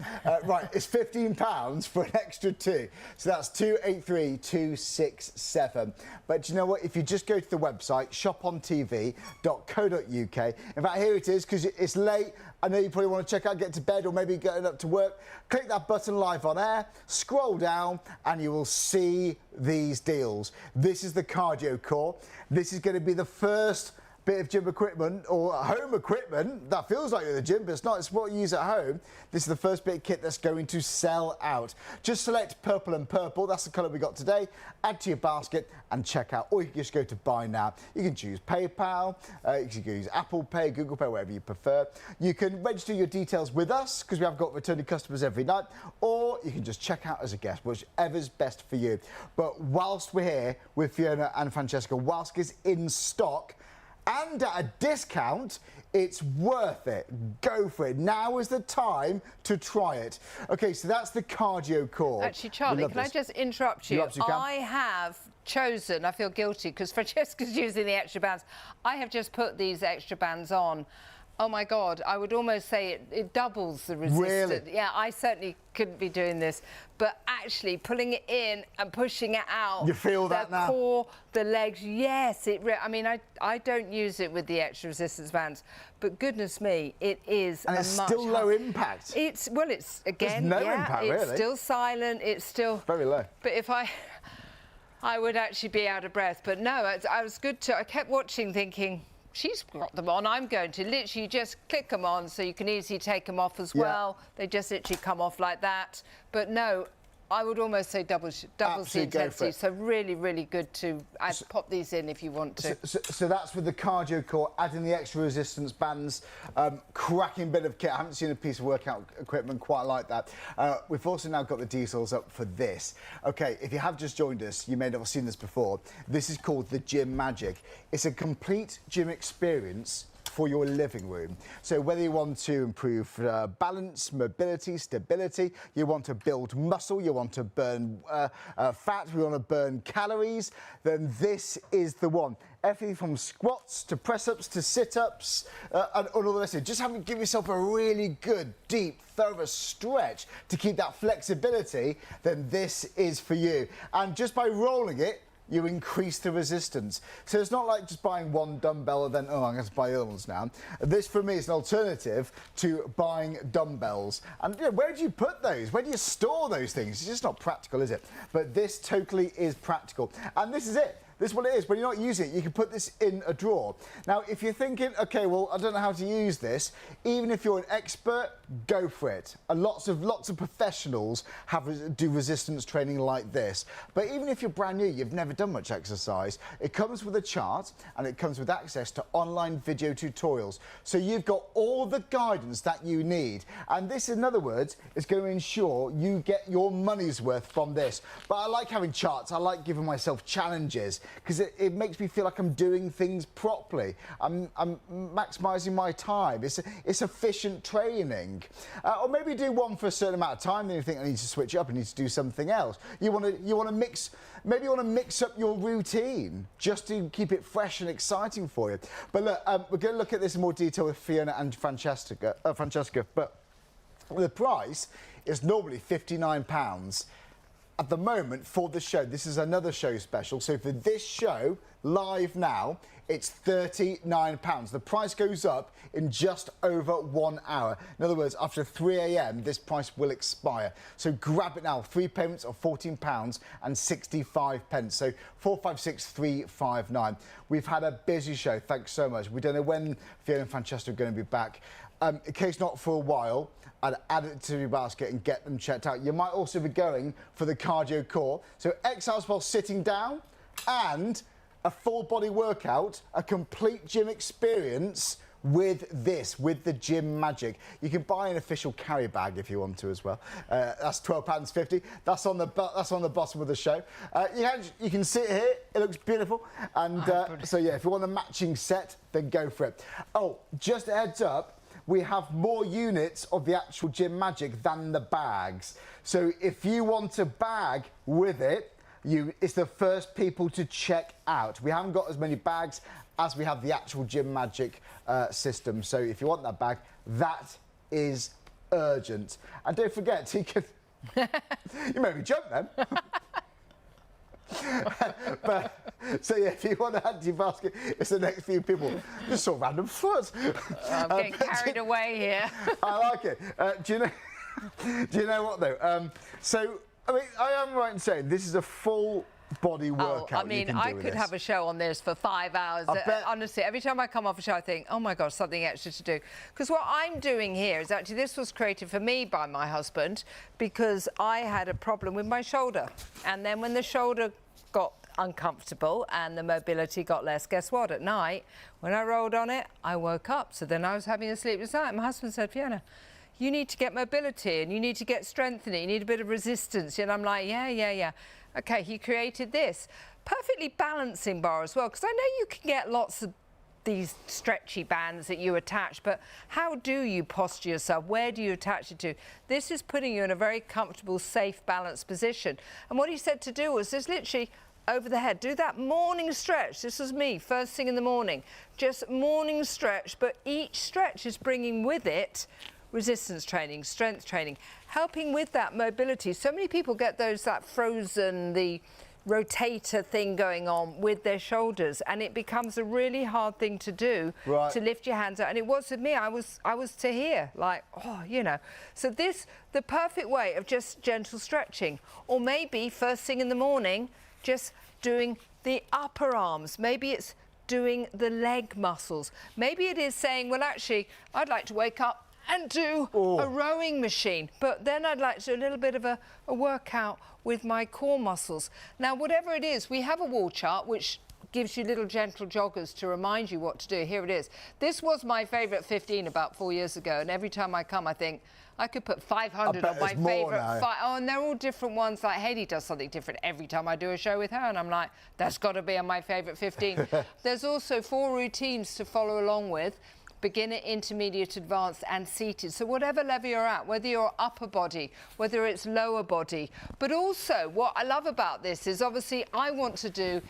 Speaker 1: Right, it's £15 for an extra 2. So that's 283267. But you know what? If you just go to the website, shopontv.co.uk. In fact, here it is, because it's late. I know you probably want to check out, get to bed, or maybe getting up to work. Click that button live on air, scroll down, and you will see these deals. This is the cardio core. This is going to be the first bit of gym equipment or home equipment that feels like you're at the gym, but it's not. It's what you use at home. This is the first bit of kit that's going to sell out. Just select purple and purple. That's the colour we got today. Add to your basket and check out. Or you can just go to buy now. You can choose PayPal. You can use Apple Pay, Google Pay, whatever you prefer. You can register your details with us because we have got returning customers every night. Or you can just check out as a guest, whichever's best for you. But whilst we're here with Fiona and Francesca, whilst it's in stock, and at a discount, it's worth it. Go for it. Now is the time to try it. Okay, so that's the cardio core.
Speaker 2: Actually, Charlie, can I just interrupt you? I have chosen, I feel guilty because Francesca's using the extra bands. I have just put these extra bands on. Oh my God, I would almost say it doubles the resistance.
Speaker 1: Really?
Speaker 2: Yeah, I certainly couldn't be doing this, but actually pulling it in and pushing it out.
Speaker 1: You feel that now?
Speaker 2: The core, the legs, yes. I mean, I don't use it with the extra resistance bands, but goodness me, it is
Speaker 1: and it's still low impact.
Speaker 2: It's again,
Speaker 1: there's no impact, really.
Speaker 2: It's still silent, it's still...
Speaker 1: Very low.
Speaker 2: But if I would actually be out of breath, but no, I was good to... I kept watching thinking, she's got them on, I'm going to literally just click them on so you can easily take them off as well. They just literally come off like that. But no, I would almost say doubles the intensity. So really, really good to pop these in if you want to.
Speaker 1: So that's with the cardio core, adding the extra resistance bands, cracking bit of kit. I haven't seen a piece of workout equipment quite like that. We've also now got the details up for this. Okay, if you have just joined us, you may not have seen this before. This is called the Gym Magic. It's a complete gym experience for your living room. So whether you want to improve balance, mobility, stability, you want to build muscle, you want to burn fat, you want to burn calories, then this is the one. Everything from squats to press-ups to sit-ups and all the rest of it. Just give yourself a really good, deep, thorough stretch to keep that flexibility, then this is for you. And just by rolling it, you increase the resistance. So it's not like just buying one dumbbell and then, oh, I'm going to buy other ones now. This, for me, is an alternative to buying dumbbells. And you know, where do you put those? Where do you store those things? It's just not practical, is it? But this totally is practical. And this is it. this is what it is. When you're not using it, you can put this in a drawer. Now, if you're thinking, okay, well, I don't know how to use this, even if you're an expert, go for it. And lots of professionals do resistance training like this. But even if you're brand new, you've never done much exercise, it comes with a chart and it comes with access to online video tutorials. So you've got all the guidance that you need. And this, in other words, is going to ensure you get your money's worth from this. But I like having charts. I like giving myself challenges because it makes me feel like I'm doing things properly. I'm maximising my time. It's efficient training. Or maybe do one for a certain amount of time, then you think I need to switch up, I need to do something else. You want to mix, maybe you want to mix up your routine just to keep it fresh and exciting for you. But look, we're going to look at this in more detail with Fiona and Francesca, but the price is normally £59. At the moment, for the show, this is another show special. So for this show, live now, it's £39. The price goes up in just over 1 hour. In other words, after 3 a.m, this price will expire. So grab it now. 3 payments of £14.65. So 456,359. We've had a busy show. Thanks so much. We don't know when Fiona and Francesca are going to be back. In case not for a while, I'd add it to your basket and get them checked out. You might also be going for the cardio core. So exercise while sitting down and a full body workout, a complete gym experience with the Gym Magic. You can buy an official carry bag if you want to as well. That's £12.50. That's on the bottom of the show. You can see it here. It looks beautiful. And so yeah, if you want a matching set, then go for it. Oh, just a heads up. We have more units of the actual Gym Magic than the bags. So if you want a bag with it, it's the first people to check out. We haven't got as many bags as we have the actual Gym Magic system. So if you want that bag, that is urgent. And don't forget, you can... you made me jump then. So yeah, if you want to add to your basket, it's the next few people. Just sort of random foot.
Speaker 2: I'm getting carried away here.
Speaker 1: I like it. Do you know what though? So I mean, I am right in saying this is a full body workout.
Speaker 2: I mean, I could have a show on this for 5 hours. Honestly, every time I come off a show, I think, oh my gosh, something extra to do. Because what I'm doing here is actually, this was created for me by my husband because I had a problem with my shoulder. And then when the shoulder got uncomfortable and the mobility got less, guess what? At night, when I rolled on it, I woke up. So then I was having a sleepless night. My husband said, Fiona, you need to get mobility and you need to get strengthening. You need a bit of resistance. And I'm like, yeah. Okay, he created this perfectly balancing bar as well, because I know you can get lots of these stretchy bands that you attach, but how do you posture yourself? Where do you attach it to? This is putting you in a very comfortable, safe, balanced position. And what he said to do was just literally over the head, do that morning stretch. This was me, first thing in the morning, just morning stretch, but each stretch is bringing with it resistance training, strength training, helping with that mobility. So many people get that frozen, the rotator thing going on with their shoulders, and it becomes a really hard thing to do, to lift your hands out. And it was with me, I was to here, like, oh, you know. So this, the perfect way of just gentle stretching, or maybe first thing in the morning, just doing the upper arms. Maybe it's doing the leg muscles. Maybe it is saying, well, actually, I'd like to wake up and do a rowing machine, but then I'd like to do a little bit of a workout with my core muscles. Now, whatever it is, we have a wall chart which gives you little gentle joggers to remind you what to do. Here it is. This was my favourite 15 about 4 years ago, and every time I come, I think I could put 500 on my favourite. Oh, and they're all different ones. Like Hayley does something different every time I do a show with her, and I'm like, that's got to be on my favourite 15. There's also 4 routines to follow along with. Beginner, intermediate, advanced and seated. So whatever level you're at, whether you're upper body, whether it's lower body. But also what I love about this is obviously I want to do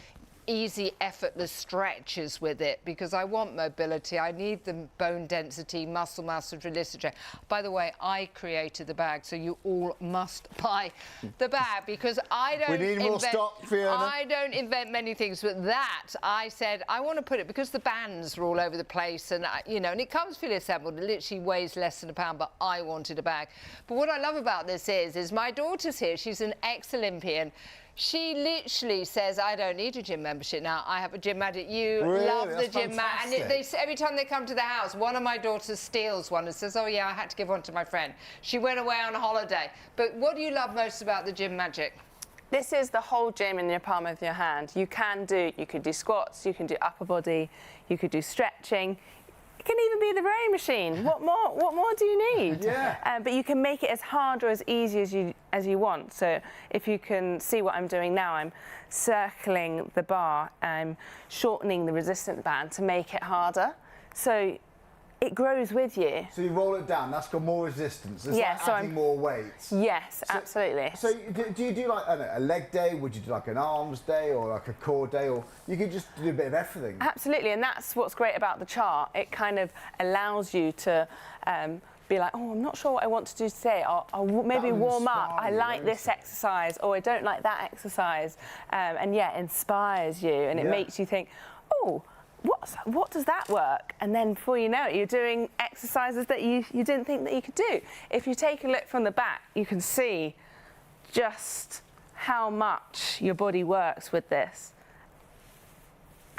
Speaker 2: easy, effortless stretches with it because I want mobility. I need the bone density, muscle mass, strength. By the way, I created the bag, so you all must buy the bag because I don't.
Speaker 1: We need more stock, Fiona.
Speaker 2: I don't invent many things, but that I said I want to put it because the bands are all over the place, and you know, and it comes fully assembled. It literally weighs less than a pound, but I wanted a bag. But what I love about this is my daughter's here. She's an ex-Olympian. She literally says, I don't need a gym membership now. I have a gym mat. You
Speaker 1: really?
Speaker 2: love
Speaker 1: That's
Speaker 2: the gym mat. And every time they come to the house, one of my daughters steals one and says, oh, yeah, I had to give one to my friend. She went away on a holiday. But what do you love most about the gym magic?
Speaker 3: This is the whole gym in your palm of your hand. You could do squats, you can do upper body, you could do stretching. It can even be the rowing machine. What more do you need?
Speaker 1: Yeah.
Speaker 3: But you can make it as hard or as easy as you want. So if you can see what I'm doing now, I'm circling the bar, I'm shortening the resistance band to make it harder. So it grows with you.
Speaker 1: So you roll it down, that's got more resistance. It's
Speaker 3: yeah,
Speaker 1: like
Speaker 3: so
Speaker 1: adding more weights.
Speaker 3: Yes, absolutely.
Speaker 1: So do you do like, I don't know, a leg day? Would you do like an arms day or like a core day? Or you could just do a bit of everything?
Speaker 3: Absolutely, and that's what's great about the chart. It kind of allows you to be like, oh, I'm not sure what I want to do today. I'll maybe warm up. I like this exercise, or I don't like that exercise. And yeah, it inspires you, and it makes you think, oh, what does that work? And then before you know it, you're doing exercises that you didn't think that you could do. If you take a look from the back, you can see just how much your body works with this.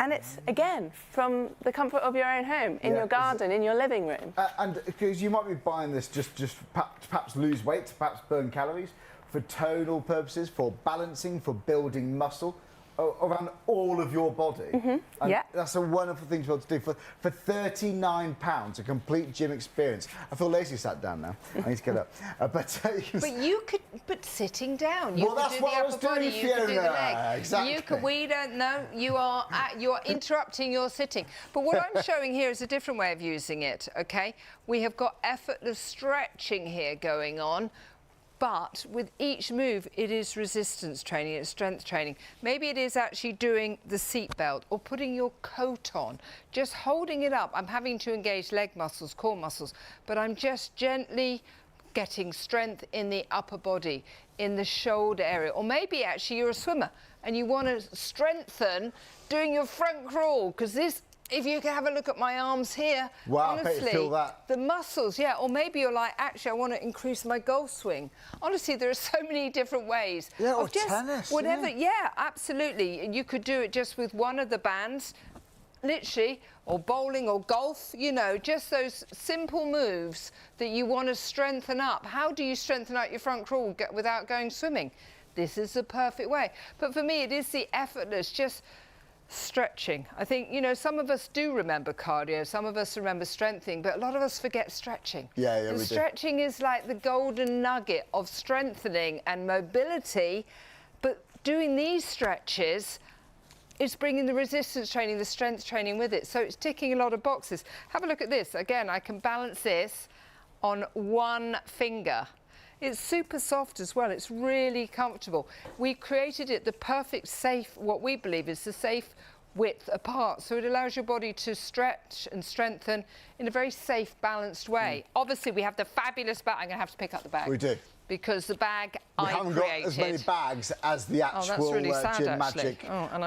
Speaker 3: And it's, again, from the comfort of your own home, in your garden, in your living room.
Speaker 1: And because you might be buying this just perhaps lose weight, to perhaps burn calories, for tonal purposes, for balancing, for building muscle, around all of your body. And that's a wonderful thing to be able to do for £39, a complete gym experience. I feel Lacey sat down now. I need to get up.
Speaker 2: But sitting down, you could do the upper body, you could do the leg.
Speaker 1: Exactly.
Speaker 2: We don't know. You are interrupting your sitting. But what I'm showing here is a different way of using it. Okay, we have got effortless stretching here going on. But with each move, it is resistance training, it's strength training. Maybe it is actually doing the seat belt or putting your coat on, just holding it up. I'm having to engage leg muscles, core muscles, but I'm just gently getting strength in the upper body, in the shoulder area. Or maybe actually you're a swimmer and you want to strengthen doing your front crawl, because this, if you can have a look at my arms here,
Speaker 1: wow,
Speaker 2: honestly,
Speaker 1: I bet you feel that.
Speaker 2: The muscles, yeah. Or maybe you're like, actually, I want to increase my golf swing. Honestly, there are so many different ways.
Speaker 1: Yeah, or
Speaker 2: of just
Speaker 1: tennis.
Speaker 2: Whatever, yeah, absolutely. You could do it just with one of the bands, literally, or bowling or golf, you know, just those simple moves that you want to strengthen up. How do you strengthen up your front crawl without going swimming? This is the perfect way. But for me, it is the effortless, just stretching. I think, you know, some of us do remember cardio, some of us remember strengthening, but a lot of us forget stretching.
Speaker 1: Yeah, we do.
Speaker 2: Stretching is like the golden nugget of strengthening and mobility, but doing these stretches is bringing the resistance training, the strength training with it. So it's ticking a lot of boxes. Have a look at this. Again, I can balance this on one finger. It's super soft as well. It's really comfortable. We created it the perfect safe, what we believe is the safe width apart. So it allows your body to stretch and strengthen in a very safe, balanced way. Obviously, we have the fabulous bag. I'm going to have to pick up the bag.
Speaker 1: We do.
Speaker 2: Because the bag I created.
Speaker 1: We haven't got as many bags as the actual
Speaker 2: really sad,
Speaker 1: Gym Magic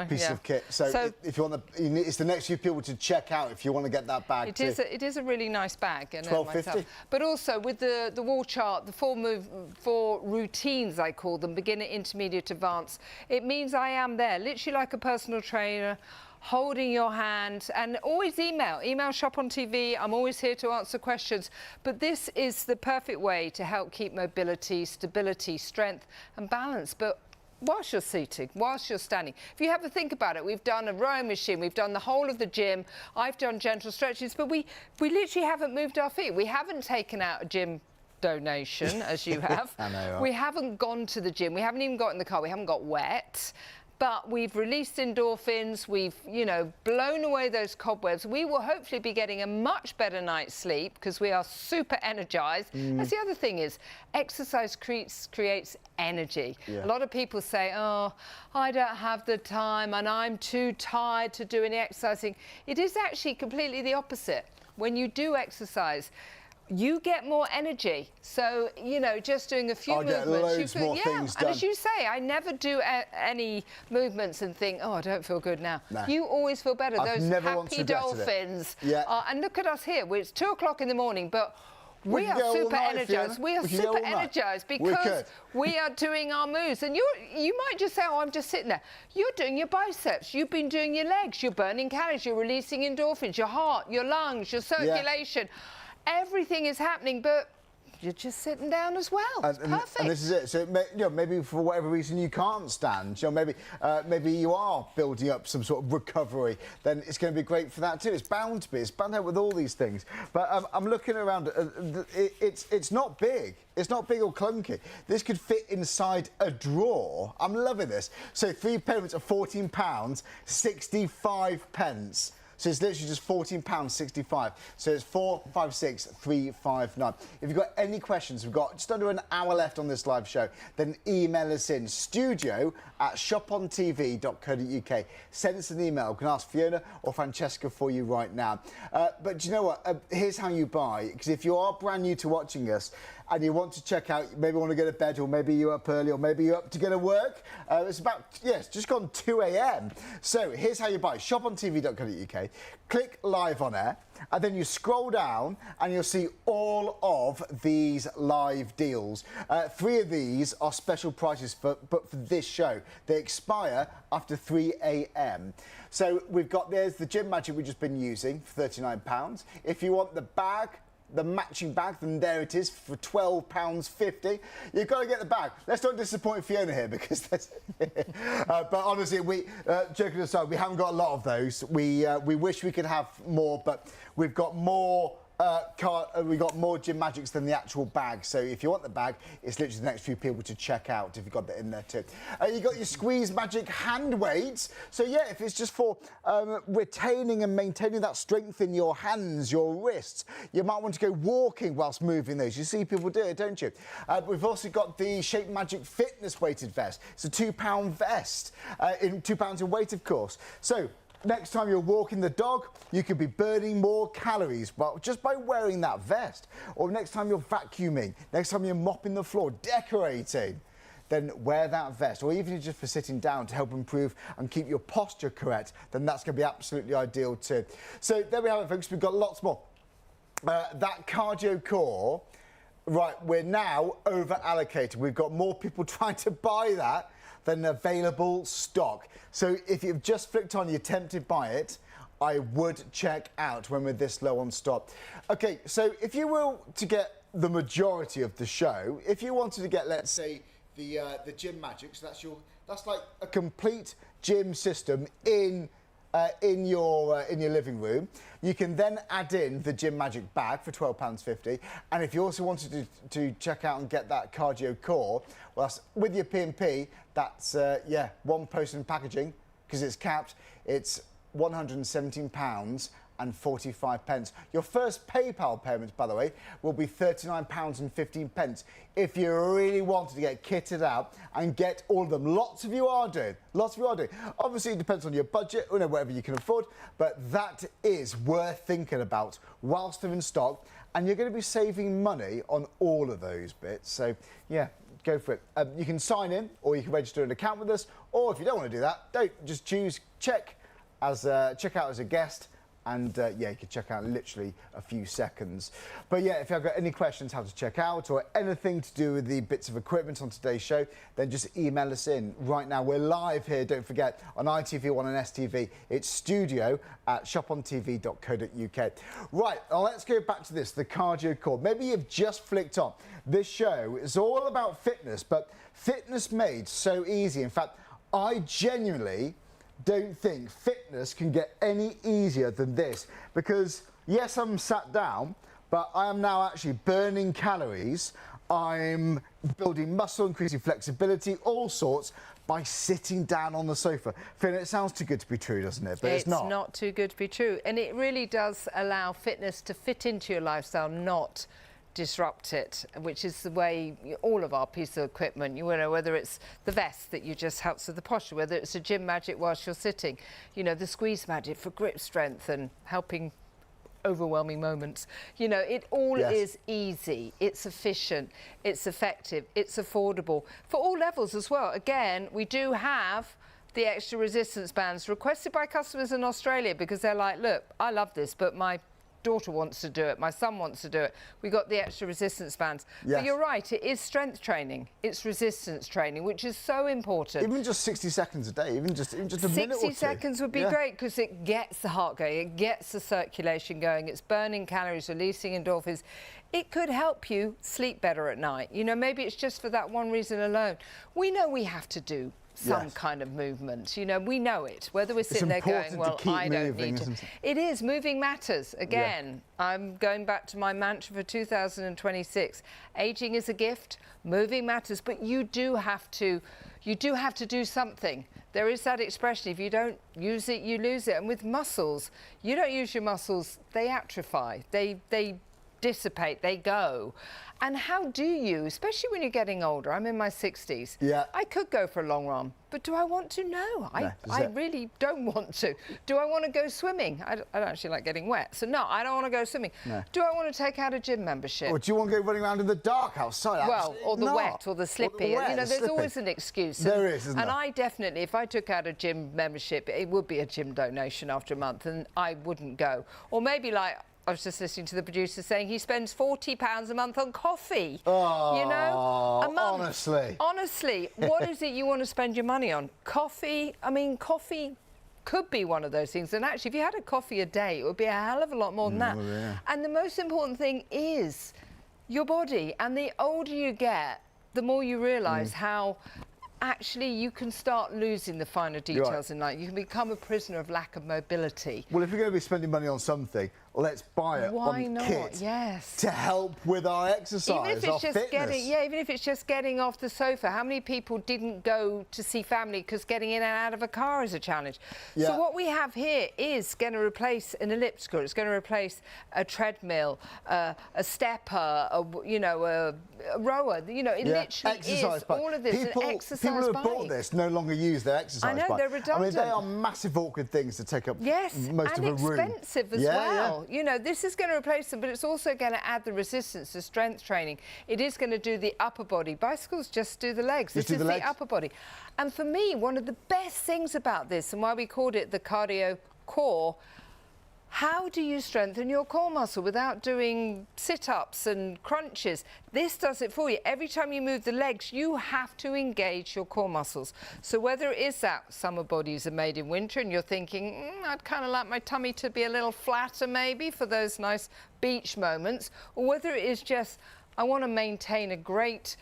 Speaker 1: piece of kit. So if you want it's the next few people to check out if you want to get that bag too.
Speaker 2: It is a really nice bag.
Speaker 1: $12.50.
Speaker 2: But also with the wall chart, the four routines, I call them, beginner, intermediate, advanced, it means I am there, literally like a personal trainer, holding your hand, and always email Shop on TV. I'm always here to answer questions. But this is the perfect way to help keep mobility, stability, strength and balance. But whilst you're seating, whilst you're standing, if you have to think about it, we've done a rowing machine, we've done the whole of the gym, I've done gentle stretches, but we literally haven't moved our feet. We haven't taken out a gym donation, as you have.
Speaker 1: I know, right?
Speaker 2: We haven't gone to the gym. We haven't even got in the car. We haven't got wet. But we've released endorphins, we've, you know, blown away those cobwebs. We will hopefully be getting a much better night's sleep because we are super energized. That's the other thing is, exercise creates energy. Yeah. A lot of people say, oh, I don't have the time and I'm too tired to do any exercising. It is actually completely the opposite. When you do exercise, you get more energy. So, you know, just doing a few movements.
Speaker 1: Loads more things done.
Speaker 2: And as you say, I never do any movements and think, oh, I don't feel good now. No. You always feel better.
Speaker 1: I've
Speaker 2: those
Speaker 1: never
Speaker 2: happy dolphins.
Speaker 1: Yeah.
Speaker 2: And look at us here. It's 2 o'clock in the morning, but We are super energized. We are super energized because we are doing our moves. And you might just say, oh, I'm just sitting there. You're doing your biceps. You've been doing your legs. You're burning calories. You're releasing endorphins. Your heart, your lungs, your circulation. Everything is happening, but you're just sitting down as well. It's perfect.
Speaker 1: And this is it. So maybe for whatever reason you can't stand, maybe you are building up some sort of recovery. Then it's going to be great for that too. It's bound to be. It's bound to help with all these things. But I'm looking around. It's not big. It's not big or clunky. This could fit inside a drawer. I'm loving this. So 3 payments of £14, 65 pence. So it's literally just £14.65. So it's 456-359. If you've got any questions, we've got just under an hour left on this live show, then email us in studio@shopontv.co.uk. Send us an email. We can ask Fiona or Francesca for you right now. But do you know what? Here's how you buy. Because if you are brand new to watching us, and you want to check out, maybe want to go to bed, or maybe you're up early, or maybe you're up to go to work. It's just gone 2 a.m. So here's how you buy. Shopontv.co.uk, click live on air, and then you scroll down and you'll see all of these live deals. 3 of these are special prices but for this show. They expire after 3 a.m. So we've got, there's the Gym Magic we've just been using for £39. If you want the bag, the matching bag, then there it is for £12.50. You've got to get the bag. Let's not disappoint Fiona here, because that's but honestly, joking aside, we haven't got a lot of those. We wish we could have more, but we've got more we've got more Gym Magics than the actual bag. So if you want the bag, it's literally the next few people to check out if you've got that in there too. You've got your Squeeze Magic hand weights. So yeah, if it's just for retaining and maintaining that strength in your hands, your wrists, you might want to go walking whilst moving those. You see people do it, don't you? We've also got the Shape Magic Fitness weighted vest. It's a £2 vest, in £2 in weight, of course. So next time you're walking the dog, you could be burning more calories just by wearing that vest. Or next time you're vacuuming, next time you're mopping the floor, decorating, then wear that vest. Or even just for sitting down to help improve and keep your posture correct, then that's going to be absolutely ideal too. So there we have it, folks. We've got lots more. That cardio core, right, we're now over allocated. We've got more people trying to buy that than available stock. So if you've just flicked on, you're tempted by it, I would check out when we're this low on stock. Okay, so if you were to get the majority of the show, if you wanted to get, let's say, the Gym Magic, so that's like a complete gym system in your living room. You can then add in the Gym Magic bag for £12.50. And if you also wanted to check out and get that cardio core, well, that's, with your P&P, that's, one post and packaging, because it's capped, it's £117.45. Your first PayPal payment, by the way, will be £39.15. If you really wanted to get kitted out and get all of them. Lots of you are doing. Obviously, it depends on your budget, or whatever you can afford, but that is worth thinking about whilst they're in stock, and you're going to be saving money on all of those bits. So, yeah, go for it. You can sign in, or you can register an account with us, or if you don't want to do that, don't just choose check out as a guest. And you can check out in literally a few seconds. But yeah, if you've got any questions how to check out, or anything to do with the bits of equipment on today's show, then just email us in. Right now, we're live here, don't forget, on ITV1 and STV. It's studio@shopontv.co.uk. Right, now let's go back to this, the cardio core. Maybe you've just flicked on. This show is all about fitness, but fitness made so easy. In fact, I genuinely don't think fitness can get any easier than this, because yes, I'm sat down, but I am now actually burning calories. I'm building muscle, increasing flexibility, all sorts, by sitting down on the sofa. Fiona, it sounds too good to be true, doesn't it? But it's not. It's not
Speaker 2: too good to be true, and it really does allow fitness to fit into your lifestyle, not disrupt it, which is the way all of our pieces of equipment, whether it's the vest that just helps with the posture, whether it's a Gym Magic whilst you're sitting, the Squeeze Magic for grip strength and helping overwhelming moments. It all is easy, it's efficient, it's effective, it's affordable for all levels as well. Again, we do have the extra resistance bands requested by customers in Australia, because they're like, look, I love this, but my daughter wants to do it, my son wants to do it. We got the extra resistance bands.
Speaker 1: Yes.
Speaker 2: But you're right, it is strength training. It's resistance training, which is so important.
Speaker 1: Even just 60 seconds a day, even just a minute or two.
Speaker 2: 60 seconds would be great, because it gets the heart going, it gets the circulation going, it's burning calories, releasing endorphins. It could help you sleep better at night. You know, maybe it's just for that one reason alone. We know we have to do some kind of movement. You know, we know it. Whether we're sitting there going, well, I don't need to. It is. Moving matters. Again, I'm going back to my mantra for 2026. Aging is a gift. Moving matters. But you do have to do something. There is that expression, if you don't use it, you lose it. And with muscles, you don't use your muscles, they atrophy. They dissipate, they go. And how do you, especially when you're getting older, I'm in my 60s, I could go for a long run, but do I want to? No, I really don't want to. Do I want to go swimming? I don't actually like getting wet, so no, I don't want to go swimming. No. Do I want to take out a gym membership?
Speaker 1: Or do you want to go running around in the dark outside?
Speaker 2: Well, or the wet, or the slippy. You know, there's always an excuse.
Speaker 1: There is, isn't there?
Speaker 2: And I definitely, if I took out a gym membership, it would be a gym donation after a month, and I wouldn't go. Or maybe like, I was just listening to the producer saying he spends £40 a month on coffee.
Speaker 1: Oh,
Speaker 2: you know, a month.
Speaker 1: Honestly,
Speaker 2: what is it you want to spend your money on? Coffee. I mean, coffee could be one of those things. And actually, if you had a coffee a day, it would be a hell of a lot more than that. Yeah. And the most important thing is your body. And the older you get, the more you realise how actually you can start losing the finer details in life. You can become a prisoner of lack of mobility.
Speaker 1: Well, if you're going to be spending money on something, let's buy it on kit to help with our exercise,
Speaker 2: even if it's just even if it's just getting off the sofa. How many people didn't go to see family because getting in and out of a car is a challenge? So what we have here is going to replace an elliptical. It's going to replace a treadmill, a stepper, a rower. You know, it literally
Speaker 1: exercise
Speaker 2: is all of this.
Speaker 1: People who have bought this no longer use their exercise bike.
Speaker 2: They're redundant.
Speaker 1: I mean, they are massive awkward things to take up most of a room.
Speaker 2: And expensive as well. You know, this is going to replace them, but it's also going to add the resistance, the strength training. It is going to do the upper body. Bicycles just do the legs. This is the upper body. And for me, one of the best things about this, and why we called it the cardio core, how do you strengthen your core muscle without doing sit-ups and crunches? This does it for you. Every time you move the legs, you have to engage your core muscles. So whether it is that summer bodies are made in winter and you're thinking, I'd kind of like my tummy to be a little flatter maybe for those nice beach moments, or whether it is just, I want to maintain a great,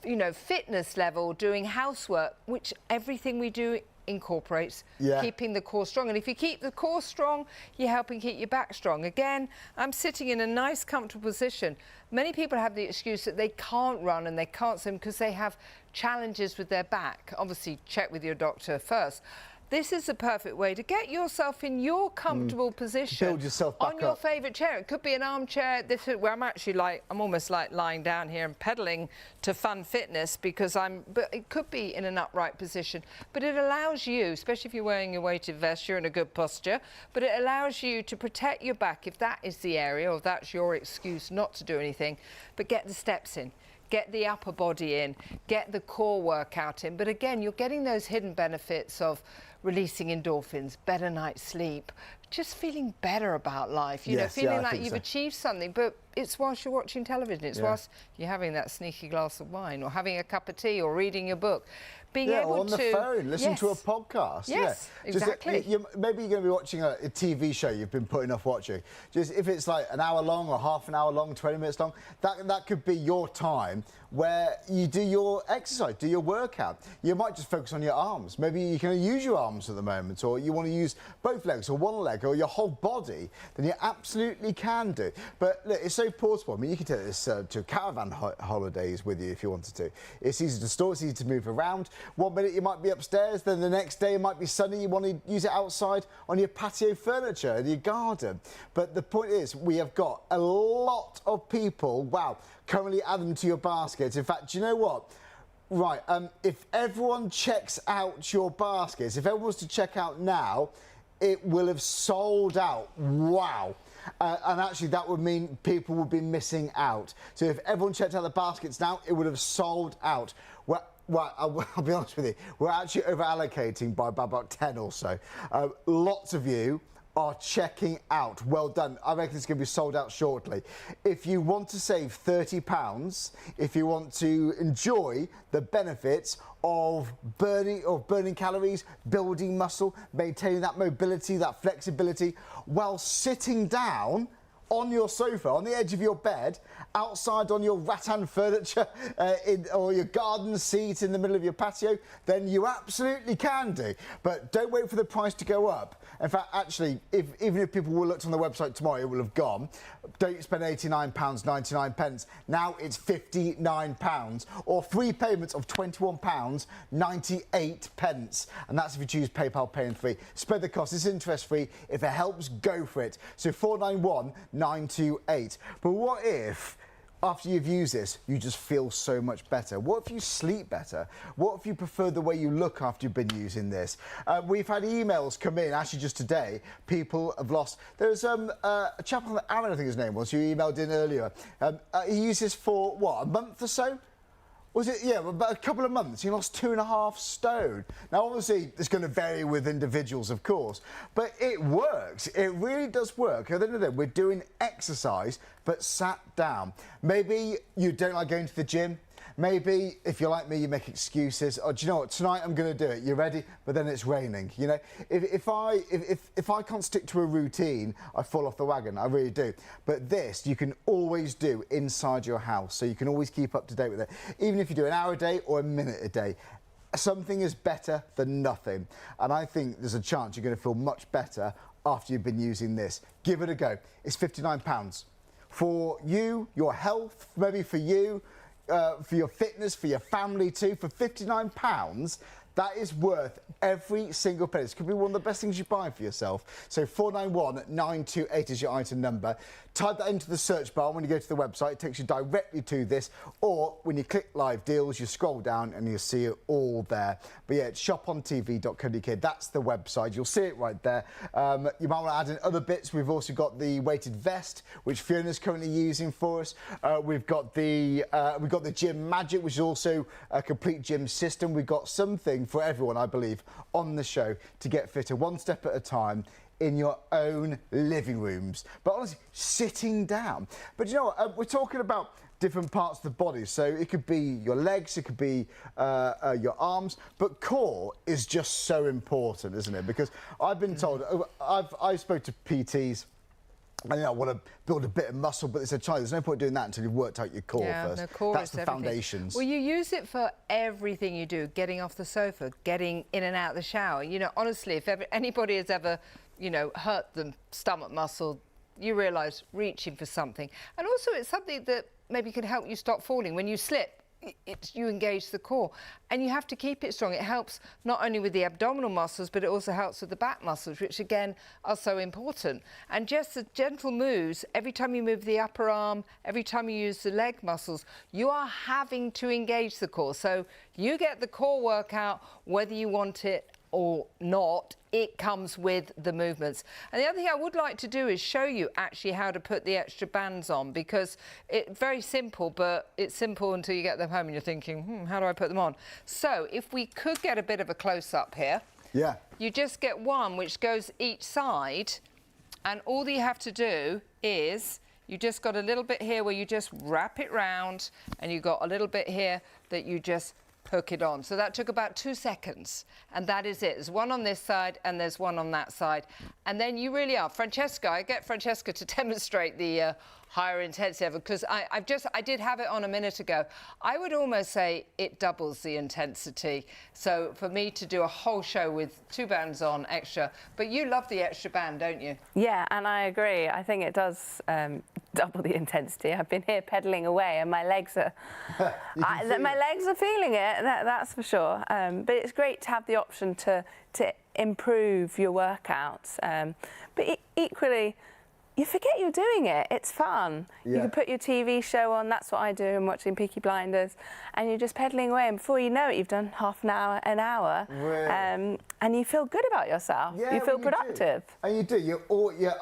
Speaker 2: you know, fitness level doing housework, which everything we do incorporates keeping the core strong. And if you keep the core strong, you're helping keep your back strong. Again, I'm sitting in a nice comfortable position. Many people have the excuse that they can't run and they can't swim because they have challenges with their back. Obviously check with your doctor first. This is the perfect way to get yourself in your comfortable position.
Speaker 1: Build yourself back
Speaker 2: on your favourite chair. It could be an armchair. This is where I'm actually I'm almost like lying down here and pedaling to fun fitness because but it could be in an upright position. But it allows you, especially if you're wearing your weighted vest, you're in a good posture, but it allows you to protect your back if that is the area or that's your excuse not to do anything, but get the steps in. Get the upper body in, get the core workout in. But again, you're getting those hidden benefits of releasing endorphins, better night's sleep, just feeling better about life, you know, feeling like you've achieved something. But it's whilst you're watching television, it's whilst you're having that sneaky glass of wine or having a cup of tea or reading a book. Being able
Speaker 1: or on the phone, listen to a podcast.
Speaker 2: Yes, exactly.
Speaker 1: Maybe you're going to be watching a TV show you've been putting off watching. Just if it's like an hour long or half an hour long, 20 minutes long, that could be your time where you do your exercise, do your workout. You might just focus on your arms. Maybe you can use your arms at the moment, or you want to use both legs or one leg or your whole body, then you absolutely can do. But look, it's so portable. I mean, you can take this to caravan holidays with you if you wanted to. It's easy to store, it's easy to move around. 1 minute you might be upstairs, then the next day it might be sunny, you want to use it outside on your patio furniture in your garden. But the point is, we have got a lot of people, currently add them to your baskets. In fact, do you know what? Right, if everyone checks out your baskets, if everyone was to check out now, it will have sold out. Wow. And actually that would mean people would be missing out. So if everyone checked out the baskets now, it would have sold out. Well, I'll be honest with you, we're actually over allocating by about 10 or so. Lots of you are checking out. Well done. I reckon it's going to be sold out shortly. If you want to save £30, if you want to enjoy the benefits of burning calories, building muscle, maintaining that mobility, that flexibility, while sitting down on your sofa, on the edge of your bed, outside on your rattan furniture, or your garden seat in the middle of your patio, then you absolutely can do. But don't wait for the price to go up. In fact, actually, even if people will look on the website tomorrow, it will have gone. Don't spend £89.99. Now it's £59, or 3 payments of £21.98. And that's if you choose PayPal Pay in 3. Spread the cost. It's interest-free. If it helps, go for it. So 491-928. But what if, after you've used this, you just feel so much better? What if you sleep better? What if you prefer the way you look after you've been using this? We've had emails come in, actually just today. People have lost... There's a chap on Aaron, I think his name was, who emailed in earlier. He used this for, what, a month or so? Was it? Yeah, about a couple of months. He lost 2.5 stone. Now, obviously, it's going to vary with individuals, of course, but it works. It really does work. At the end of the day, we're doing exercise, but sat down. Maybe you don't like going to the gym. Maybe, if you're like me, you make excuses. Oh, do you know what? Tonight I'm going to do it. You ready? But then it's raining. You know, if I can't stick to a routine, I fall off the wagon. I really do. But this you can always do inside your house, so you can always keep up to date with it. Even if you do an hour a day or a minute a day, something is better than nothing. And I think there's a chance you're going to feel much better after you've been using this. Give it a go. It's £59 for you, your health, maybe for you. For your fitness, for your family too, for £59, that is worth every single penny. This could be one of the best things you buy for yourself. So 491-928 is your item number. Type that into the search bar when you go to the website. It takes you directly to this. Or when you click live deals, you scroll down and you'll see it all there. But yeah, it's shopontv.co.uk. That's the website. You'll see it right there. You might want to add in other bits. We've also got the weighted vest, which Fiona's currently using for us. We've got the Gym Magic, which is also a complete gym system. We've got something for everyone, I believe, on the show to get fitter one step at a time in your own living rooms. But honestly, sitting down. But you know what? We're talking about different parts of the body. So it could be your legs, it could be your arms, but core is just so important, isn't it? Because I've been told, I spoke to PTs, and I want to build a bit of muscle, but they said, Charlie, there's no point doing that until you've worked out your core first.
Speaker 2: The core
Speaker 1: That's
Speaker 2: is
Speaker 1: the
Speaker 2: everything.
Speaker 1: Foundations.
Speaker 2: Well, you use it for everything you do, getting off the sofa, getting in and out of the shower. You know, honestly, if anybody has ever, you know, hurt the stomach muscle, you realise reaching for something. And also it's something that maybe can help you stop falling. When you slip, you engage the core, and you have to keep it strong. It helps not only with the abdominal muscles, but it also helps with the back muscles, which again are so important. And just the gentle moves, every time you move the upper arm, every time you use the leg muscles, you are having to engage the core. So you get the core workout whether you want it or not. It comes with the movements. And the other thing I would like to do is show you actually how to put the extra bands on, because it's very simple, but it's simple until you get them home and you're thinking, how do I put them on? So if we could get a bit of a close-up here. Yeah. You just get one which goes each side, and all that you have to do is you just got a little bit here where you just wrap it round, and you got a little bit here that you just hook it on. So that took about 2 seconds, and that is it. There's one on this side and there's one on that side, and then you really are. Francesca, I get Francesca to demonstrate the higher intensity level, because I did have it on a minute ago. I would almost say it doubles the intensity. So for me to do a whole show with 2 bands on extra, but you love the extra band, don't you? Yeah, and I agree. I think it does double the intensity. I've been here pedaling away, and my legs are my legs are feeling it. That's for sure. But it's great to have the option to improve your workouts. But equally,
Speaker 3: you forget you're doing it. It's fun.
Speaker 1: Yeah.
Speaker 3: You can put your TV show on. That's what I do. I'm watching Peaky Blinders, and you're just pedaling away. And before you know it, you've done half an hour,
Speaker 1: Really?
Speaker 3: and you feel good about yourself.
Speaker 1: Yeah,
Speaker 3: you feel
Speaker 1: well,
Speaker 3: productive.
Speaker 1: And you do.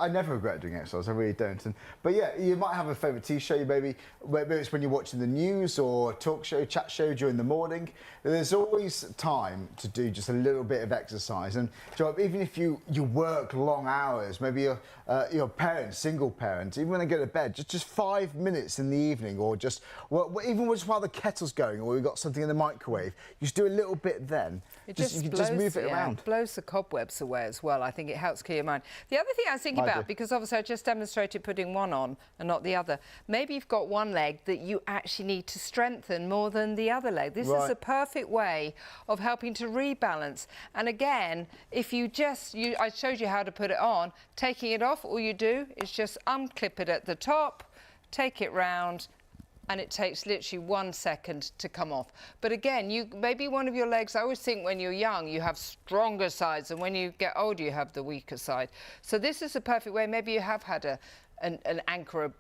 Speaker 1: I never regret doing exercise. I really don't. But yeah, you might have a favourite TV show. Maybe it's when you're watching the news or talk show, chat show during the morning. There's always time to do just a little bit of exercise. And even if you work long hours, maybe you're a parent, single parent, even when they go to bed, just 5 minutes in the evening, or just even just while the kettle's going, or you've got something in the microwave, you just do a little bit then.
Speaker 2: You just move it around. It blows the cobwebs away as well. I think it helps clear your mind. The other thing I was thinking about, because obviously I just demonstrated putting one on and not the other, maybe you've got one leg that you actually need to strengthen more than the other leg. This is a perfect way of helping to rebalance. And again, if I showed you how to put it on, taking it off, all you do is just unclip it at the top, take it round, and it takes literally 1 second to come off. But again, maybe one of your legs, I always think when you're young, you have stronger sides, and when you get older, you have the weaker side. So this is a perfect way. Maybe you have had an ankle,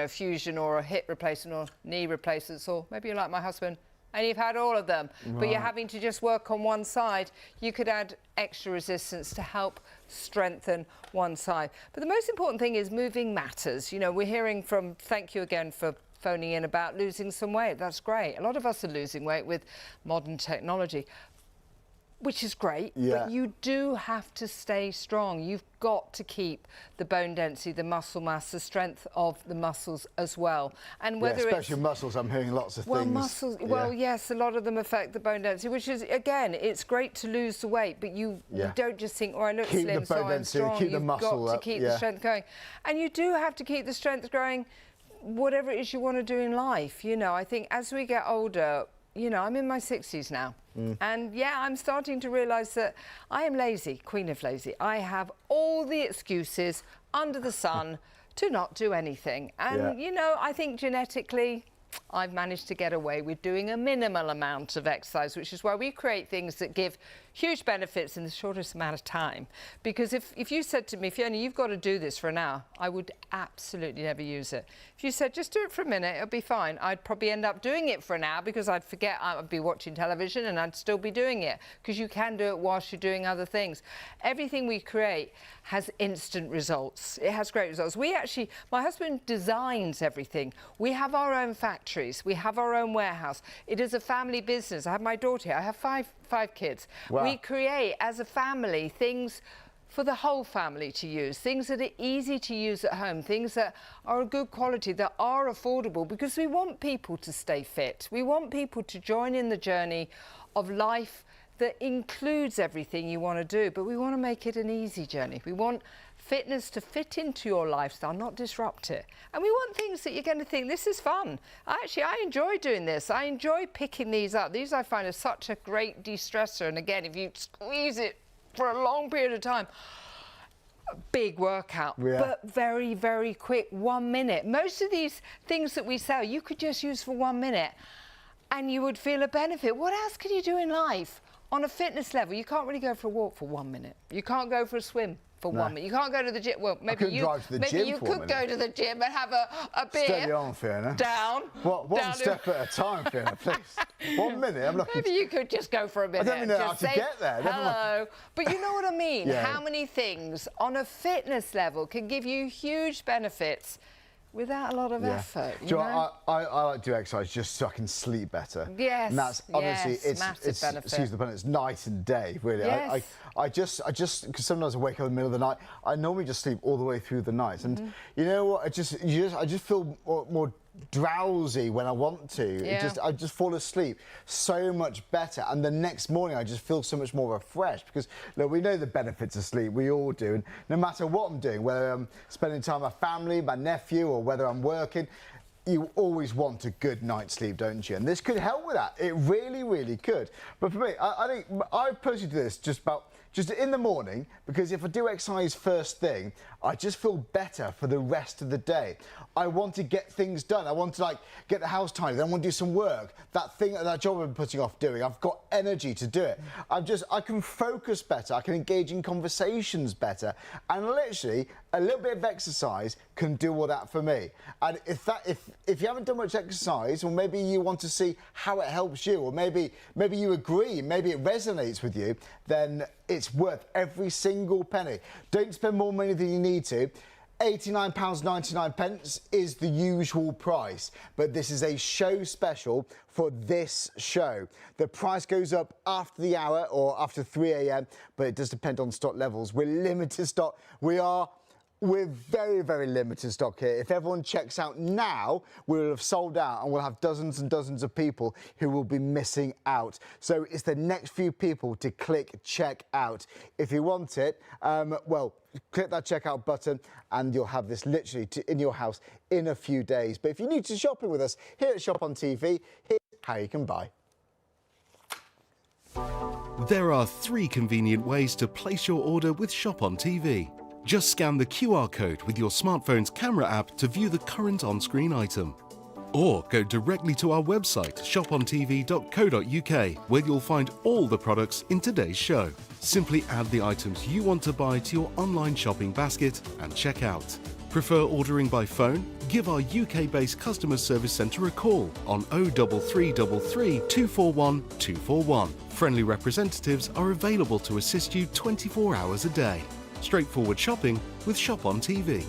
Speaker 2: fusion, or a hip replacement, or knee replacements, or maybe you're like my husband, and you've had all of them, but you're having to just work on one side. You could add extra resistance to help strengthen one side. But the most important thing is moving matters. We're hearing from, thank you again for phoning in about losing some weight. That's great. A lot of us are losing weight with modern technology, which is great, but you do have to stay strong. You've got to keep the bone density, the muscle mass, the strength of the muscles as well. And whether
Speaker 1: especially muscles, I'm hearing lots of things.
Speaker 2: Muscles, yes, a lot of them affect the bone density, which is, again, it's great to lose the weight, but you don't just think, I look slim, so I'm strong.
Speaker 1: Keep the muscle
Speaker 2: You've got to keep the strength going. And you do have to keep the strength growing, whatever it is you want to do in life. I think as we get older, I'm in my 60s now. And I'm starting to realise that I am lazy, queen of lazy. I have all the excuses under the sun to not do anything. And, I think genetically, I've managed to get away with doing a minimal amount of exercise, which is why we create things that give huge benefits in the shortest amount of time. Because if you said to me, Fiona, you've got to do this for an hour, I would absolutely never use it. If you said, just do it for a minute, it'll be fine, I'd probably end up doing it for an hour, because I'd forget I'd be watching television and I'd still be doing it, because you can do it whilst you're doing other things. Everything we create has instant results. It has great results. My husband designs everything. We have our own factories. We have our own warehouse. It is a family business. I have my daughter here. I have five kids. Wow. We create, as a family, things for the whole family to use, things that are easy to use at home, things that are of good quality, that are affordable, because we want people to stay fit. We want people to join in the journey of life that includes everything you want to do, but we want to make it an easy journey. We want fitness to fit into your lifestyle, not disrupt it. And we want things that you're going to think, this is fun. Actually, I enjoy doing this. I enjoy picking these up. These I find are such a great de-stressor. And again, if you squeeze it for a long period of time, a big workout, but very, very quick, 1 minute. Most of these things that we sell, you could just use for 1 minute and you would feel a benefit. What else can you do in life? On a fitness level, you can't really go for a walk for 1 minute. You can't go for a swim for 1 minute. You can't go to the gym. Well, maybe you could go to the gym and have a beer.
Speaker 1: Steady on, Fiona.
Speaker 2: Down.
Speaker 1: One step at a time, Fiona, please. 1 minute. I'm looking.
Speaker 2: Maybe you could just go for a minute.
Speaker 1: I don't even know how to get there.
Speaker 2: Hello. But you know what I mean? How many things on a fitness level can give you huge benefits without a lot of effort, you know?
Speaker 1: I like to do exercise just so I can sleep better.
Speaker 2: Yes,
Speaker 1: and that's honestly, it's excuse the pun, it's night and day, really.
Speaker 2: Yes.
Speaker 1: I just, because sometimes I wake up in the middle of the night, I normally just sleep all the way through the night. And you know what, I just feel more drowsy when I want to. I just fall asleep so much better, and the next morning I just feel so much more refreshed, because look, we know the benefits of sleep, we all do, and no matter what I'm doing, whether I'm spending time with my family, my nephew, or whether I'm working, you always want a good night's sleep, don't you? And this could help with that. It really, really could. But for me, I think I personally do this just about just in the morning, because if I do exercise first thing, I just feel better for the rest of the day. I want to get things done. I want to like get the house tidy. Then I want to do some work. That job I've been putting off doing, I've got energy to do it. I can focus better. I can engage in conversations better. And literally, a little bit of exercise can do all that for me. And if you haven't done much exercise, or maybe you want to see how it helps you, or maybe you agree, maybe it resonates with you, then it's worth every single penny. Don't spend more money than you need to. £89.99 is the usual price, but this is a show special for this show. The price goes up after the hour or after 3 a.m, but it does depend on stock levels. We're limited stock. We're very, very limited stock here. If everyone checks out now, we'll have sold out and we'll have dozens and dozens of people who will be missing out. So it's the next few people to click check out. If you want it, well, click that checkout button and you'll have this literally in your house in a few days. But if you need to shop it with us here at Shop on TV, here's how you can buy.
Speaker 4: There are 3 convenient ways to place your order with Shop on TV. Just scan the QR code with your smartphone's camera app to view the current on-screen item. Or go directly to our website, shopontv.co.uk, where you'll find all the products in today's show. Simply add the items you want to buy to your online shopping basket and check out. Prefer ordering by phone? Give our UK-based customer service centre a call on 03333 241 241. Friendly representatives are available to assist you 24 hours a day. Straightforward shopping with Shop on TV.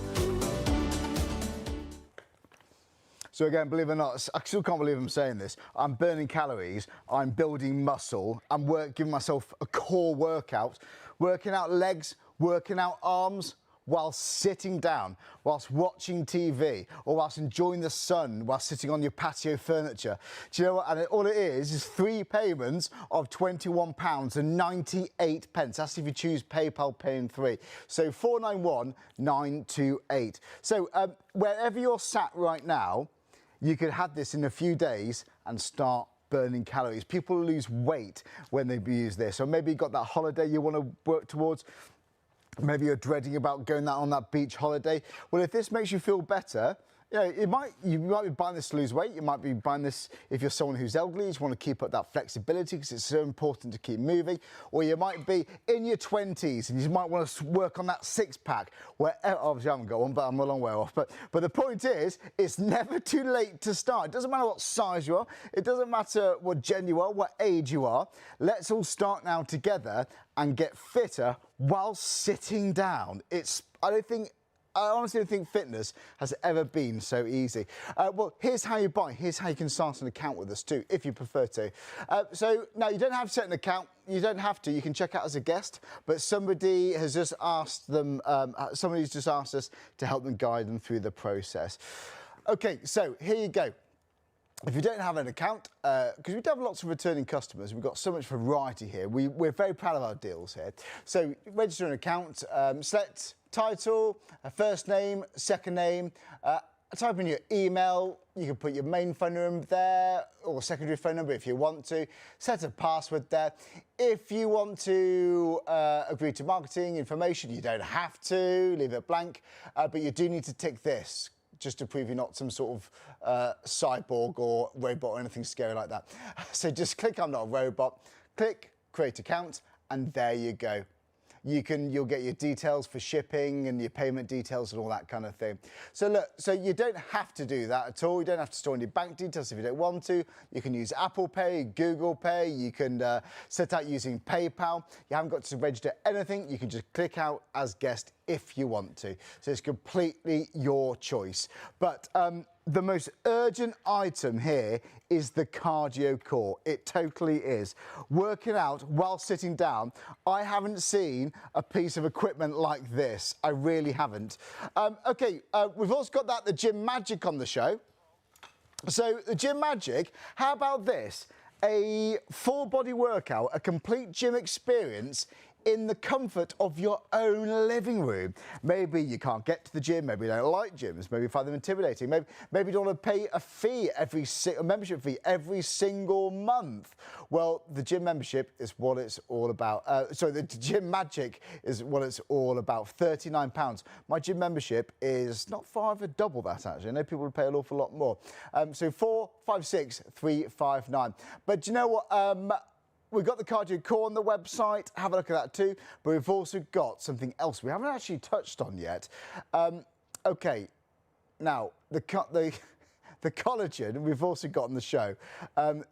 Speaker 1: So again, believe it or not, I still can't believe I'm saying this. I'm burning calories, I'm building muscle, I'm giving myself a core workout, working out legs, working out arms, whilst sitting down, whilst watching TV, or whilst enjoying the sun, whilst sitting on your patio furniture. Do you know what? And all it is 3 payments of £21.98. That's if you choose PayPal Pay in 3. So 491,928. So wherever you're sat right now, you could have this in a few days and start burning calories. People lose weight when they use this. Or maybe you've got that holiday you want to work towards. Maybe you're dreading about going out on that beach holiday. Well, if this makes you feel better, you know, you might be buying this to lose weight. You might be buying this if you're someone who's elderly, you just want to keep up that flexibility because it's so important to keep moving. Or you might be in your 20s and you might want to work on that six-pack. Where obviously I haven't got one, but I'm a long way off. But the point is, it's never too late to start. It doesn't matter what size you are. It doesn't matter what gender you are, what age you are. Let's all start now together and get fitter while sitting down. I honestly don't think fitness has ever been so easy. Well, here's how you buy. Here's how you can start an account with us too, if you prefer to. So now you don't have to set an account. You don't have to. You can check out as a guest. But somebody has just asked them. Somebody's just asked us to help them guide them through the process. Okay, so here you go. If you don't have an account, because we do have lots of returning customers, we've got so much variety here. We're very proud of our deals here. So register an account, select title, first name, second name, type in your email. You can put your main phone number there or secondary phone number if you want to. Set a password there. If you want to agree to marketing information, you don't have to, leave it blank, but you do need to tick this, just to prove you're not some sort of cyborg or robot or anything scary like that. So just click I'm not a robot, click create account, and there you go. You'll get your details for shipping and your payment details and all that kind of thing. So look, so you don't have to do that at all. You don't have to store in your bank details if you don't want to. You can use Apple Pay, Google Pay. You can set out using PayPal. You haven't got to register anything. You can just click out as guest if you want to. So it's completely your choice. But the most urgent item here is the cardio core. It totally is. Working out while sitting down, I haven't seen a piece of equipment like this. I really haven't. Okay, we've also got the Gym Magic on the show. So the Gym Magic, how about this? A full body workout, a complete gym experience in the comfort of your own living room. Maybe you can't get to the gym, maybe you don't like gyms, maybe you find them intimidating, maybe you don't want to pay a membership fee every single month. Well, the gym membership is what it's all about. The gym magic is what it's all about. £39. My gym membership is not far of a double that, actually. I know people would pay an awful lot more. So 456 359. But do you know what? We've got the Cardio Core on the website. Have a look at that too. But we've also got something else we haven't actually touched on yet. OK, now the collagen we've also got on the show.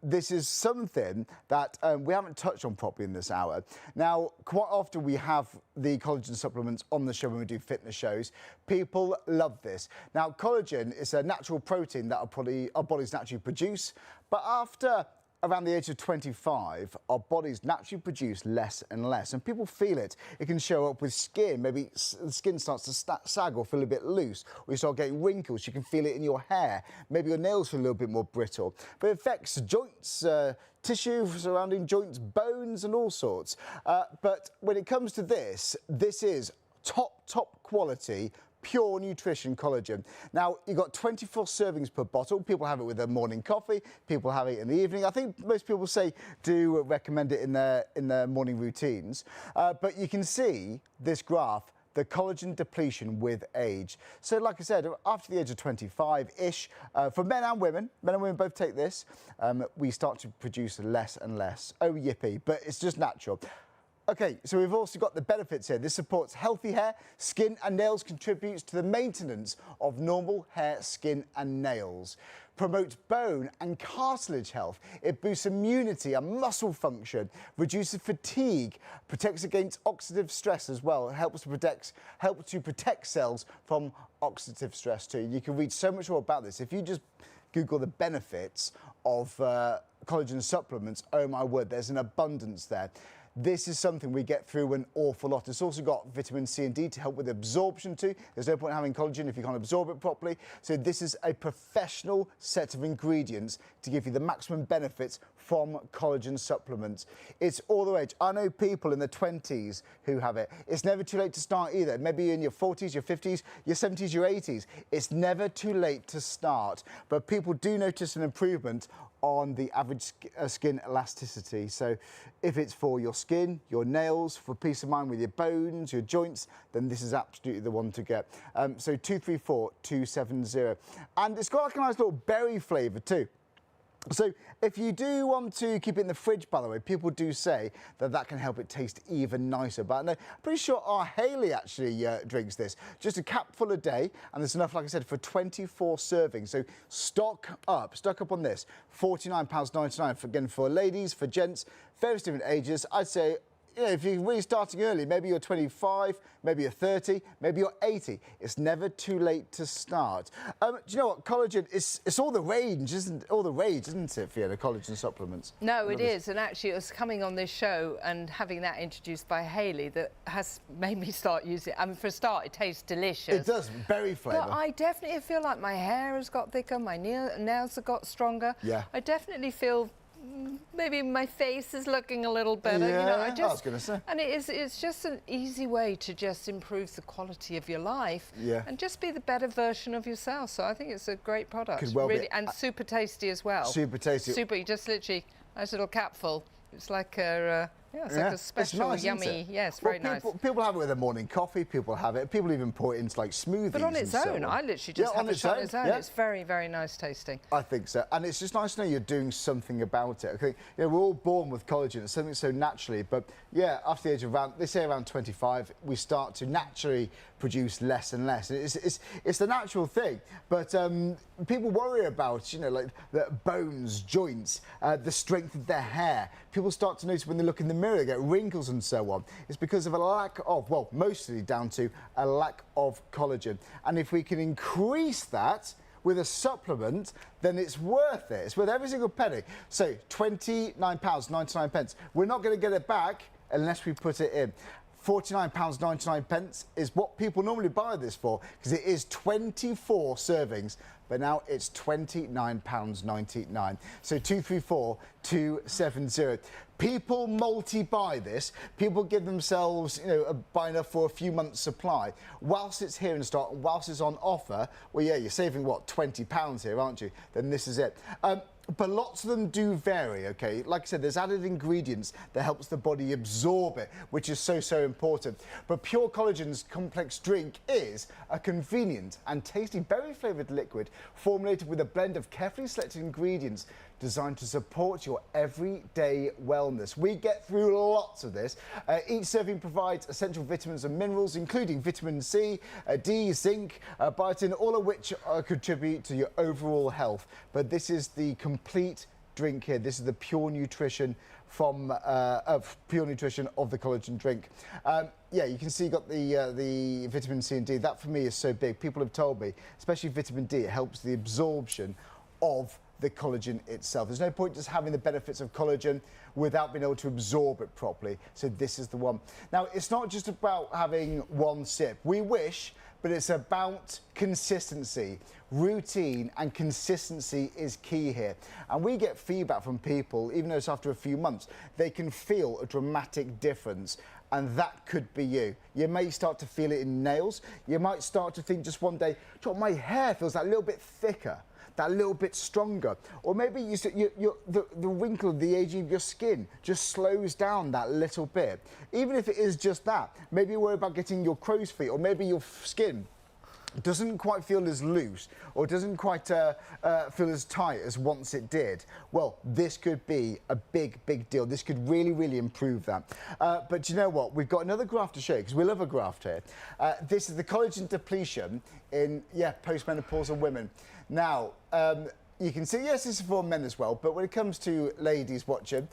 Speaker 1: This is something that we haven't touched on properly in this hour. Now, quite often we have the collagen supplements on the show when we do fitness shows. People love this. Now, collagen is a natural protein that our bodies naturally produce, but after around the age of 25, our bodies naturally produce less and less, and people feel it. It can show up with skin. Maybe the skin starts to sag or feel a bit loose, or you start getting wrinkles. You can feel it in your hair. Maybe your nails feel a little bit more brittle. But it affects joints, tissue surrounding joints, bones, and all sorts. But when it comes to this is top quality, pure nutrition collagen. Now, you've got 24 servings per bottle. People have it with their morning coffee. People have it in the evening. I think most people do recommend it in their morning routines. But you can see this graph, the collagen depletion with age. So like I said, after the age of 25-ish, for men and women both take this, we start to produce less and less. Oh, yippee, but it's just natural. OK, so we've also got the benefits here. This supports healthy hair, skin and nails, contributes to the maintenance of normal hair, skin and nails, promotes bone and cartilage health. It boosts immunity and muscle function, reduces fatigue, protects against oxidative stress as well. It helps to protect cells from oxidative stress too. You can read so much more about this. If you just Google the benefits of collagen supplements, oh my word, there's an abundance there. This is something we get through an awful lot. It's also got vitamin C and D to help with absorption too. There's no point having collagen if you can't absorb it properly. So this is a professional set of ingredients to give you the maximum benefits from collagen supplements. It's all the rage. I know people in their 20s who have it. It's never too late to start either. Maybe you're in your 40s, your 50s, your 70s, your 80s. It's never too late to start. But people do notice an improvement on the average skin elasticity. So if it's for your skin, your nails, for peace of mind with your bones, your joints, then this is absolutely the one to get. So 234270. And it's got like a nice little berry flavour too. So if you do want to keep it in the fridge, by the way, people do say that can help it taste even nicer. But I'm pretty sure our Hayley actually drinks this. Just a capful a day, and there's enough, like I said, for 24 servings. So stock up on this. £49.99, again, for ladies, for gents, various different ages. I'd say, you know, if you're really starting early, maybe you're 25, maybe you're 30, maybe you're 80. It's never too late to start. Do you know what? Collagen, it's all the rage, isn't it, Fiona, collagen supplements?
Speaker 2: No, it is. And actually, it was coming on this show and having that introduced by Hayley that has made me start using it. I mean, for a start, it tastes delicious.
Speaker 1: It does, berry flavour.
Speaker 2: But I definitely feel like my hair has got thicker, my nails have got stronger.
Speaker 1: Yeah.
Speaker 2: I definitely feel maybe my face is looking a little better.
Speaker 1: Yeah,
Speaker 2: you know,
Speaker 1: I was going to say.
Speaker 2: And it's just an easy way to just improve the quality of your life.
Speaker 1: Yeah.
Speaker 2: And just be the better version of yourself. So I think it's a great product.
Speaker 1: Could well
Speaker 2: really,
Speaker 1: be.
Speaker 2: And super tasty as well.
Speaker 1: Super tasty.
Speaker 2: Super, you just literally, nice little capful. It's like a, like a special,
Speaker 1: nice,
Speaker 2: yummy, yes, very nice.
Speaker 1: People have it with their morning coffee, people have it, people even pour it into like smoothies.
Speaker 2: But on its own, I literally just have it on its own. Yeah. It's very, very nice tasting.
Speaker 1: I think so. And it's just nice to know you're doing something about it. I think, you know, we're all born with collagen, it's something so naturally, but yeah, after the age of around, they say around 25, we start to naturally produce less and less. It's the natural thing, but people worry about, you know, like the bones, joints, the strength of their hair. People start to notice when they look in the mirror, they get wrinkles and so on. It's because of a lack of, well, mostly down to a lack of collagen. And if we can increase that with a supplement, then it's worth it. It's worth every single penny. So £29.99. We're not going to get it back unless we put it in. £49.99 is what people normally buy this for, because it is 24 servings but now it's £29.99. So 234-270. People multi-buy this. People give themselves, buy enough for a few months' supply. Whilst it's here in stock, whilst it's on offer, well, yeah, you're saving, what, £20 here, aren't you? Then this is it. But lots of them do vary, okay? Like I said, there's added ingredients that helps the body absorb it, which is so, so important. But Pure Collagen's complex drink is a convenient and tasty berry-flavoured liquid formulated with a blend of carefully selected ingredients designed to support your everyday wellness. We get through lots of this. Each serving provides essential vitamins and minerals, including vitamin C, D, zinc, biotin, all of which contribute to your overall health. But this is the complete drink here. This is the pure nutrition of Pure Nutrition of the collagen drink. Yeah, you can see you got the vitamin C and D. That for me is so big. People have told me, especially vitamin D, it helps the absorption of the collagen itself. There's no point just having the benefits of collagen without being able to absorb it properly. So this is the one. Now, it's not just about having one sip. We wish, but it's about consistency. Routine and consistency is key here. And we get feedback from people, even though it's after a few months, they can feel a dramatic difference. And that could be you. You may start to feel it in nails. You might start to think just one day, my hair feels that little bit thicker, that little bit stronger. Or maybe the wrinkle, the aging of your skin just slows down that little bit. Even if it is just that, maybe you worry about getting your crow's feet, or maybe your skin doesn't quite feel as loose or doesn't quite feel as tight as once it did. Well, this could be a big, big deal. This could really, really improve that. But you know what? We've got another graph to show you, because we love a graph here. This is the collagen depletion in, postmenopausal women. Now, you can see, yes, this is for men as well, but when it comes to ladies watching,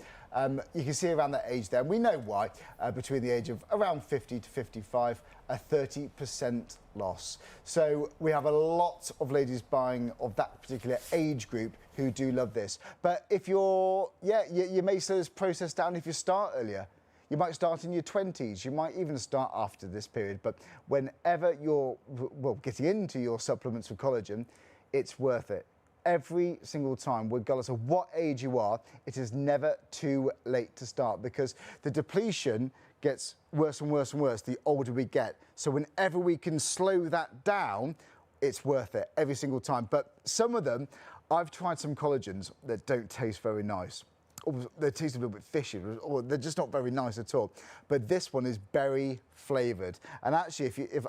Speaker 1: you can see around that age there. We know why, between the age of around 50 to 55, a 30% loss. So we have a lot of ladies buying of that particular age group who do love this. But if you're, you may slow this process down if you start earlier. You might start in your 20s, you might even start after this period, but whenever you're, getting into your supplements for collagen, it's worth it. Every single time, regardless of what age you are, it is never too late to start, because the depletion gets worse and worse and worse the older we get. So whenever we can slow that down, it's worth it every single time. But some of them, I've tried some collagens that don't taste very nice. Or they taste a little bit fishy, or they're just not very nice at all. But this one is berry flavoured. And actually, if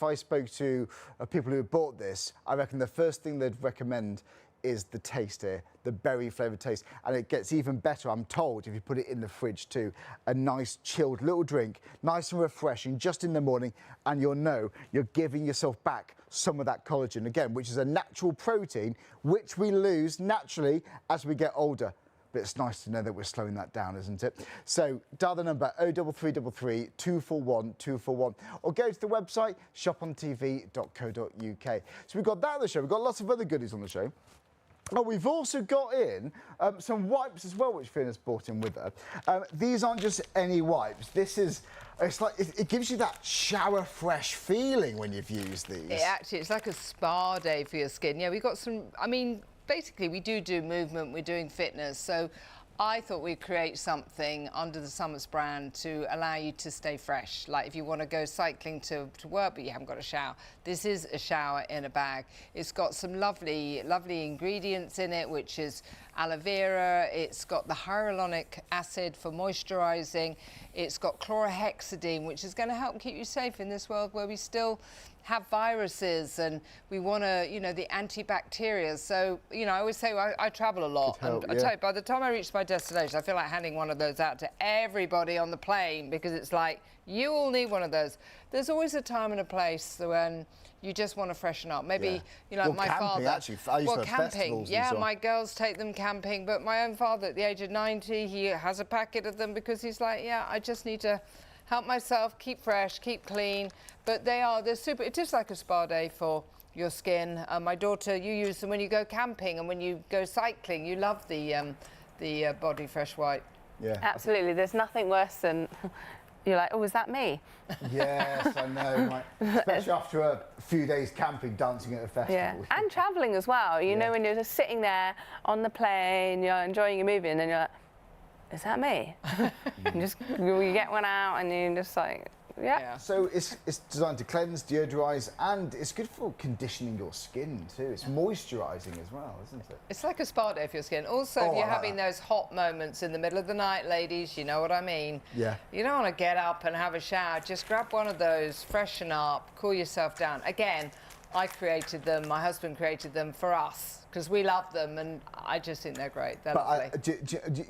Speaker 1: I spoke to people who have bought this, I reckon the first thing they'd recommend is the taste here, the berry flavoured taste. And it gets even better, I'm told, if you put it in the fridge too. A nice chilled little drink, nice and refreshing just in the morning, and you'll know you're giving yourself back some of that collagen, again, which is a natural protein, which we lose naturally as we get older. But it's nice to know that we're slowing that down, isn't it? So dial the number 03333 241 241, or go to the website shopontv.co.uk. So we've got that on the show. We've got lots of other goodies on the show. Oh, we've also got in some wipes as well, which Fiona's brought in with her. These aren't just any wipes. This is, it gives you that shower fresh feeling when you've used these.
Speaker 2: It's like a spa day for your skin. Yeah, we've got some, basically we do movement, we're doing fitness, so I thought we'd create something under the Summers brand to allow you to stay fresh. Like if you want to go cycling to work but you haven't got a shower, this is a shower in a bag. It's got some lovely ingredients in it, which is aloe vera, it's got the hyaluronic acid for moisturising, it's got chlorhexidine, which is going to help keep you safe in this world where we still have viruses, and we want to, the antibacteria. So, I always say I travel a lot, and I tell you, by the time I reach my destination, I feel like handing one of those out to everybody on the plane, because it's like, you all need one of those. There's always a time and a place when you just want to freshen up. Maybe, like my father.
Speaker 1: Actually, I used to have festivals.
Speaker 2: Yeah, my girls take them camping, but my own father at the age of 90, he has a packet of them because he's like, I just need to help myself, keep fresh, keep clean. But they're super. It is like a spa day for your skin. My daughter, you use them when you go camping and when you go cycling. You love the Body Fresh White.
Speaker 3: Yeah, absolutely. There's nothing worse than you're like, oh, is that me?
Speaker 1: Yes, I know. Especially after a few days camping, dancing at a festival.
Speaker 3: Yeah, and travelling as well. You know, when you're just sitting there on the plane, you're enjoying your movie, and then you're like, is that me? You get one out, and you're just like, yeah.
Speaker 1: So it's designed to cleanse, deodorize, and it's good for conditioning your skin too. It's moisturizing as well, isn't it?
Speaker 2: It's like a spa day for your skin. Also, if you're having those hot moments in the middle of the night, ladies, you know what I mean.
Speaker 1: Yeah.
Speaker 2: You don't want to get up and have a shower. Just grab one of those, freshen up, cool yourself down. Again, I created them. My husband created them for us, because we love them, and I just think they're great. They're lovely.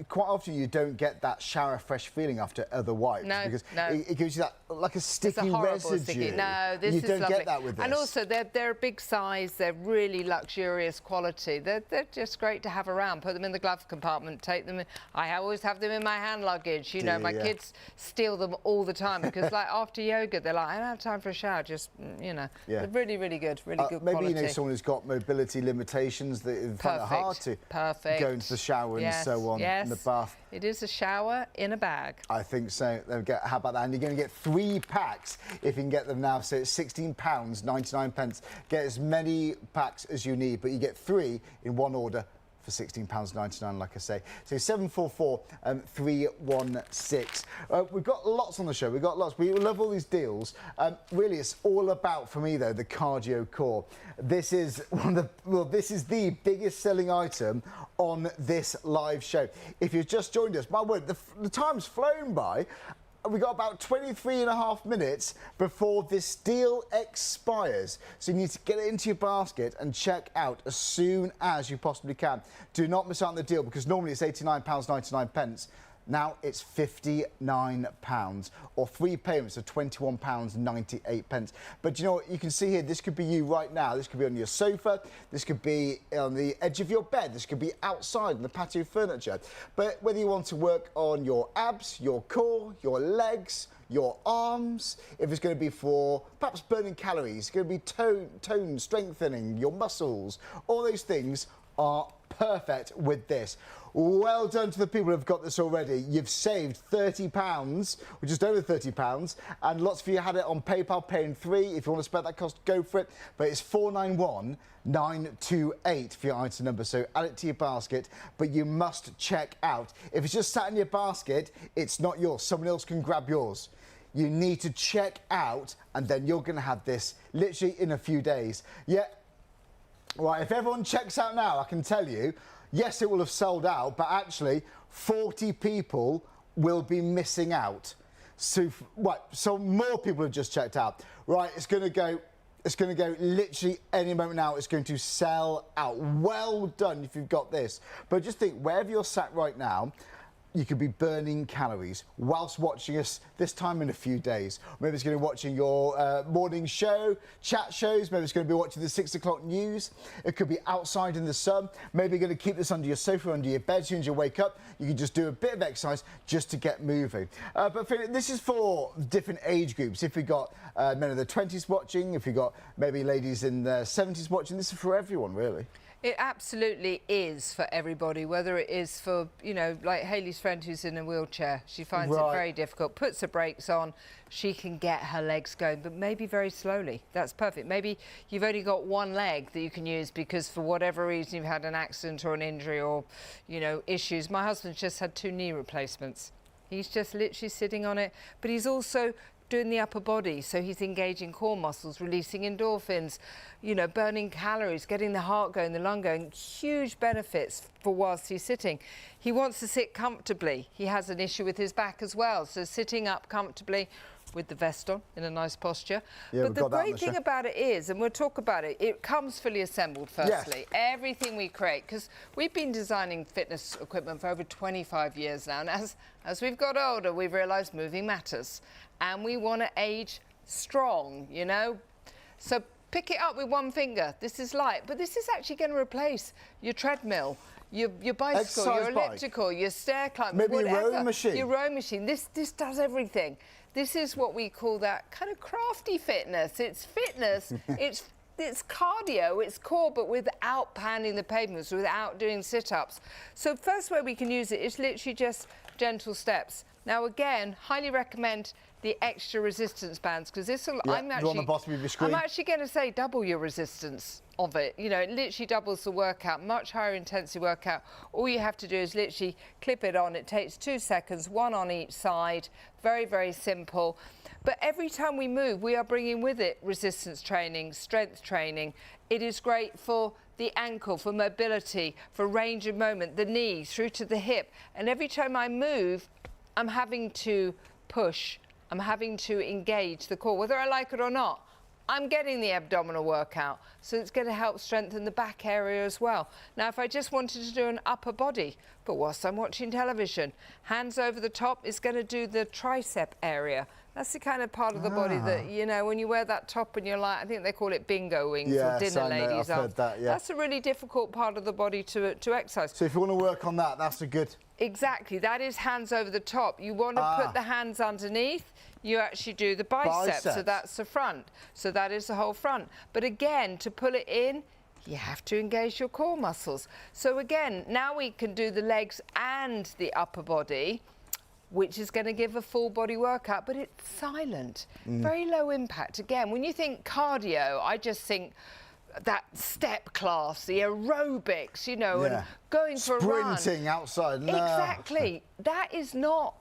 Speaker 1: Quite often you don't get that shower fresh feeling after other wipes.
Speaker 2: No,
Speaker 1: because
Speaker 2: no.
Speaker 1: It gives you that, like a sticky
Speaker 2: it's a horrible
Speaker 1: residue.
Speaker 2: Sticky. No, this
Speaker 1: you
Speaker 2: is
Speaker 1: don't
Speaker 2: lovely.
Speaker 1: get that with this.
Speaker 2: And also, they're a big size. They're really luxurious quality. They're just great to have around. Put them in the glove compartment. Take them in. I always have them in my hand luggage. You know, my kids steal them all the time because, like, after yoga, they're like, I don't have time for a shower. Just, you know, they're really, really good. Really good
Speaker 1: maybe
Speaker 2: quality.
Speaker 1: You know someone who's got mobility limitations that find it hard to go into the shower and so on in the bath.
Speaker 2: It is a shower in a bag.
Speaker 1: I think so. How about that? And you're going to get 3 packs if you can get them now. So it's £16.99. Get as many packs as you need, but you get 3 in one order for £16.99, like I say. So 744-316. We've got lots on the show. We've got lots. We love all these deals. Really, it's all about, for me, though, the Cardio Core. This is this is the biggest selling item on this live show. If you've just joined us, my word, the time's flown by. We've got about 23.5 minutes before this deal expires. So you need to get it into your basket and check out as soon as you possibly can. Do not miss out on the deal, because normally it's £89.99. Now it's £59, or 3 payments of £21.98. But you know what? You can see here, this could be you right now. This could be on your sofa. This could be on the edge of your bed. This could be outside in the patio furniture. But whether you want to work on your abs, your core, your legs, your arms, if it's going to be for perhaps burning calories, it's going to be tone strengthening your muscles, all those things are perfect with this. Well done to the people who've got this already. You've saved £30, or just over £30, and lots of you had it on PayPal, paying 3. If you want to spare that cost, go for it. But it's 491928 for your item number, so add it to your basket. But you must check out. If it's just sat in your basket, it's not yours. Someone else can grab yours. You need to check out, and then you're going to have this literally in a few days. Yeah. Right, if everyone checks out now, I can tell you, yes, it will have sold out, but actually 40 people will be missing out. So more people have just checked out. Right, it's going to go literally any moment now. It's going to sell out. Well done if you've got this. But just think, wherever you're sat right now, you could be burning calories whilst watching us this time in a few days. Maybe it's going to be watching your morning show, chat shows. Maybe it's going to be watching the 6 o'clock news. It could be outside in the sun. Maybe you're going to keep this under your sofa, under your bed. As soon as you wake up, you can just do a bit of exercise just to get moving. But this is for different age groups. If we've got men in their 20s watching, if you've got maybe ladies in their 70s watching, this is for everyone, really.
Speaker 2: It absolutely is for everybody, whether it is for, you know, like Hayley's friend who's in a wheelchair. She finds it very difficult, puts her brakes on, she can get her legs going, but maybe very slowly. That's perfect. Maybe you've only got one leg that you can use because for whatever reason you've had an accident or an injury or, you know, issues. My husband's just had 2 knee replacements. He's just literally sitting on it, but he's also doing the upper body, so he's engaging core muscles, releasing endorphins, you know, burning calories, getting the heart going, the lung going. Huge benefits for whilst he's sitting. He wants to sit comfortably. He has an issue with his back as well, so sitting up comfortably with the vest on in a nice posture.
Speaker 1: Yeah,
Speaker 2: but the great thing about it is, and we'll talk about it, it comes fully assembled firstly. Yes. Everything we create, because we've been designing fitness equipment for over 25 years now, and as we've got older, we've realised moving matters. And we want to age strong, you know? So pick it up with one finger. This is light, but this is actually going to replace your treadmill, your bicycle, your elliptical, your stair climb,
Speaker 1: maybe
Speaker 2: whatever.
Speaker 1: your rowing machine.
Speaker 2: Your rowing machine. This does everything. This is what we call that kind of crafty fitness. It's fitness. It's cardio, it's core, but without pounding the pavements, without doing sit-ups. So first way we can use it is literally just gentle steps. Now, again, highly recommend the extra resistance bands, because this will,
Speaker 1: on the bottom of your screen.
Speaker 2: I'm actually going to say double your resistance of it. You know, it literally doubles the workout, much higher intensity workout. All you have to do is literally clip it on. It takes 2 seconds, 1 on each side. Very, very simple. But every time we move, we are bringing with it resistance training, strength training. It is great for the ankle, for mobility, for range of movement, the knee through to the hip. And every time I move, I'm having to push. I'm having to engage the core, whether I like it or not. I'm getting the abdominal workout, so it's going to help strengthen the back area as well. Now, if I just wanted to do an upper body, but whilst I'm watching television, hands over the top is going to do the tricep area. That's the kind of part of the body that, you know, when you wear that top and you're like, I think they call it bingo wings or dinner ladies.
Speaker 1: I've heard that, yeah.
Speaker 2: That's a really difficult part of the body to exercise.
Speaker 1: So if you want to work on that, that's a good...
Speaker 2: Exactly, that is hands over the top. You want to put the hands underneath, you actually do the biceps, so that's the front. So that is the whole front. But again, to pull it in, you have to engage your core muscles. So again, now we can do the legs and the upper body, which is going to give a full body workout, but it's silent, very low impact. Again, when you think cardio, I just think that step class, the aerobics, you know, and going for a run.
Speaker 1: Sprinting outside. No.
Speaker 2: Exactly. That is not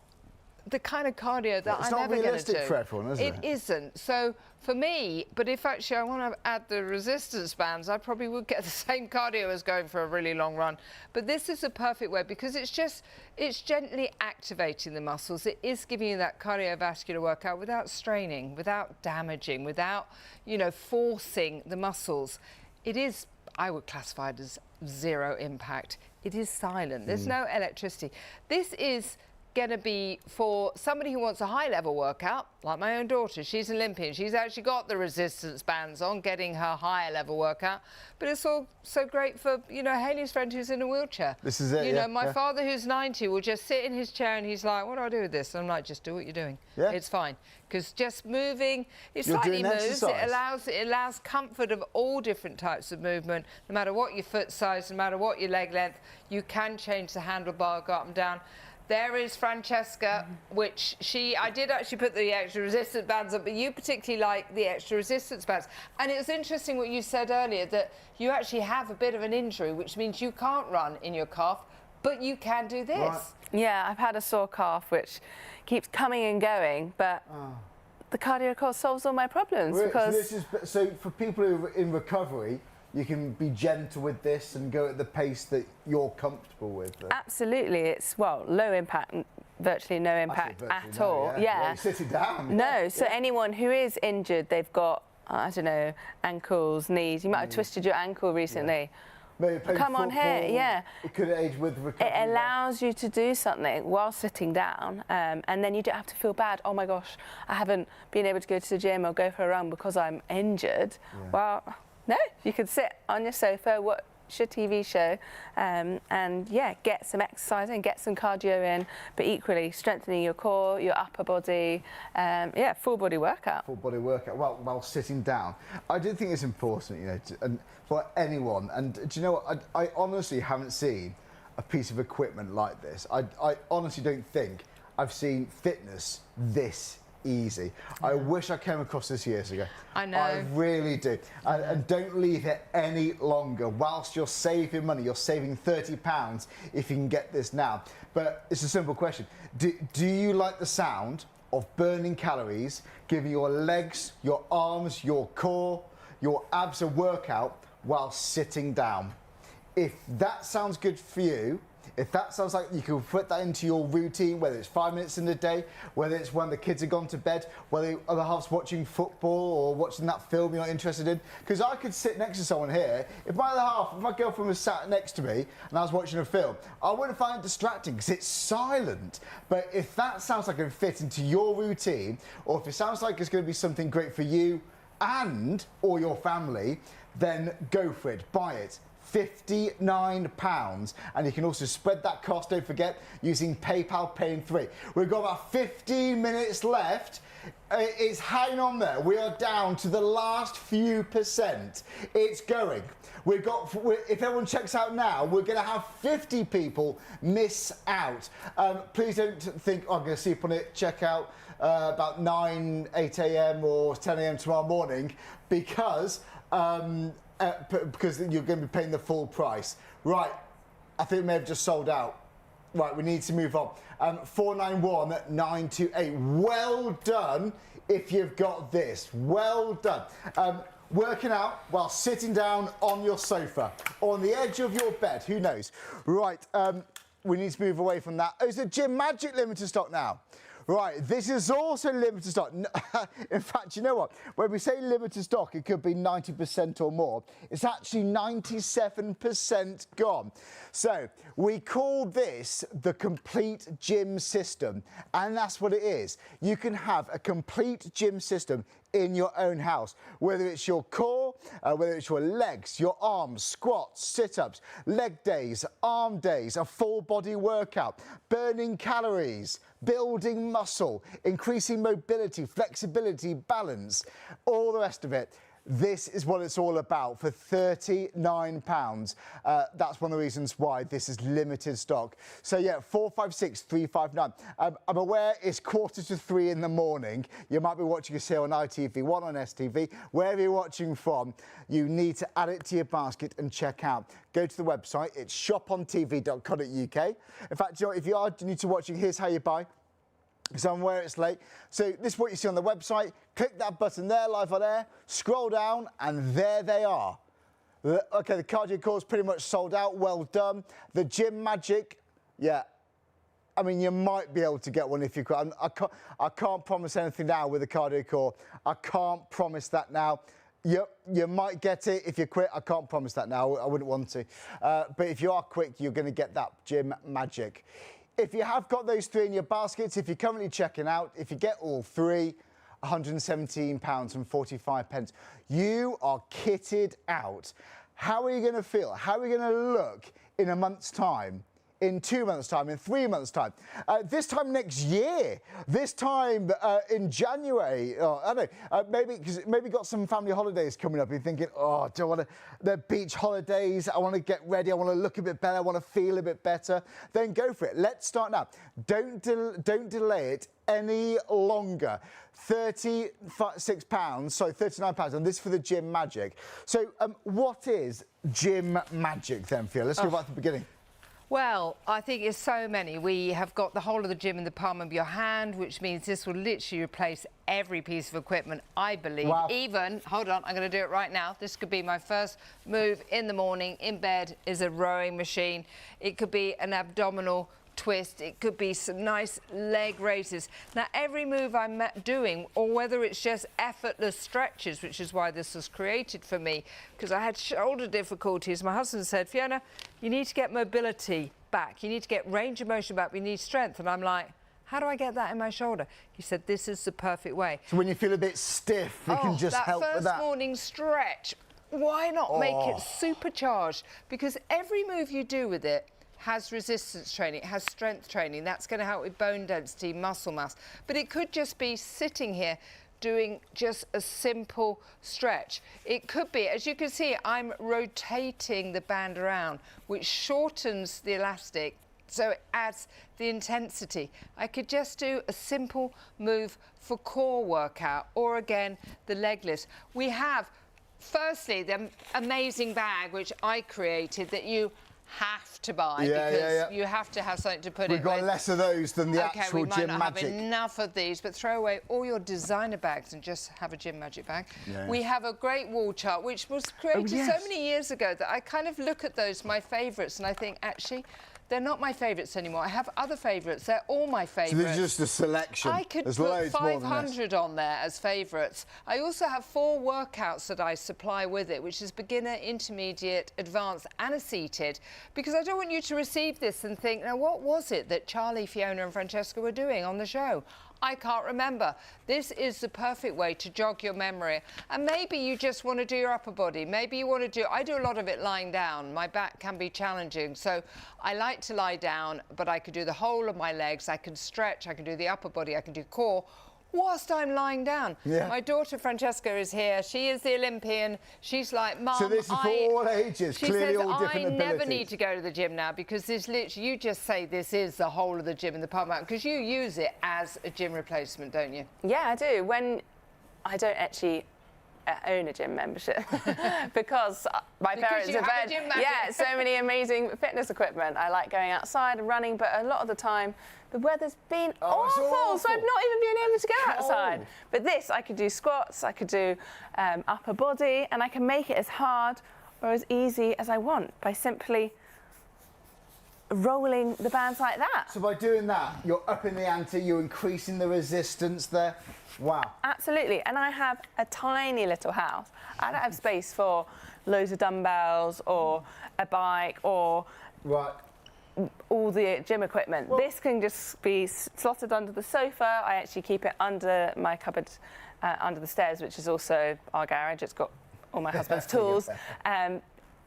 Speaker 2: the kind of cardio that I'm ever going to do.
Speaker 1: It's not realistic for everyone, is it?
Speaker 2: It isn't. So for me, but if actually I want to add the resistance bands, I probably would get the same cardio as going for a really long run. But this is a perfect way, because it's gently activating the muscles. It is giving you that cardiovascular workout without straining, without damaging, without, you know, forcing the muscles. It is, I would classify it as zero impact. It is silent. There's no electricity. This is going to be for somebody who wants a high level workout, like my own daughter. She's an Olympian. She's actually got the resistance bands on, getting her higher level workout. But it's also great for, you know, Haley's friend who's in a wheelchair.
Speaker 1: This is it,
Speaker 2: you know, my father who's 90 will just sit in his chair and he's like, what do I do with this? And I'm like, just do what you're doing. Yeah. It's fine. Because just moving, it slightly moves. It allows comfort of all different types of movement. No matter what your foot size, no matter what your leg length, you can change the handlebar, go up and down. There is Francesca, which I did actually put the extra resistance bands up, but you particularly like the extra resistance bands. And it was interesting what you said earlier, that you actually have a bit of an injury, which means you can't run in your calf, but you can do this. Right.
Speaker 3: Yeah, I've had a sore calf, which keeps coming and going, but the cardio core solves all my problems.
Speaker 1: Really?
Speaker 3: Because
Speaker 1: So for people who are in recovery, you can be gentle with this and go at the pace that you're comfortable with.
Speaker 3: Absolutely. It's, well, low impact, virtually no impact at all. Yeah.
Speaker 1: Well, you sit it down.
Speaker 3: No, so anyone who is injured, they've got, I don't know, ankles, knees. You might have twisted your ankle recently. Come on here,
Speaker 1: It could age with recovery.
Speaker 3: It allows you to do something while sitting down, and then you don't have to feel bad. Oh my gosh, I haven't been able to go to the gym or go for a run because I'm injured. Yeah. Well, no, you could sit on your sofa, watch your TV show, and get some exercise and get some cardio in, but equally strengthening your core, your upper body, full body workout.
Speaker 1: Full body workout, while sitting down. I do think it's important, you know, and for anyone. And do you know what? I honestly haven't seen a piece of equipment like this. I honestly don't think I've seen fitness this easy. I wish I came across this years ago.
Speaker 2: I know.
Speaker 1: I really do. And don't leave it any longer. Whilst you're saving money, you're saving £30 if you can get this now. But it's a simple question. Do you like the sound of burning calories, giving your legs, your arms, your core, your abs a workout while sitting down? If that sounds good for you, if that sounds like you can put that into your routine, whether it's 5 minutes in the day, whether it's when the kids have gone to bed, whether the other half's watching football or watching that film you're not interested in. Because I could sit next to someone here, if my other half, if my girlfriend was sat next to me and I was watching a film, I wouldn't find it distracting because it's silent. But if that sounds like it would fit into your routine, or if it sounds like it's going to be something great for you and or your family, then go for it, buy it. £59, and you can also spread that cost, don't forget, using PayPal Pay in 3. We've got about 15 minutes left. It's hanging on there. We are down to the last few percent. It's going. If everyone checks out now, we're going to have 50 people miss out. Please don't think, oh, I'm going to sleep on it, check out about 8 a.m. or 10 a.m. tomorrow morning, because you're going to be paying the full price. Right, I think we may have just sold out. Right, we need to move on. 491928. Well done if you've got this. Well done. Working out while sitting down on your sofa or on the edge of your bed. Who knows? Right, we need to move away from that. Oh, it's a Gym Magic limited stock now. Right, this is also limited stock. In fact, you know what? When we say limited stock, it could be 90% or more. It's actually 97% gone. So we call this the complete gym system, and that's what it is. You can have a complete gym system in your own house, whether it's your core, whether it's your legs, your arms, squats, sit-ups, leg days, arm days, a full body workout, burning calories, building muscle, increasing mobility, flexibility, balance, all the rest of it. This is what it's all about for £39. That's one of the reasons why this is limited stock. So yeah, 456359. I'm aware it's 2:45 in the morning. You might be watching us here on ITV1, on STV, wherever you're watching from. You need to add it to your basket and check out. Go to the website. It's shopontv.co.uk. In fact, you know, if you are new to watching, here's how you buy. Somewhere it's late. So this is what you see on the website. Click that button there, live on air, scroll down, and there they are. Okay, the cardio core is pretty much sold out. Well done. The Gym Magic, yeah. I mean, you might be able to get one if you could. I can't promise anything now with the cardio core. I can't promise that now. You might get it if you quit. I can't promise that now. I wouldn't want to. But if you are quick, you're going to get that Gym Magic. If you have got those three in your baskets, if you're currently checking out, if you get all three, £117.45. You are kitted out. How are you going to feel? How are you going to look in a month's time? In 2 months' time, in 3 months' time, this time next year, this time in January, I don't know, maybe got some family holidays coming up. You're thinking, oh, do I want to, the beach holidays, I want to get ready, I want to look a bit better, I want to feel a bit better. Then go for it. Let's start now. Don't delay it any longer. £39, and this is for the Gym Magic. So what is Gym Magic then, Fiona? Let's go back to the beginning.
Speaker 2: Well, I think it's so many. We have got the whole of the gym in the palm of your hand, which means this will literally replace every piece of equipment, I believe. Wow. Even, hold on, I'm going to do it right now. This could be my first move in the morning. In bed is a rowing machine. It could be an abdominal twist. It could be some nice leg raises. Now, every move I'm doing, or whether it's just effortless stretches, which is why this was created for me, because I had shoulder difficulties. My husband said, Fiona, you need to get mobility back. You need to get range of motion back. We need strength. And I'm like, how do I get that in my shoulder? He said, this is the perfect way.
Speaker 1: So when you feel a bit stiff, you can just help with that.
Speaker 2: That first morning stretch, why not make it supercharged? Because every move you do with it has resistance training, it has strength training. That's going to help with bone density, muscle mass. But it could just be sitting here doing just a simple stretch. It could be, as you can see, I'm rotating the band around, which shortens the elastic, so it adds the intensity. I could just do a simple move for core workout, or again, the leg lift. We have, firstly, the amazing bag, which I created, that you have to buy, because you have to have something to put in.
Speaker 1: We've got less of those than the actual Gym Magic.
Speaker 2: We might not have enough of these, but throw away all your designer bags and just have a Gym Magic bag. Yeah. We have a great wall chart, which was created so many years ago that I kind of look at those, my favourites, and I think, actually, they're not my favourites anymore. I have other favourites. They're all my favourites.
Speaker 1: So there's just a selection.
Speaker 2: I could put 500 on there as favourites. I also have 4 workouts that I supply with it, which is beginner, intermediate, advanced and a seated, because I don't want you to receive this and think, now what was it that Charlie, Fiona and Francesca were doing on the show? I can't remember. This is the perfect way to jog your memory. And maybe you just want to do your upper body. Maybe you want to do, I do a lot of it lying down. My back can be challenging. So I like to lie down, but I could do the whole of my legs. I can stretch, I can do the upper body, I can do core, whilst I'm lying down. Yeah. My daughter Francesca is here. She is the Olympian. She's like, Mum,
Speaker 1: so this is for all ages, clearly all different abilities.
Speaker 2: I never need to go to the gym now because this literally, you just say this is the whole of the gym in the Pall Mountain because you use it as a gym replacement, don't you?
Speaker 3: Yeah, I do. When I don't actually own a gym membership because my parents have so many amazing fitness equipment. I like going outside and running, but a lot of the time the weather's been awful, so I've not even been able to go outside. But this, I could do squats, I could do upper body, and I can make it as hard or as easy as I want by simply rolling the bands like that.
Speaker 1: So by doing that, you're upping the ante, you're increasing the resistance there. Wow.
Speaker 3: Absolutely, and I have a tiny little house. I don't have space for loads of dumbbells or a bike or all the gym equipment. Well, this can just be slotted under the sofa. I actually keep it under my cupboard, under the stairs, which is also our garage. It's got all my husband's tools.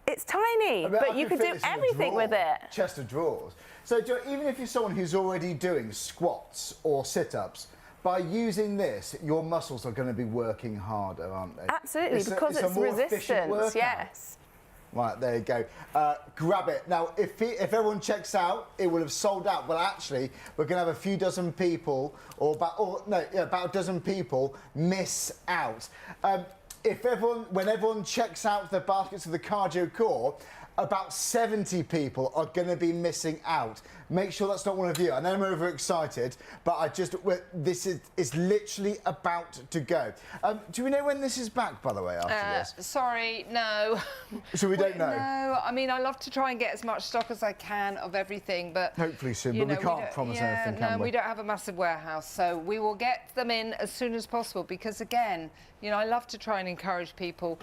Speaker 3: It's tiny, but you could do everything with it.
Speaker 1: Chest of drawers. So even if you're someone who's already doing squats or sit-ups, by using this, your muscles are going to be working harder, aren't they?
Speaker 3: Absolutely, because it's resistance, yes.
Speaker 1: Right, there you go. Grab it. Now, if everyone checks out, it will have sold out. But actually, we're going to have a few dozen people, about a dozen people miss out. When everyone checks out the baskets of the cardio core, about 70 people are going to be missing out. Make sure that's not one of you. I know I'm overexcited, but this is literally about to go. Do we know when this is back, by the way, after this?
Speaker 2: Sorry, no.
Speaker 1: So we don't know?
Speaker 2: No, I mean, I love to try and get as much stock as I can of everything, but...
Speaker 1: Hopefully soon, but we can't promise anything, can we?
Speaker 2: No, we don't have a massive warehouse, so we will get them in as soon as possible, because again, I love to try and encourage people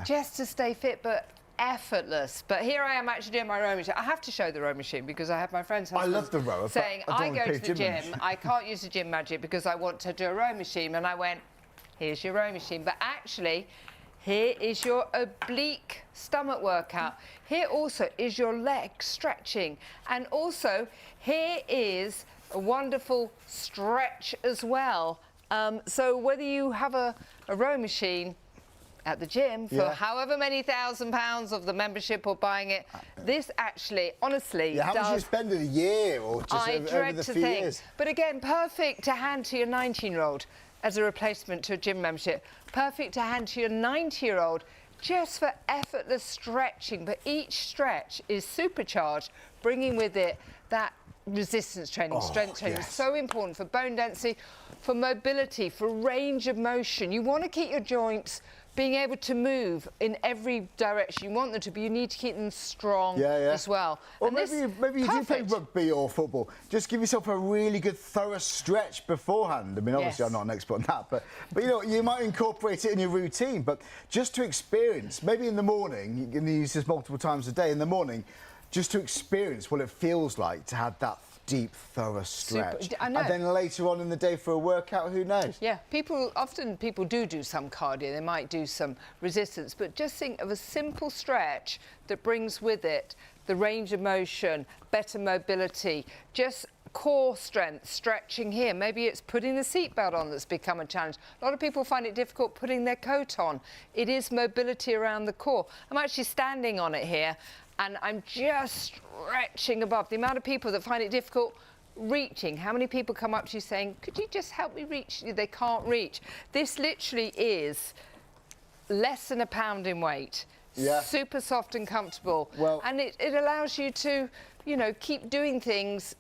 Speaker 2: just to stay fit, but effortless. But here I am actually doing my row machine. I have to show the row machine because I have my friends
Speaker 1: I love the row.
Speaker 2: saying I go to the gym, I can't use the gym magic because I want to do a row machine, and I went, here's your row machine. But actually, here is your oblique stomach workout. Here also is your leg stretching, and also here is a wonderful stretch as well. So whether you have a row machine at the gym for however many £1,000 of the membership or buying it, this actually, honestly,
Speaker 1: how much do you spend in a year or just over the few years?
Speaker 2: But again, perfect to hand to your 19-year-old as a replacement to a gym membership. Perfect to hand to your 90-year-old just for effortless stretching. But each stretch is supercharged, bringing with it that resistance training, strength training. It's so important for bone density, for mobility, for range of motion. You want to keep your joints being able to move in every direction you want them to, but you need to keep them strong as well.
Speaker 1: Or maybe you do play rugby or football. Just give yourself a really good thorough stretch beforehand. I mean, obviously I'm not an expert on that, but you might incorporate it in your routine. But just to experience, maybe in the morning, you can use this multiple times a day in the morning, just to experience what it feels like to have that deep, thorough stretch.
Speaker 2: I know.
Speaker 1: And then later on in the day for a workout, who knows?
Speaker 2: Yeah, often people do some cardio, they might do some resistance, but just think of a simple stretch that brings with it the range of motion, better mobility, just core strength, stretching here. Maybe it's putting the seatbelt on that's become a challenge. A lot of people find it difficult putting their coat on. It is mobility around the core. I'm actually standing on it here, and I'm just stretching above. The amount of people that find it difficult reaching. How many people come up to you saying, could you just help me reach? They can't reach. This literally is less than a pound in weight. Super soft and comfortable. And it allows you to, keep doing things,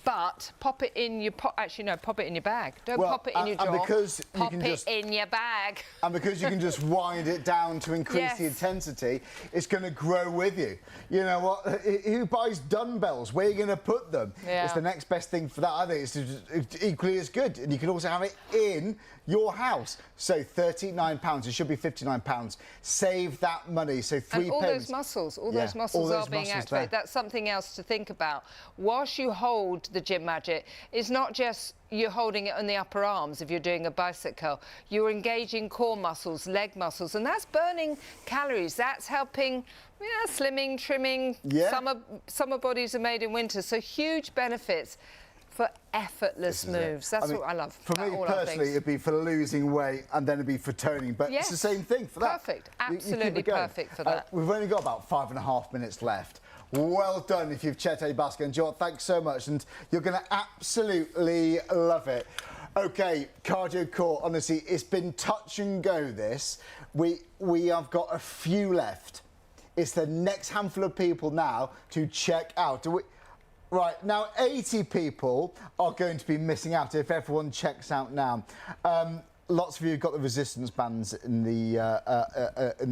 Speaker 2: but pop it in your pop it in your bag. Don't pop it in your drawer. Pop it in your bag.
Speaker 1: And because you can just wind it down to increase the intensity, it's going to grow with you. You know what? Who buys dumbbells? Where are you going to put them? It's the next best thing for that. I think it's equally as good. And you can also have it in your house. So £39, it should be £59. Save that money. So
Speaker 2: and all those muscles are being activated. That's something else to think about. Whilst you hold to the gym magic. It's not just you're holding it on the upper arms if you're doing a bicep curl. You're engaging core muscles, leg muscles, and that's burning calories. That's helping, slimming, trimming. Summer bodies are made in winter, so huge benefits for effortless moves. That's what I love.
Speaker 1: For me personally, it'd be for losing weight and then it'd be for toning, but it's the same thing for that.
Speaker 2: Perfect, absolutely perfect for that.
Speaker 1: We've only got about 5.5 minutes left. Well done if you've checked a basket. And Joel, thanks so much, and you're going to absolutely love it. Okay, cardio core, honestly, it's been touch and go, this. We have got a few left. It's the next handful of people now to check out. Right, now 80 people are going to be missing out if everyone checks out now. Lots of you have got the resistance bands in the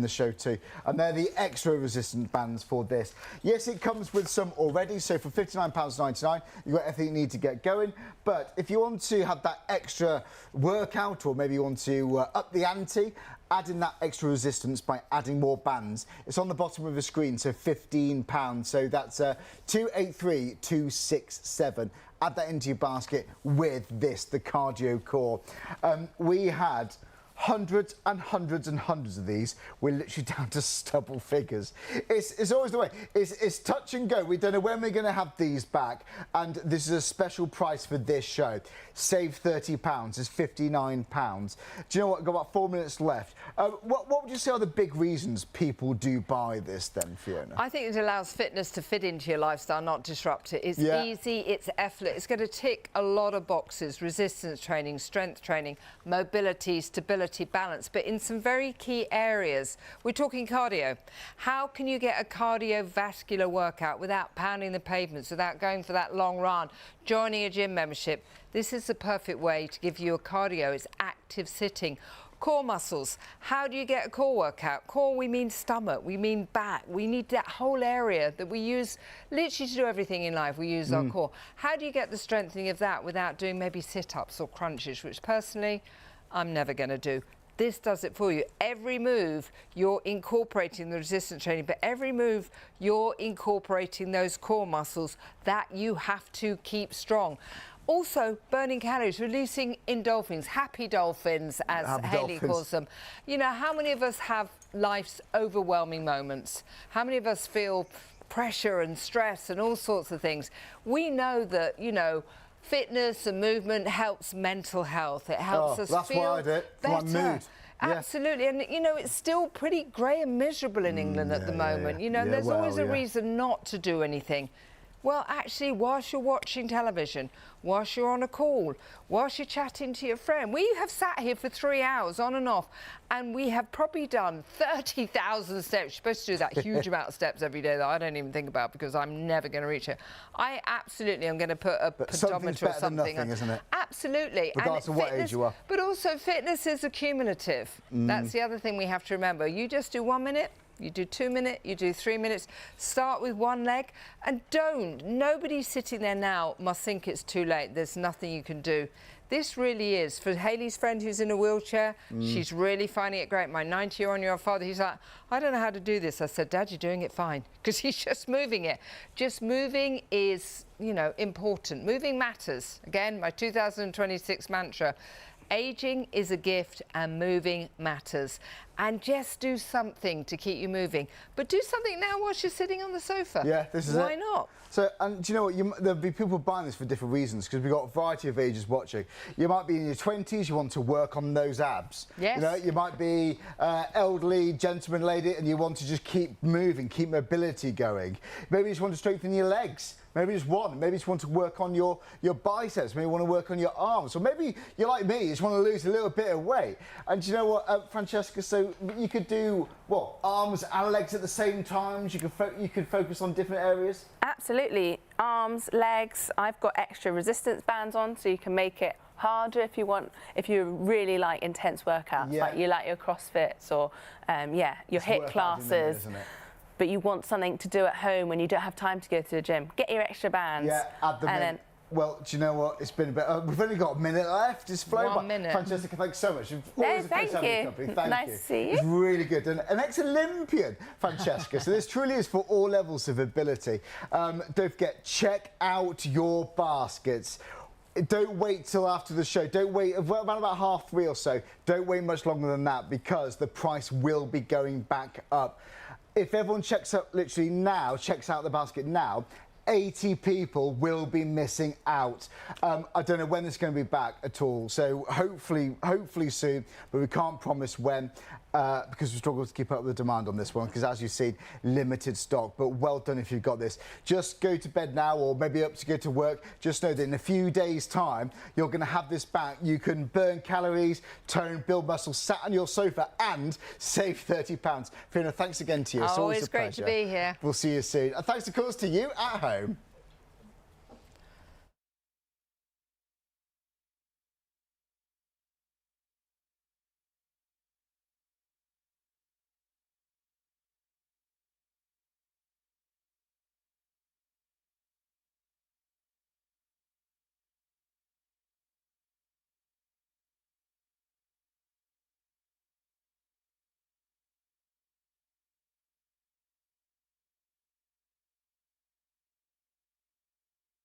Speaker 1: show too, and they're the extra resistance bands for this. Yes, it comes with some already, so for £59.99 you've got everything you need to get going. But if you want to have that extra workout, or maybe you want to up the ante, add in that extra resistance by adding more bands. It's on the bottom of the screen, so £15. So that's 283,267. Add that into your basket with this, the cardio core. We had hundreds and hundreds and hundreds of these. We're literally down to stubble figures. It's always the way. It's touch and go. We don't know when we're going to have these back, and this is a special price for this show. Save £30. It's £59. Do you know what? I've got about 4 minutes left. What would you say are the big reasons people do buy this then, Fiona?
Speaker 2: I think it allows fitness to fit into your lifestyle, not disrupt it. It's easy, it's effortless. It's going to tick a lot of boxes: resistance training, strength training, mobility, stability, balance, but in some very key areas. We're talking cardio. How can you get a cardiovascular workout without pounding the pavements, without going for that long run, joining a gym membership? This is the perfect way to give you a cardio. It's active sitting. Core muscles. How do you get a core workout? Core, we mean stomach, we mean back. We need that whole area that we use literally to do everything in life. We use our core. How do you get the strengthening of that without doing maybe sit-ups or crunches, which personally I'm never going to do? This does it for you. Every move, you're incorporating the resistance training, but every move, you're incorporating those core muscles that you have to keep strong. Also, burning calories, releasing endorphins, happy dolphins, as Hayley calls them. You know, how many of us have life's overwhelming moments? How many of us feel pressure and stress and all sorts of things? We know that, fitness and movement helps mental health. It helps us feel better. My mood. Absolutely. And, it's still pretty grey and miserable in England at the moment. There's always a reason not to do anything. Well, actually, whilst you're watching television, whilst you're on a call, whilst you're chatting to your friend, we have sat here for 3 hours on and off, and we have probably done 30,000 steps. You're supposed to do that huge amount of steps every day that I don't even think about because I'm never going to reach it. I absolutely am going to put a pedometer or something on.
Speaker 1: Isn't it?
Speaker 2: Absolutely.
Speaker 1: Regardless of what age you are.
Speaker 2: But also, fitness is accumulative. That's the other thing we have to remember. You just do 1 minute. You do 2 minutes, you do 3 minutes. Start with one leg and nobody sitting there now must think it's too late. There's nothing you can do. This really is. For Hayley's friend who's in a wheelchair, she's really finding it great. My 90-year-old father, he's like, I don't know how to do this. I said, Dad, you're doing it fine, because he's just moving it. Just moving is, important. Moving matters. Again, my 2026 mantra. Aging is a gift and moving matters. And just do something to keep you moving. But do something now whilst you're sitting on the sofa.
Speaker 1: Yeah, this is it.
Speaker 2: Why not?
Speaker 1: So, and do you know what? There'll be people buying this for different reasons, because we've got a variety of ages watching. You might be in your 20s, you want to work on those abs.
Speaker 2: Yes.
Speaker 1: You might be elderly, gentleman, lady, and you want to just keep moving, keep mobility going. Maybe you just want to strengthen your legs. Maybe just one. Maybe you just want to work on your biceps. Maybe you want to work on your arms. Or maybe you're like me, you just want to lose a little bit of weight. And do you know what, Francesca? So you could do, arms and legs at the same time? You could focus on different areas?
Speaker 3: Absolutely. Arms, legs. I've got extra resistance bands on, so you can make it harder if you want, if you really like intense workouts, like you like your CrossFits or, your HIIT classes. But you want something to do at home when you don't have time to go to the gym. Get your extra bands.
Speaker 1: Yeah, add them in.
Speaker 3: Then
Speaker 1: Well, do you know what? It's been a bit. We've only got a minute left. It's flown by.
Speaker 2: 1 minute.
Speaker 1: Francesca, thanks so much.
Speaker 3: Thank you. Nice to see you.
Speaker 1: It's really good. And an ex-Olympian, Francesca. So this truly is for all levels of ability. Don't forget, check out your baskets. Don't wait till after the show. Don't wait around about 3:30 or so. Don't wait much longer than that because the price will be going back up. If everyone checks out literally now, checks out the basket now, 80 people will be missing out. I don't know when it's going to be back at all. So hopefully soon, but we can't promise when because we struggle to keep up with the demand on this one because as you've seen, limited stock. But well done if you've got this. Just go to bed now or maybe up to go to work. Just know that in a few days' time, you're going to have this back. You can burn calories, tone, build muscle, sat on your sofa and save £30. Fiona, thanks again to you. It's always a
Speaker 2: great
Speaker 1: pleasure.
Speaker 2: to be here.
Speaker 1: We'll see you soon. And thanks of course to you at home.